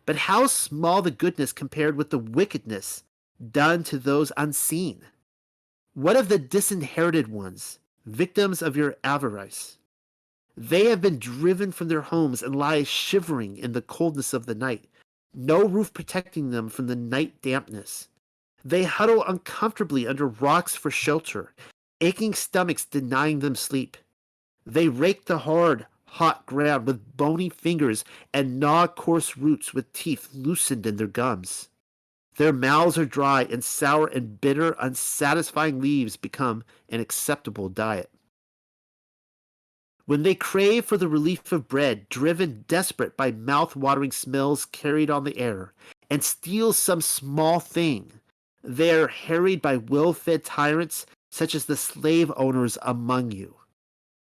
S1: But how small the goodness compared with the wickedness done to those unseen? What of the disinherited ones, victims of your avarice? They have been driven from their homes and lie shivering in the coldness of the night, no roof protecting them from the night dampness. They huddle uncomfortably under rocks for shelter, aching stomachs denying them sleep. They rake the hard, hot ground with bony fingers and gnaw coarse roots with teeth loosened in their gums. Their mouths are dry, and sour and bitter, unsatisfying leaves become an acceptable diet. When they crave for the relief of bread, driven desperate by mouth-watering smells carried on the air, and steal some small thing, they are harried by well-fed tyrants such as the slave owners among you.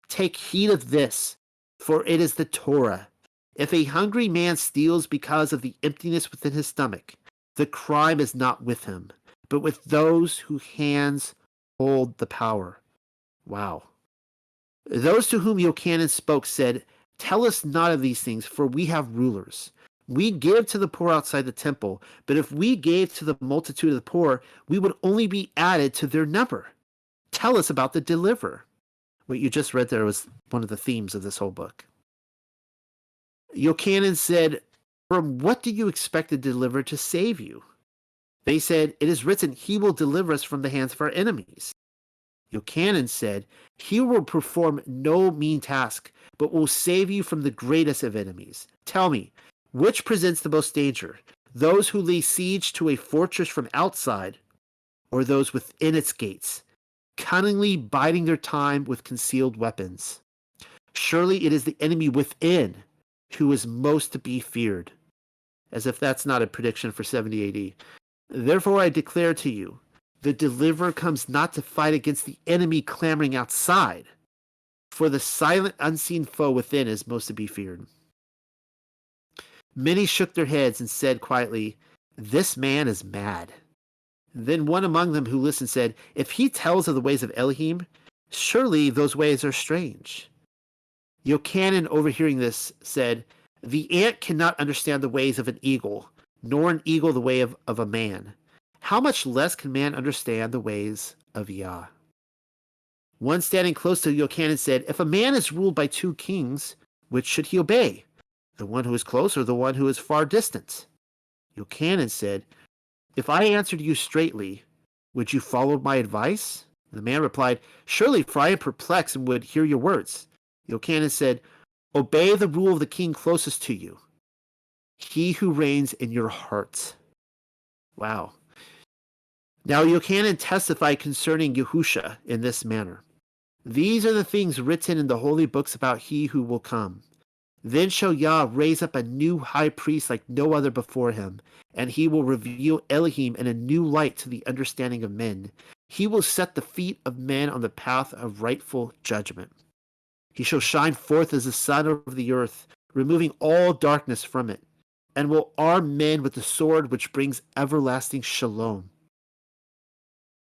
S1: Take heed of this, for it is the Torah. If a hungry man steals because of the emptiness within his stomach, the crime is not with him, but with those whose hands hold the power." Wow. Those to whom Yochanan spoke said, "Tell us not of these things, for we have rulers. We give to the poor outside the temple, but if we gave to the multitude of the poor, we would only be added to their number. Tell us about the deliverer." What you just read there was one of the themes of this whole book. Yochanan said, "From what do you expect the deliverer to save you?" They said, "It is written, he will deliver us from the hands of our enemies." Yochanan said, "He will perform no mean task, but will save you from the greatest of enemies. Tell me, which presents the most danger? Those who lay siege to a fortress from outside, or those within its gates, cunningly biding their time with concealed weapons? Surely it is the enemy within who is most to be feared." As if that's not a prediction for 70 AD. "Therefore I declare to you, the deliverer comes not to fight against the enemy clamoring outside, for the silent, unseen foe within is most to be feared." Many shook their heads and said quietly, "This man is mad." Then one among them who listened said, "If he tells of the ways of Elohim, surely those ways are strange." Yochanan, overhearing this, said, "The ant cannot understand the ways of an eagle, nor an eagle the way of a man. How much less can man understand the ways of Yah?" One standing close to Yochanan said, "If a man is ruled by two kings, which should he obey? The one who is close or the one who is far distant?" Yochanan said, If I answered you straightly, would you follow my advice? The man replied, Surely, for I am perplexed and would hear your words. Yochanan said, Obey the rule of the king closest to you, he who reigns in your heart. Wow. Now Yochanan testified concerning Yahusha in this manner. These are the things written in the holy books about he who will come. Then shall Yah raise up a new high priest like no other before him, and he will reveal Elohim in a new light to the understanding of men. He will set the feet of men on the path of rightful judgment. He shall shine forth as the sun over the earth, removing all darkness from it, and will arm men with the sword which brings everlasting shalom.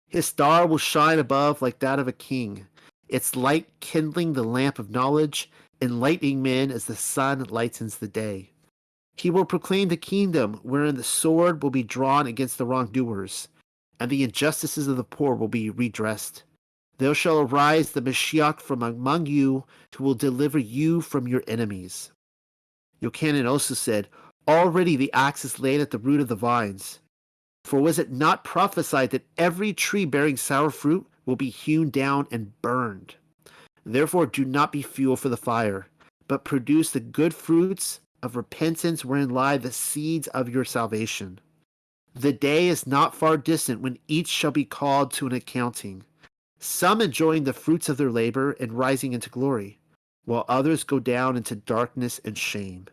S1: His star will shine above like that of a king, its light kindling the lamp of knowledge, enlightening men as the sun lightens the day. He will proclaim the kingdom wherein the sword will be drawn against the wrongdoers, and the injustices of the poor will be redressed. There shall arise the Mashiach from among you, who will deliver you from your enemies. Yochanan also said, Already the axe is laid at the root of the vines. For was it not prophesied that every tree bearing sour fruit will be hewn down and burned? Therefore do not be fuel for the fire, but produce the good fruits of repentance wherein lie the seeds of your salvation. The day is not far distant when each shall be called to an accounting, some enjoying the fruits of their labor and rising into glory, while others go down into darkness and shame.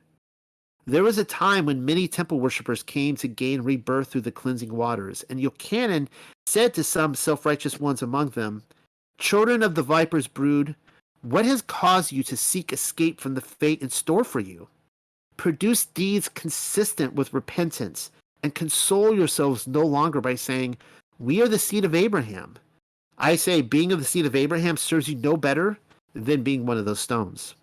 S1: There was a time when many temple worshippers came to gain rebirth through the cleansing waters, and Yochanan said to some self-righteous ones among them, Children of the viper's brood, what has caused you to seek escape from the fate in store for you? Produce deeds consistent with repentance, and console yourselves no longer by saying, We are the seed of Abraham. I say, being of the seed of Abraham serves you no better than being one of those stones.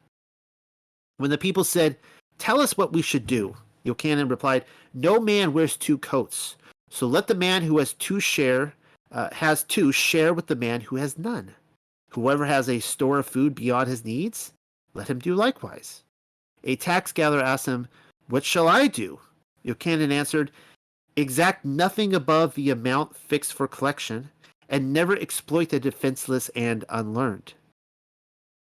S1: When the people said, Tell us what we should do, Yochanan replied, No man wears two coats, so let the man who has two share with the man who has none. Whoever has a store of food beyond his needs, let him do likewise. A tax gatherer asked him, What shall I do? Yochanan answered, Exact nothing above the amount fixed for collection, and never exploit the defenseless and unlearned.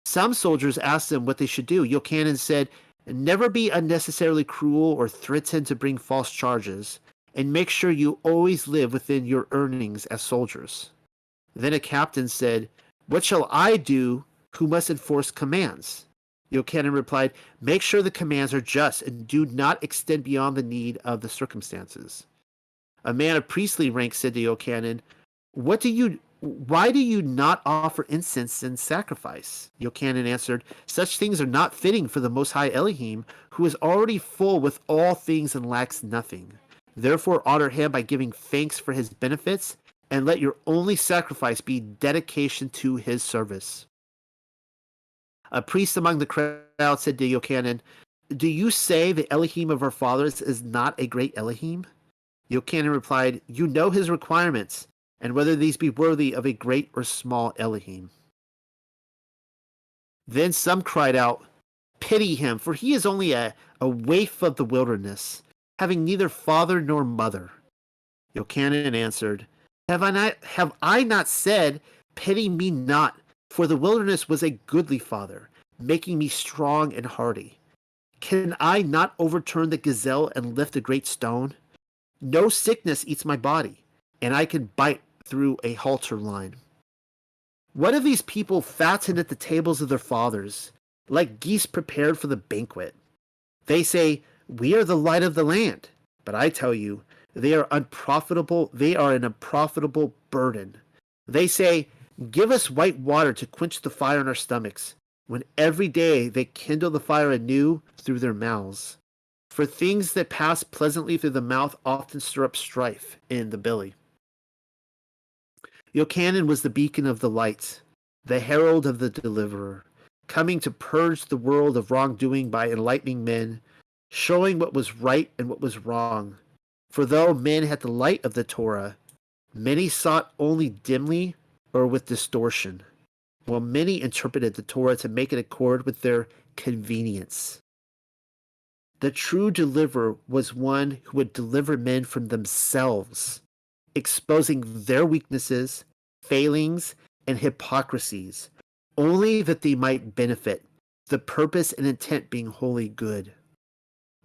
S1: Some soldiers asked him what they should do. Yochanan said, Never be unnecessarily cruel or threaten to bring false charges, and make sure you always live within your earnings as soldiers. Then a captain said, What shall I do who must enforce commands? Yochanan replied, Make sure the commands are just and do not extend beyond the need of the circumstances. A man of priestly rank said to Yochanan, Why do you not offer incense and sacrifice? Yochanan answered, Such things are not fitting for the Most High Elohim, who is already full with all things and lacks nothing. Therefore honor him by giving thanks for his benefits, and let your only sacrifice be dedication to his service. A priest among the crowd said to Yochanan, Do you say the Elohim of our fathers is not a great Elohim? Yochanan replied, You know his requirements, and whether these be worthy of a great or small Elohim. Then some cried out, Pity him, for he is only a waif of the wilderness, having neither father nor mother. Yochanan answered, Have I not said, Pity me not, for the wilderness was a goodly father, making me strong and hardy. Can I not overturn the gazelle and lift a great stone? No sickness eats my body, and I can bite through a halter line. What of these people fattened at the tables of their fathers, like geese prepared for the banquet? They say, We are the light of the land, but I tell you, they are unprofitable. They are an unprofitable burden. They say, Give us white water to quench the fire in our stomachs, when every day they kindle the fire anew through their mouths. For things that pass pleasantly through the mouth often stir up strife in the belly. Yochanan was the beacon of the light, the herald of the deliverer, coming to purge the world of wrongdoing by enlightening men, showing what was right and what was wrong. For though men had the light of the Torah, many sought only dimly or with distortion, while many interpreted the Torah to make it accord with their convenience. The true deliverer was one who would deliver men from themselves, exposing their weaknesses, failings, and hypocrisies, only that they might benefit, the purpose and intent being wholly good.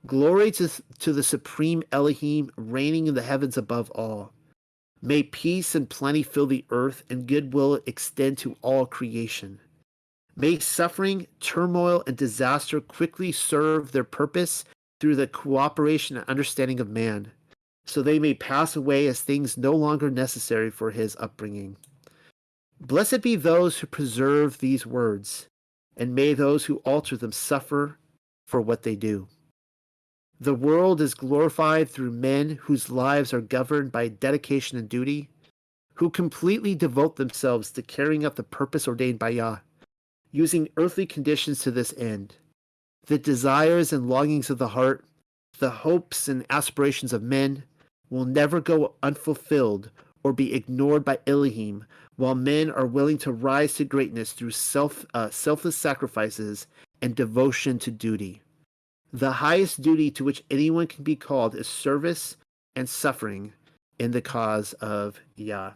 S1: Glory to the supreme Elohim reigning in the heavens above all. May peace and plenty fill the earth and goodwill extend to all creation. May suffering, turmoil, and disaster quickly serve their purpose through the cooperation and understanding of man, so they may pass away as things no longer necessary for his upbringing. Blessed be those who preserve these words, and may those who alter them suffer for what they do. The world is glorified through men whose lives are governed by dedication and duty, who completely devote themselves to carrying out the purpose ordained by Yah, using earthly conditions to this end. The desires and longings of the heart, the hopes and aspirations of men, will never go unfulfilled or be ignored by Elohim, while men are willing to rise to greatness through selfless sacrifices and devotion to duty. The highest duty to which anyone can be called is service and suffering in the cause of Yah.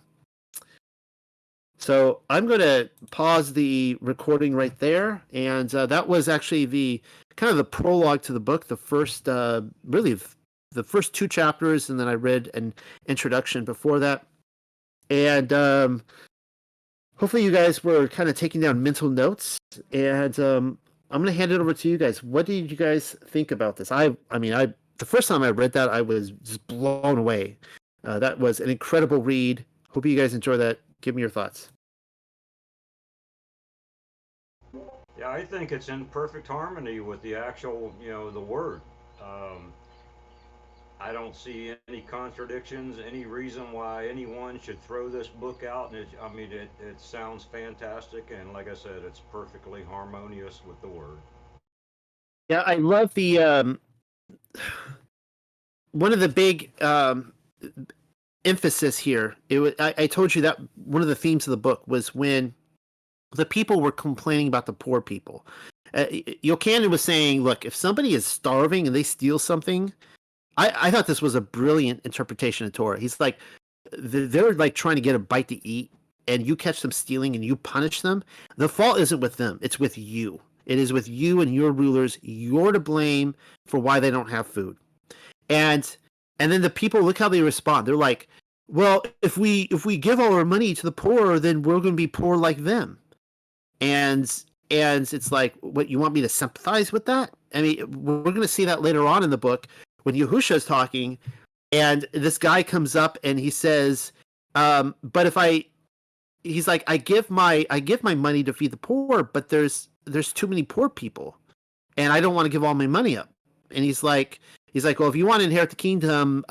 S1: So I'm going to pause the recording right there, and that was actually the kind of the prologue to the book, the first, really the first 2 chapters, and then I read an introduction before that. And hopefully you guys were kind of taking down mental notes, and I'm going to hand it over to you guys. What did you guys think about this? I mean, the first time I read that, I was just blown away. That was an incredible read. Hope you guys enjoy that. Give me your thoughts.
S3: Yeah, I think it's in perfect harmony with the actual, the word. Um, I don't see any contradictions, any reason why anyone should throw this book out. And it sounds fantastic, and like I said, it's perfectly harmonious with the word.
S1: Yeah, I love the one of the big emphasis here. I told you that one of the themes of the book was when the people were complaining about the poor people. Yochanan was saying, look, if somebody is starving and they steal something, I thought this was a brilliant interpretation of Torah. He's like, they're like trying to get a bite to eat, and you catch them stealing and you punish them. The fault isn't with them. It's with you. It is with you and your rulers. You're to blame for why they don't have food. And then the people, look how they respond. They're like, well, if we give all our money to the poor, then we're going to be poor like them. And it's like, what, you want me to sympathize with that? I mean, we're going to see that later on in the book when Yahusha is talking, and this guy comes up and he says, but if he's like, I give my money to feed the poor, but there's too many poor people, and I don't want to give all my money up. And he's like, well, if you want to inherit the kingdom,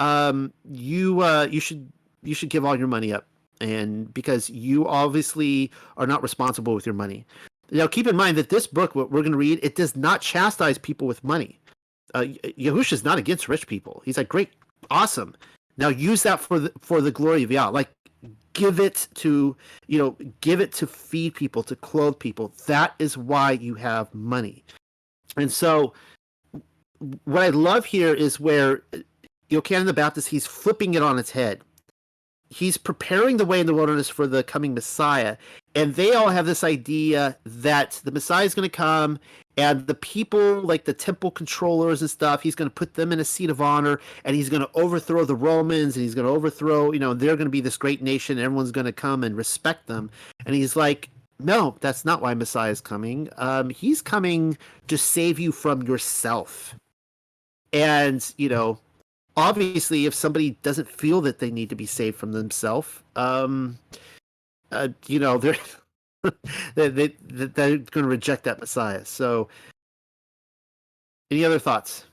S1: you should give all your money up, and because you obviously are not responsible with your money. Now, keep in mind that this book, what we're going to read, it does not chastise people with money. Yahusha is not against rich people. He's like, great, awesome. Now use that for the glory of Yah. Like, give it to feed people, to clothe people. That is why you have money. And so what I love here is where Yochanan the Baptist, he's flipping it on its head. He's preparing the way in the wilderness for the coming Messiah. And they all have this idea that the Messiah is going to come, and the people, like the temple controllers and stuff, he's going to put them in a seat of honor, and he's going to overthrow the Romans, and he's going to overthrow, they're going to be this great nation, and everyone's going to come and respect them. And he's like, no, that's not why Messiah is coming. He's coming to save you from yourself. And, obviously, if somebody doesn't feel that they need to be saved from themselves, they're they're going to reject that Messiah. So, any other thoughts?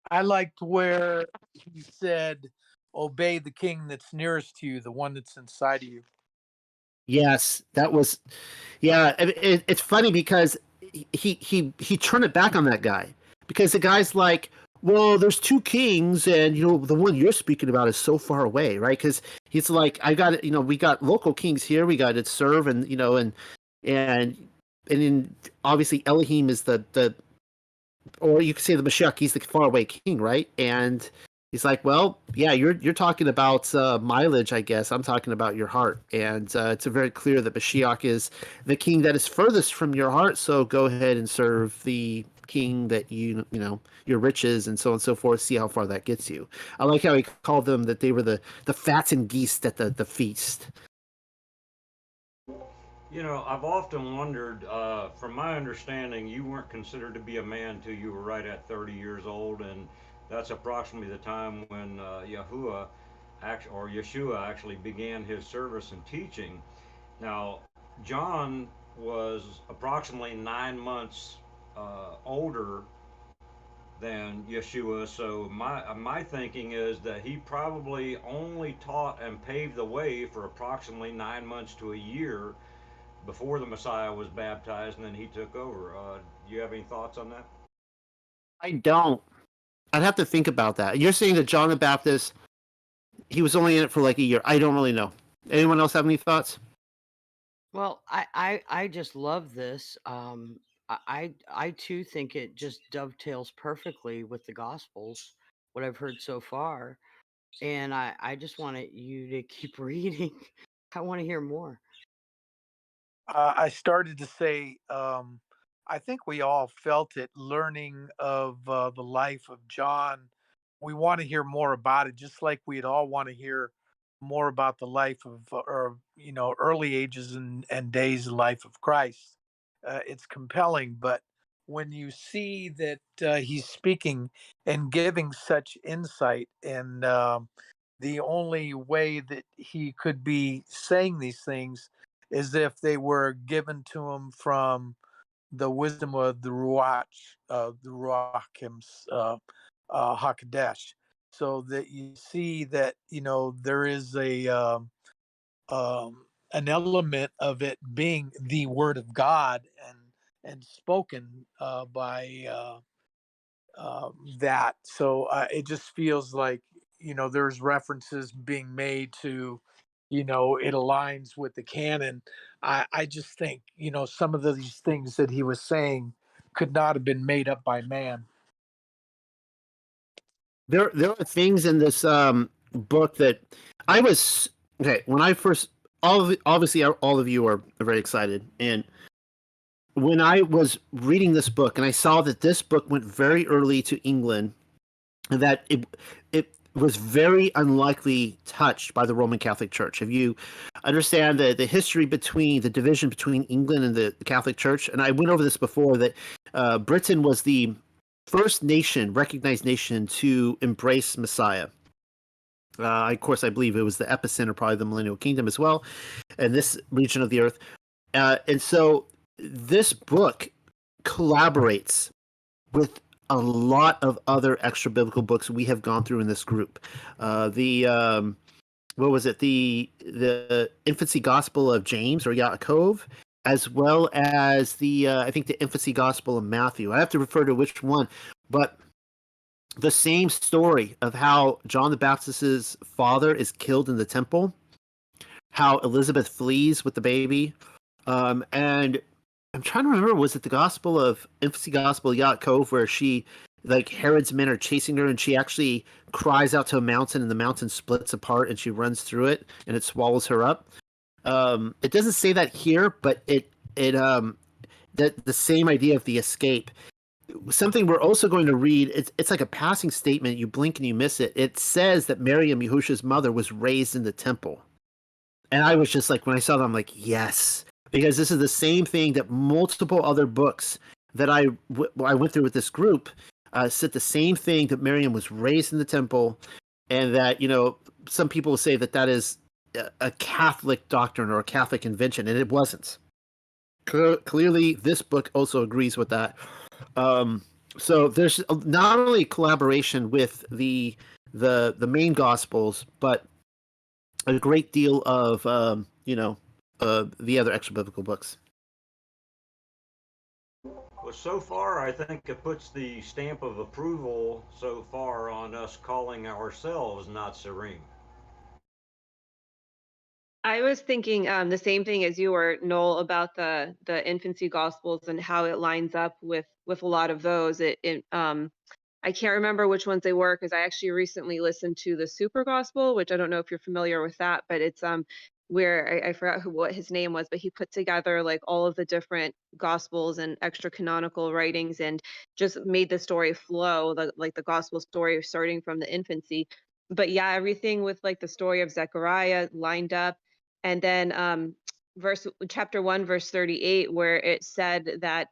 S4: I liked where he said, "Obey the king that's nearest to you, the one that's inside of you."
S1: Yes, that was. Yeah, it's funny because he turned it back on that guy, because the guy's like, well, there's 2 kings, and the one you're speaking about is so far away, right? Because he's like, I got it. We got local kings here. We got to serve, and and then obviously Elohim is the or you could say the Mashiach, he's the faraway king, right? And he's like, well, yeah, you're talking about mileage, I guess. I'm talking about your heart, and it's very clear that Mashiach is the king that is furthest from your heart. So go ahead and serve the king that you know your riches and so on and so forth. See how far that gets you. I like how he called them that they were the fats and geese at the feast.
S3: You know, I've often wondered, from my understanding, you weren't considered to be a man till you were right at 30 years old, and that's approximately the time when Yeshua actually began his service and teaching. Now, John was approximately 9 months older than Yeshua, so my thinking is that he probably only taught and paved the way for approximately 9 months to a year before the Messiah was baptized, and then he took over. Do you have any thoughts on that?
S1: I don't. I'd have to think about that. You're saying that John the Baptist, he was only in it for like a year. I don't really know. Anyone else have any thoughts?
S2: Well, I just love this. I too think it just dovetails perfectly with the Gospels, what I've heard so far, and I just wanted you to keep reading. I want to hear more.
S4: I started to say, I think we all felt it learning of the life of John. We want to hear more about it, just like we'd all want to hear more about the life of, or early ages and days of life of Christ. It's compelling, but when you see that he's speaking and giving such insight, and the only way that he could be saying these things is if they were given to him from the wisdom of the Ruach Hakodesh, so that you see that there is an element of it being the Word of God and spoken by that. So it just feels like there's references being made to it aligns with the canon. I just think some of these things that he was saying could not have been made up by man.
S1: There are things in this book that I was okay when I first. Obviously, all of you are very excited, and when I was reading this book and I saw that this book went very early to England, and that it was very unlikely touched by the Roman Catholic Church. If you understand the history between the division between England and the Catholic Church, and I went over this before, that Britain was the first nation, recognized nation, to embrace Messiah. Of course, I believe it was the epicenter, probably the Millennial Kingdom as well, and this region of the earth. And so this book collaborates with a lot of other extra biblical books we have gone through in this group. The what was it? The Infancy Gospel of James or Yaakov, as well as the I think the Infancy Gospel of Matthew. I have to refer to which one, but the same story of how John the Baptist's father is killed in the temple, how Elizabeth flees with the baby, and I'm trying to remember, was it the Gospel of Infancy Gospel of Yaakov where she, like, Herod's men are chasing her and she actually cries out to a mountain and the mountain splits apart and she runs through it and it swallows her up. It doesn't say that here, but it that the same idea of the escape. Something we're also going to read, it's like a passing statement, you blink and you miss it. It says that Miriam, Yahusha's mother, was raised in the temple. And I was just like, when I saw that, I'm like, yes, because this is the same thing that multiple other books that I went through with this group said the same thing, that Miriam was raised in the temple, and that some people say that that is a Catholic doctrine or a Catholic invention, and it wasn't. Clearly, this book also agrees with that. So there's not only collaboration with the main Gospels, but a great deal of the other extra biblical books.
S3: Well, so far, I think it puts the stamp of approval so far on us calling ourselves Natsarim.
S5: I was thinking the same thing as you were, Noel, about the infancy gospels and how it lines up with a lot of those. I can't remember which ones they were because I actually recently listened to the Super Gospel, which I don't know if you're familiar with that, but it's where I forgot what his name was, but he put together like all of the different gospels and extra canonical writings and just made the story flow, like the gospel story starting from the infancy. But yeah, everything with like the story of Zechariah lined up, and then verse chapter 1 verse 38 where it said that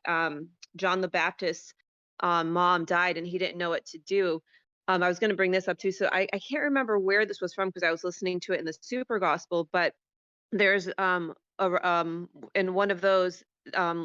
S5: John the Baptist mom died and he didn't know what to do. I was going to bring this up too. So I can't remember where this was from because I was listening to it in the Super Gospel, but there's in one of those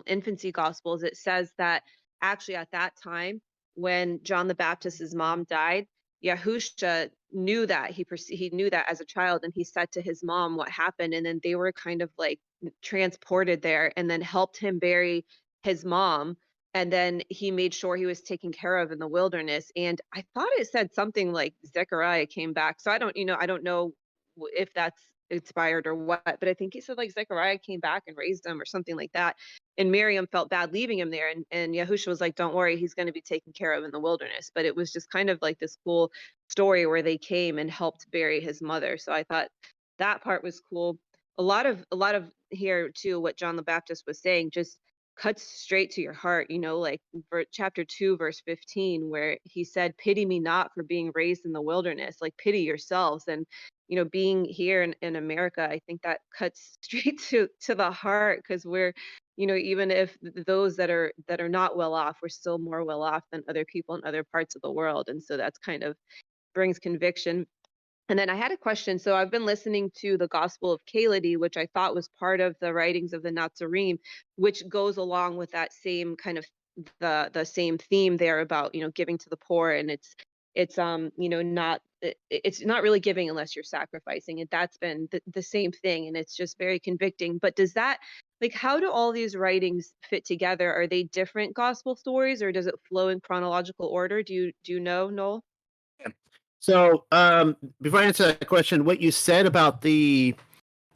S5: infancy gospels, it says that actually at that time when John the Baptist's mom died, Yahusha knew that he knew that as a child, and he said to his mom what happened, and then they were kind of like transported there, and then helped him bury his mom, and then he made sure he was taken care of in the wilderness. And I thought it said something like Zechariah came back, so I don't know if that's inspired or what, but I think he said like Zechariah came back and raised him or something like that. And Miriam felt bad leaving him there. And Yahusha was like, don't worry, he's going to be taken care of in the wilderness. But it was just kind of like this cool story where they came and helped bury his mother. So I thought that part was cool. A lot of here too, what John the Baptist was saying just cuts straight to your heart, like chapter 2, verse 15, where he said, pity me not for being raised in the wilderness, like pity yourselves. And being here in America, I think that cuts straight to the heart because we're, even if those that are not well off, we're still more well off than other people in other parts of the world. And so that's kind of brings conviction. And then I had a question. So I've been listening to the Gospel of Kaledi, which I thought was part of the writings of the Natsarim, which goes along with that same kind of the same theme there about giving to the poor, and it's not it's not really giving unless you're sacrificing, and that's been the same thing, and it's just very convicting. But does that, like, how do all these writings fit together? Are they different gospel stories, or does it flow in chronological order? Do you know, Noel?
S1: So, before I answer that question, what you said about the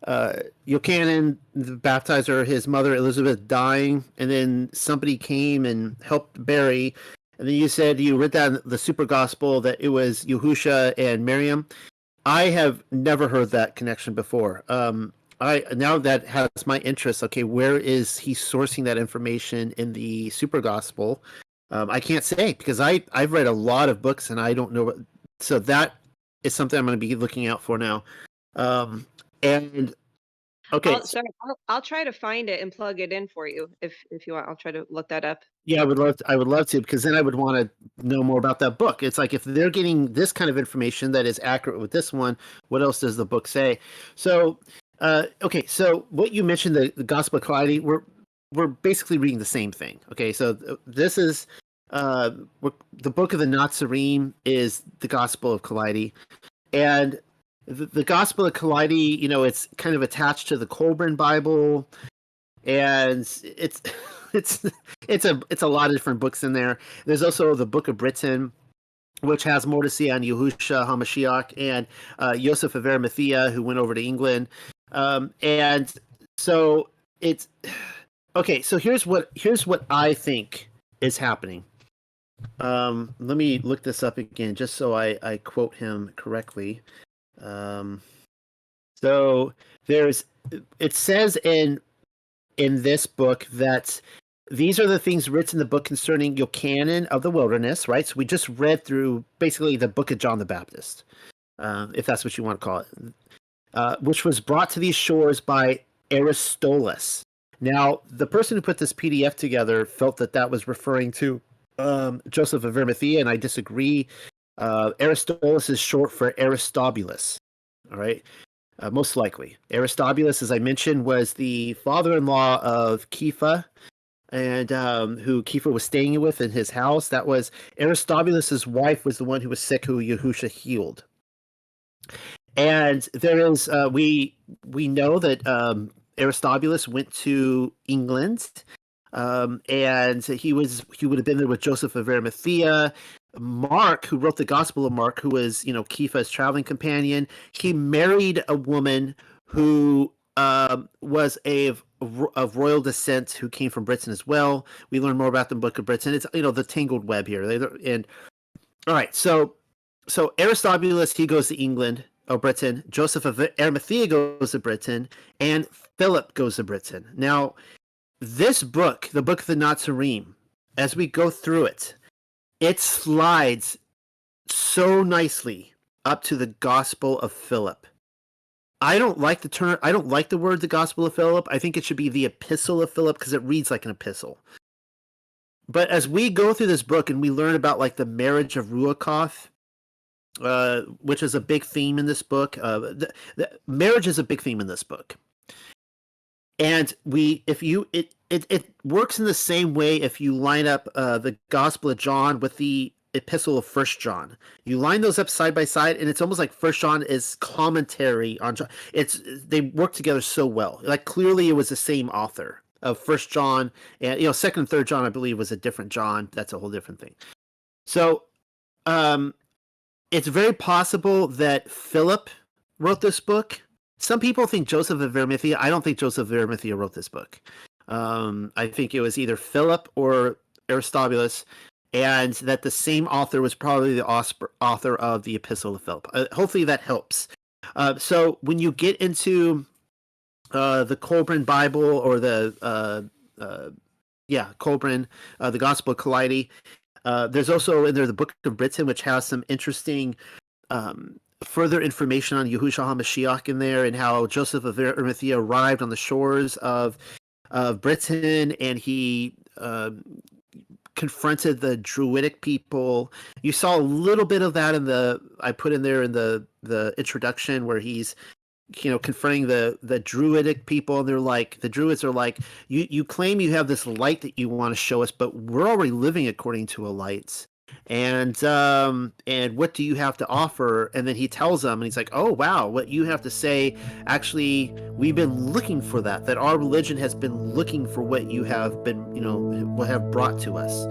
S1: Yochanan, the baptizer, his mother Elizabeth dying, and then somebody came and helped bury, and then you said you read that in the Super Gospel that it was Yahusha and Miriam. I have never heard that connection before. I now that has my interest. Okay, where is he sourcing that information in the Super Gospel? I can't say because I've read a lot of books and I don't know what. So that is something I'm going to be looking out for now. And okay,
S5: I'll try to find it and plug it in for you if you want. I'll try to look that up.
S1: yeah, I would love to because then I would want to know more about that book. It's like if they're getting this kind of information that is accurate with this one, what else does the book say? So, okay, so what you mentioned, the Gospel of Kaledi, we're basically reading the same thing. Okay, so this is the book of the Natsarim is the Gospel of Kaledi, and the Gospel of Kaledi, it's kind of attached to the Colburn Bible, and it's a lot of different books in there. There's also the Book of Britain, which has more to say on Yahusha HaMashiach and Joseph of Arimathea, who went over to England, and so it's okay. So here's what I think is happening. Let me look this up again, just so I quote him correctly. So it says in this book that these are the things written in the book concerning Yochanan of the wilderness, right? So we just read through basically the book of John the Baptist, if that's what you want to call it, which was brought to these shores by Aristobulus. Now, the person who put this PDF together felt that was referring to Joseph of Arimathea, and I disagree. Aristobulus is short for Aristobulus. All right, most likely. Aristobulus, as I mentioned, was the father-in-law of Kepha, and who Kepha was staying with in his house. That was Aristobulus's wife, was the one who was sick, who Yahusha healed. And there is we know that Aristobulus went to England. And he would have been there with Joseph of Arimathea. Mark, who wrote the Gospel of Mark, who was Kepha's traveling companion, he married a woman who was of royal descent, who came from Britain as well. We learn more about the Book of Britain. It's the tangled web here. And all right, so Aristobulus, he goes to England, Britain. Joseph of Arimathea goes to Britain, and Philip goes to Britain. Now, this book, the Book of the Natsarim, as we go through it, it slides so nicely up to the Gospel of Philip. I don't like the term. I don't like the word the Gospel of Philip. I think it should be the Epistle of Philip because it reads like an epistle. But as we go through this book and we learn about like the marriage of Ruakoth, which is a big theme in this book, the marriage is a big theme in this book. And it works in the same way if you line up the Gospel of John with the Epistle of First John. You line those up side by side, and it's almost like First John is commentary on John. They work together so well. Like clearly, it was the same author of First John, and Second and Third John, I believe, was a different John. That's a whole different thing. So, it's very possible that Philip wrote this book. Some people think Joseph of Arimathea. I don't think Joseph of Arimathea wrote this book. I think it was either Philip or Aristobulus, and that the same author was probably the author of the Epistle of Philip. Hopefully that helps. So when you get into the Colburn Bible or the Colburn, the Gospel of Collidy, there's also in there the Book of Britain, which has some interesting further information on Yahushua HaMashiach in there, and how Joseph of Arimathea arrived on the shores of Britain, and he confronted the Druidic people. You saw a little bit of that I put in there in the introduction, where he's confronting the Druidic people, and they're like, the Druids are like, you claim you have this light that you want to show us, but we're already living according to a light. And what do you have to offer? And then he tells them, and he's like, oh wow, what you have to say, actually we've been looking for that our religion has been looking for what you have been what have brought to us.